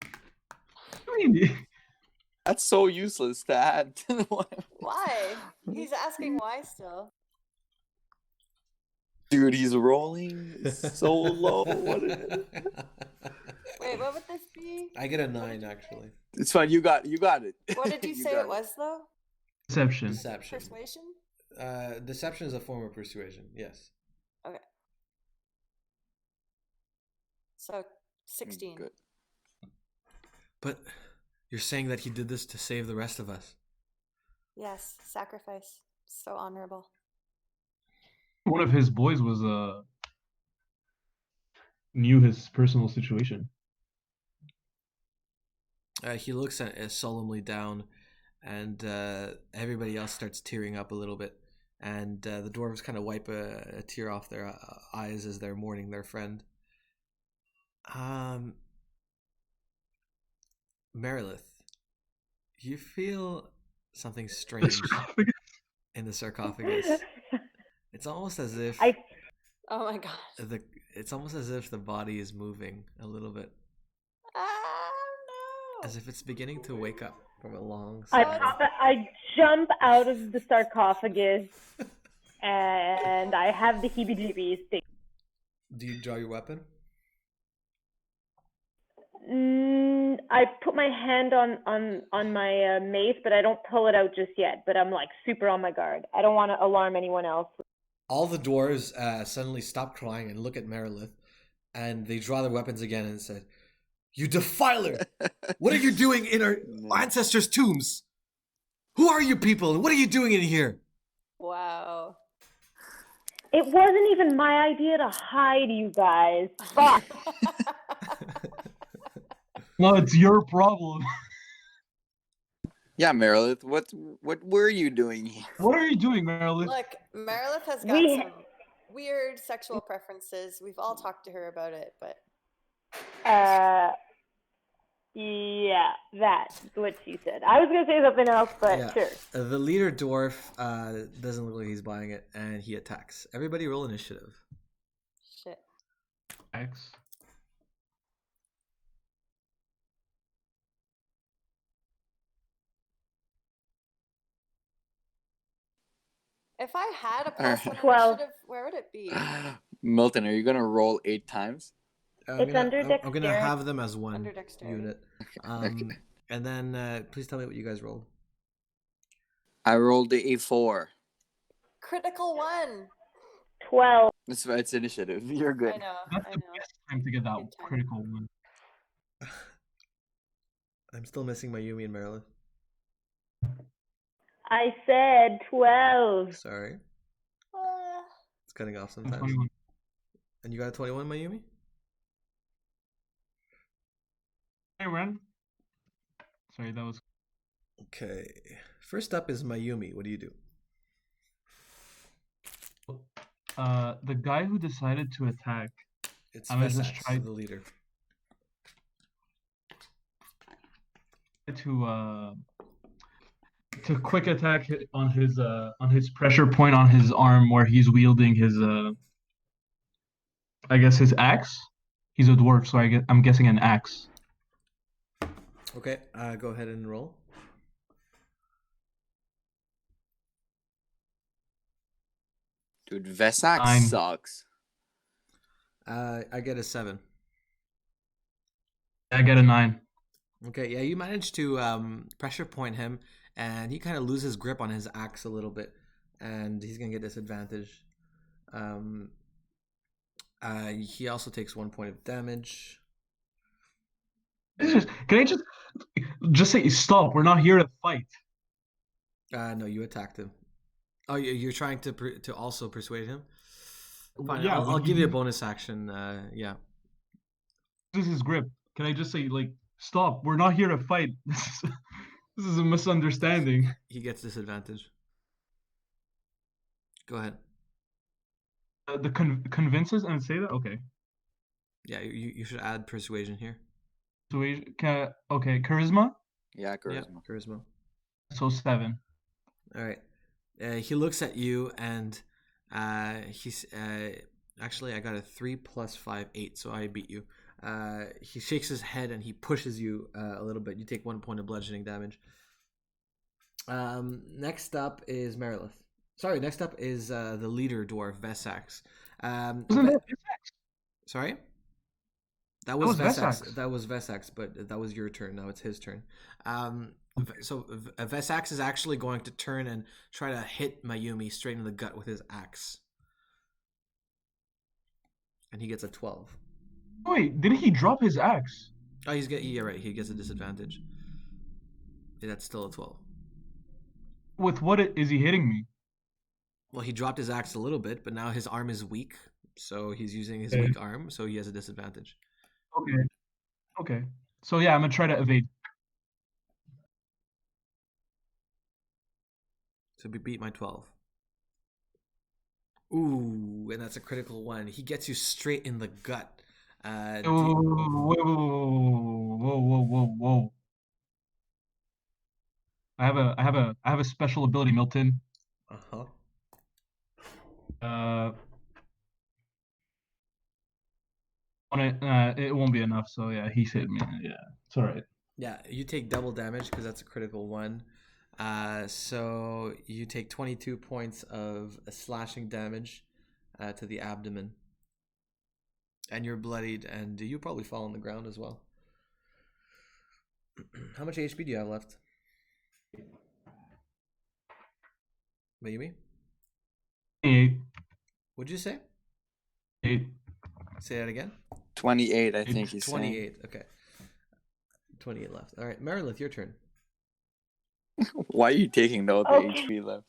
I mean, That's so useless to add to the one. Why? He's asking why still. Dude, he's rolling so low. What is it? Wait, what would this be? I get a 9 actually. It's fine. You got it. What did you say got it was though? Deception. Deception. Persuasion? Deception is a form of persuasion. Yes. Okay. So 16. Good. But you're saying that he did this to save the rest of us. Yes, sacrifice. So honorable. One of his boys was knew his personal situation. He looks solemnly down, and everybody else starts tearing up a little bit. And the dwarves kind of wipe a tear off their eyes as they're mourning their friend. Merilith, you feel something strange. in the sarcophagus. It's almost as if Oh my god. it's almost as if the body is moving a little bit, No. as if it's beginning to wake up from a long I slumber. I jump out of the sarcophagus and I have the heebie-jeebies. Do you draw your weapon? I put my hand on my mace, but I don't pull it out just yet. But I'm like super on my guard. I don't want to alarm anyone else. All the dwarves suddenly stop crying and look at Merilith, and they draw their weapons again and said, "You defiler! What are you doing in our ancestors' tombs? Who are you people? What are you doing in here?" Wow. It wasn't even my idea to hide you guys. Fuck. No, it's your problem. Yeah, Merilith, what were you doing here? What are you doing, Merilith? Look, Merilith has got some weird sexual preferences. We've all talked to her about it, but yeah, that's what she said. I was gonna say something else, but Yeah. sure. The leader dwarf doesn't look like he's buying it, and he attacks. Everybody roll initiative. shit. X. If I had a plus one 12. initiative, where would it be? Milton, are you gonna roll 8 times? It's under I'm gonna dexterity. have them as one Under dexterity. unit. Okay. And then please tell me what you guys rolled. I rolled a 4. Critical one. 12. It's initiative. You're good. I know. That's I the know. best time to get that Good time. critical one. I'm still missing my Yumi and Merilith. I said 12. Sorry, Uh, it's cutting off I'm sometimes. 21. And you got a 21, Mayumi? Hey, Ren. Sorry, that was. Okay. First up is Mayumi. What do you do? The guy who decided to attack. It's I'm gonna just Vesax, try the leader. To quick attack on his pressure point on his arm where he's wielding his I guess his axe. He's a dwarf, so I'm guessing an axe. Okay, go ahead and roll. Dude, Vesak 9. sucks. I get a 7. I get a 9. Okay, yeah, you managed to pressure point him, and he kind of loses grip on his axe a little bit, and he's gonna get disadvantage. He also takes 1 point of damage. Can I just say stop? We're not here to fight. No, you attacked him. Oh, you're trying to also persuade him? Fine, Yeah, I'll give you a bonus action. Yeah. This is grip. Can I just say stop? We're not here to fight. This is a misunderstanding. He gets disadvantage. Go ahead. The convinces and say that? Okay. Yeah, you should add persuasion here. Okay, charisma? Yeah, charisma. Yeah, charisma. So 7. All right. He looks at you and he's actually I got a 3 + 5, 8, so I beat you. He shakes his head and he pushes you a little bit. You take 1 point of bludgeoning damage. Next up is Merilith. Sorry, next up is the leader dwarf, Vesax. Wasn't that Vesax? Sorry? That was Vesax. Vesax. That was Vesax, but that was your turn. Now it's his turn. So Vesax is actually going to turn and try to hit Mayumi straight in the gut with his axe. And he gets a 12. Wait, didn't he drop his axe? Oh, yeah, right. He gets a disadvantage. Yeah, that's still a 12. With what is he hitting me? Well, he dropped his axe a little bit, but now his arm is weak, so he's using his weak arm, so he has a disadvantage. Okay. So yeah, I'm gonna try to evade. So we beat my 12. Ooh, and that's a critical one. He gets you straight in the gut. Whoa. I have a special ability, Milton. Uh-huh. It won't be enough. So yeah, he's hit me. Yeah, it's all right. Yeah, you take double damage because that's a critical one. So you take 22 points of slashing damage to the abdomen. And you're bloodied, and you probably fall on the ground as well. How much HP do you have left? Maybe? 8. What'd you say? 8. Say that again? 28, I think he's 28, saying. okay. 28 left. All right, Merilith, your turn. Why are you taking note of the HP left?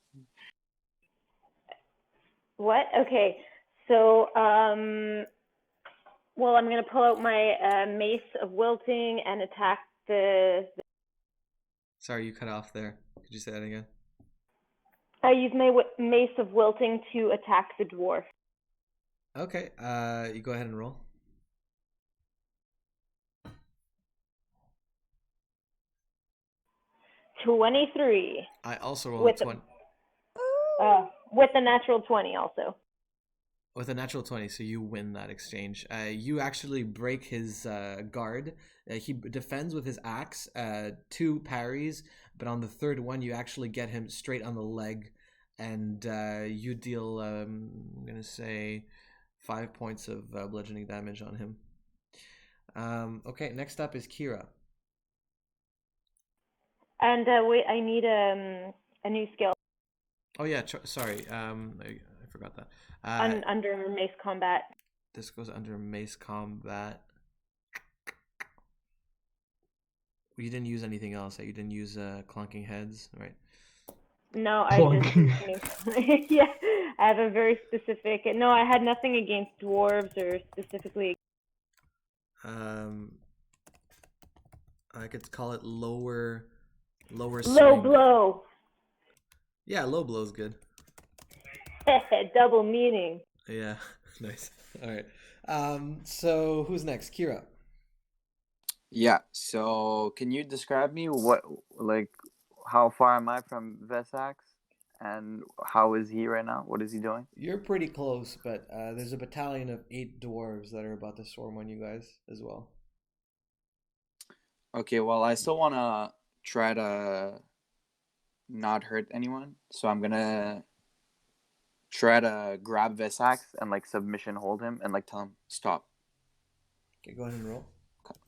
What? Okay. So, well, I'm going to pull out my Mace of Wilting and attack the... Sorry, you cut off there. Could you say that again? I use my Mace of Wilting to attack the dwarf. Okay, you go ahead and roll. $23. I also rolled a 20. With a natural 20 also. With a natural 20, so you win that exchange. You actually break his guard. He defends with his axe, 2 parries, but on the third one, you actually get him straight on the leg, and you deal, I'm going to say, 5 points of bludgeoning damage on him. Okay, next up is Kira. And wait, I need a new skill. Oh yeah, sorry. I forgot that. Under Mace Combat. This goes under Mace Combat. You didn't use anything else. You didn't use Clunking Heads, right? No, I just yeah. I have a very specific. No, I had nothing against dwarves or specifically. I could call it lower. Low swing. blow. Yeah, low blow is good. Double meaning. Yeah, nice. All right. So who's next? Kira. Yeah. So can you describe me how far am I from Vesax, and how is he right now? What is he doing? You're pretty close, but there's a battalion of 8 dwarves that are about to swarm on you guys as well. Okay. Well, I still want to try to not hurt anyone, so I'm gonna try to grab Vesax and submission hold him and tell him stop. Okay, go ahead and roll. Okay.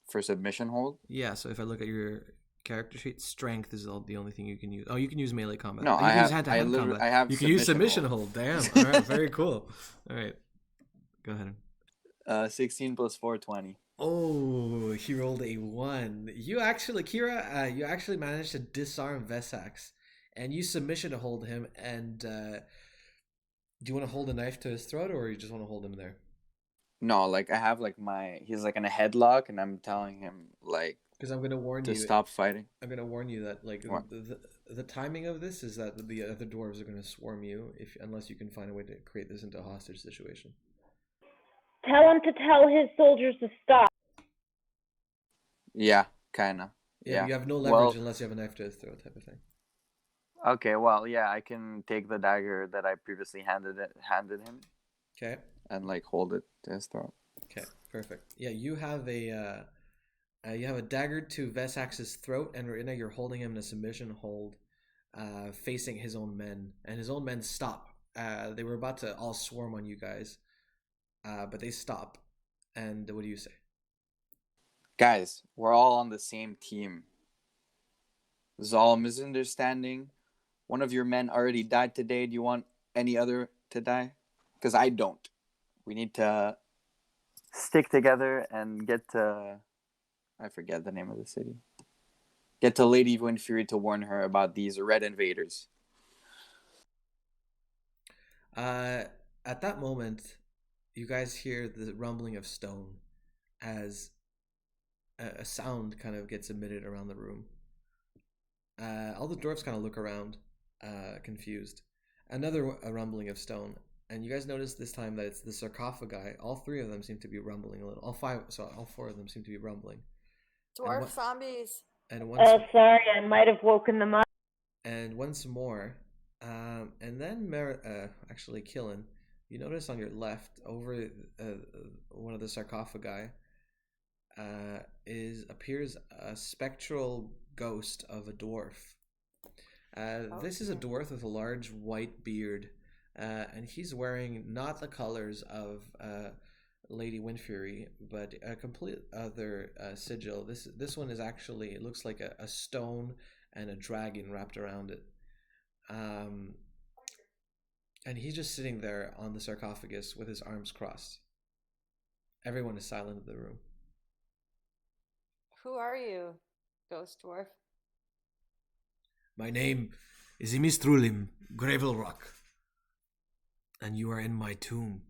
For submission hold? Yeah, so if I look at your character sheet, strength is the only thing you can use. Oh, you can use melee combat. No, you can use hand-to-hand combat. I have you can use submission hold. Damn. All right, very cool. All right. Go ahead. 16 plus 4, 20. Oh, he rolled a 1. You actually, Kira, you actually managed to disarm Vesax, and you submission to hold him. And do you want to hold a knife to his throat, or you just want to hold him there? No, I have he's in a headlock, and I'm telling him because I'm gonna warn you to stop fighting. I'm gonna warn you that the timing of this is that the other dwarves are gonna swarm you unless you can find a way to create this into a hostage situation. Tell him to tell his soldiers to stop. Yeah, kinda. Yeah, you have no leverage unless you have a knife to his throat, type of thing. Okay, well, yeah, I can take the dagger that I previously handed him. Okay. And hold it to his throat. Okay, perfect. Yeah, you have a dagger to Vesax's throat, and right now you're holding him in a submission hold, facing his own men, and his own men stop. They were about to all swarm on you guys, but they stop. And what do you say? Guys, we're all on the same team. This is all a misunderstanding. One of your men already died today. Do you want any other to die? Because I don't. We need to stick together and get to... I forget the name of the city. Get to Lady Windfury to warn her about these red invaders. At that moment, you guys hear the rumbling of stone as a sound kind of gets emitted around the room. All the dwarves kind of look around, confused. Another rumbling of stone, and you guys notice this time that it's the sarcophagi. All 3 of them seem to be rumbling a little. All 4 of them seem to be rumbling. Dwarf zombies. And once Sorry, I might have woken them up. and once more, and then actually Killen, you notice on your left, over one of the sarcophagi, appears a spectral ghost of a dwarf. This is a dwarf with a large white beard, and he's wearing not the colors of Lady Windfury, but a complete other sigil. This one is actually, it looks like a stone and a dragon wrapped around it. And he's just sitting there on the sarcophagus with his arms crossed. Everyone is silent in the room. Who are you, ghost dwarf? My name is Imistrulim Gravelrock, and you are in my tomb.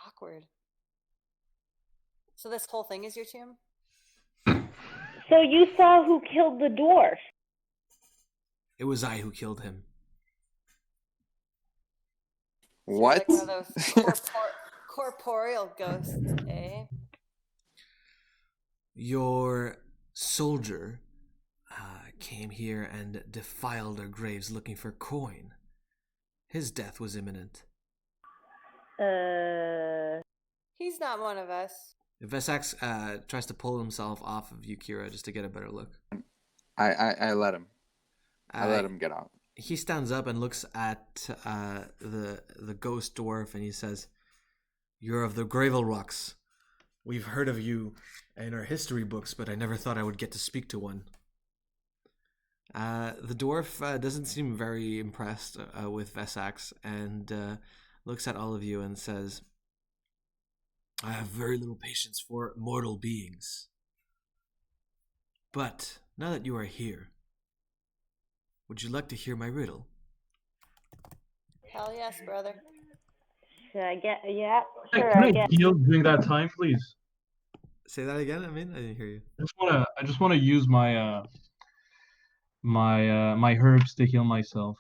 Awkward. So this whole thing is your tomb? So you saw who killed the dwarf? It was I who killed him. So you're What? like one of those corporeal ghosts, eh? Your soldier came here and defiled our graves looking for coin. His death was imminent. He's not one of us. Vesax tries to pull himself off of you, Kira, just to get a better look. I let him. I let him get out. He stands up and looks at the ghost dwarf, and he says, "You're of the Gravel Rocks. We've heard of you in our history books, but I never thought I would get to speak to one." The dwarf doesn't seem very impressed with Vesax, and looks at all of you and says, "I have very little patience for mortal beings. But now that you are here, would you like to hear my riddle?" Hell yes, brother. Should I get? Yeah, Hey, sure. can I I guess. heal during that time, please? Say that again, Amine? I didn't hear you. I just wanna use my my herbs to heal myself.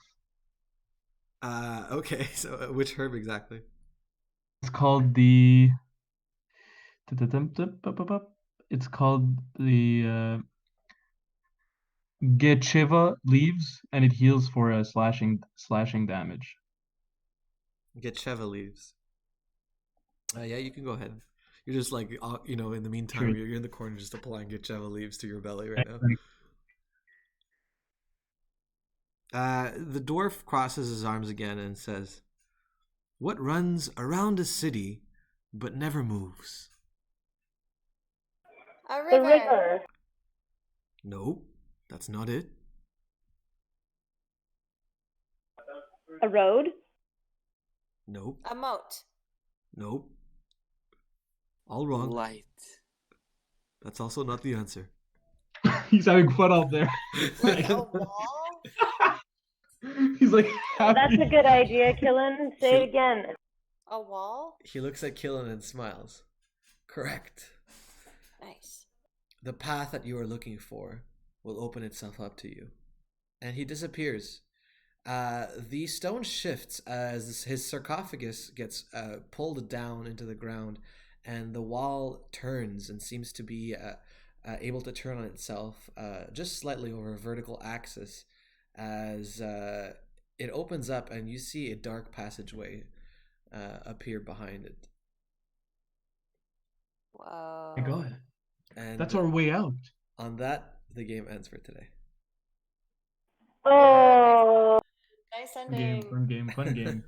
Okay, so which herb exactly? It's called the it's called the Getchiva leaves, and it heals for slashing damage. Get Sheva leaves. Yeah, you can go ahead. You're just like, in the meantime, Sure. you're in the corner just applying Get Sheva leaves to your belly right now. The dwarf crosses his arms again and says, "What runs around a city but never moves?" A The river. river. Nope, that's not it. A road. Nope, A moat. nope. All wrong. Light. That's also not the answer. He's having fun out there. Like a wall? He's like, That's happy. a good idea, Killen. Say it again. A wall? He looks at Killen and smiles. Correct. Nice. The path that you are looking for will open itself up to you. And he disappears. The stone shifts as his sarcophagus gets pulled down into the ground, and the wall turns and seems to be able to turn on itself just slightly over a vertical axis as it opens up, and you see a dark passageway appear behind it. Whoa. Oh my God. And That's our way out. on that, the game ends for today. Oh. Nice Fun ending. game, fun game, fun game.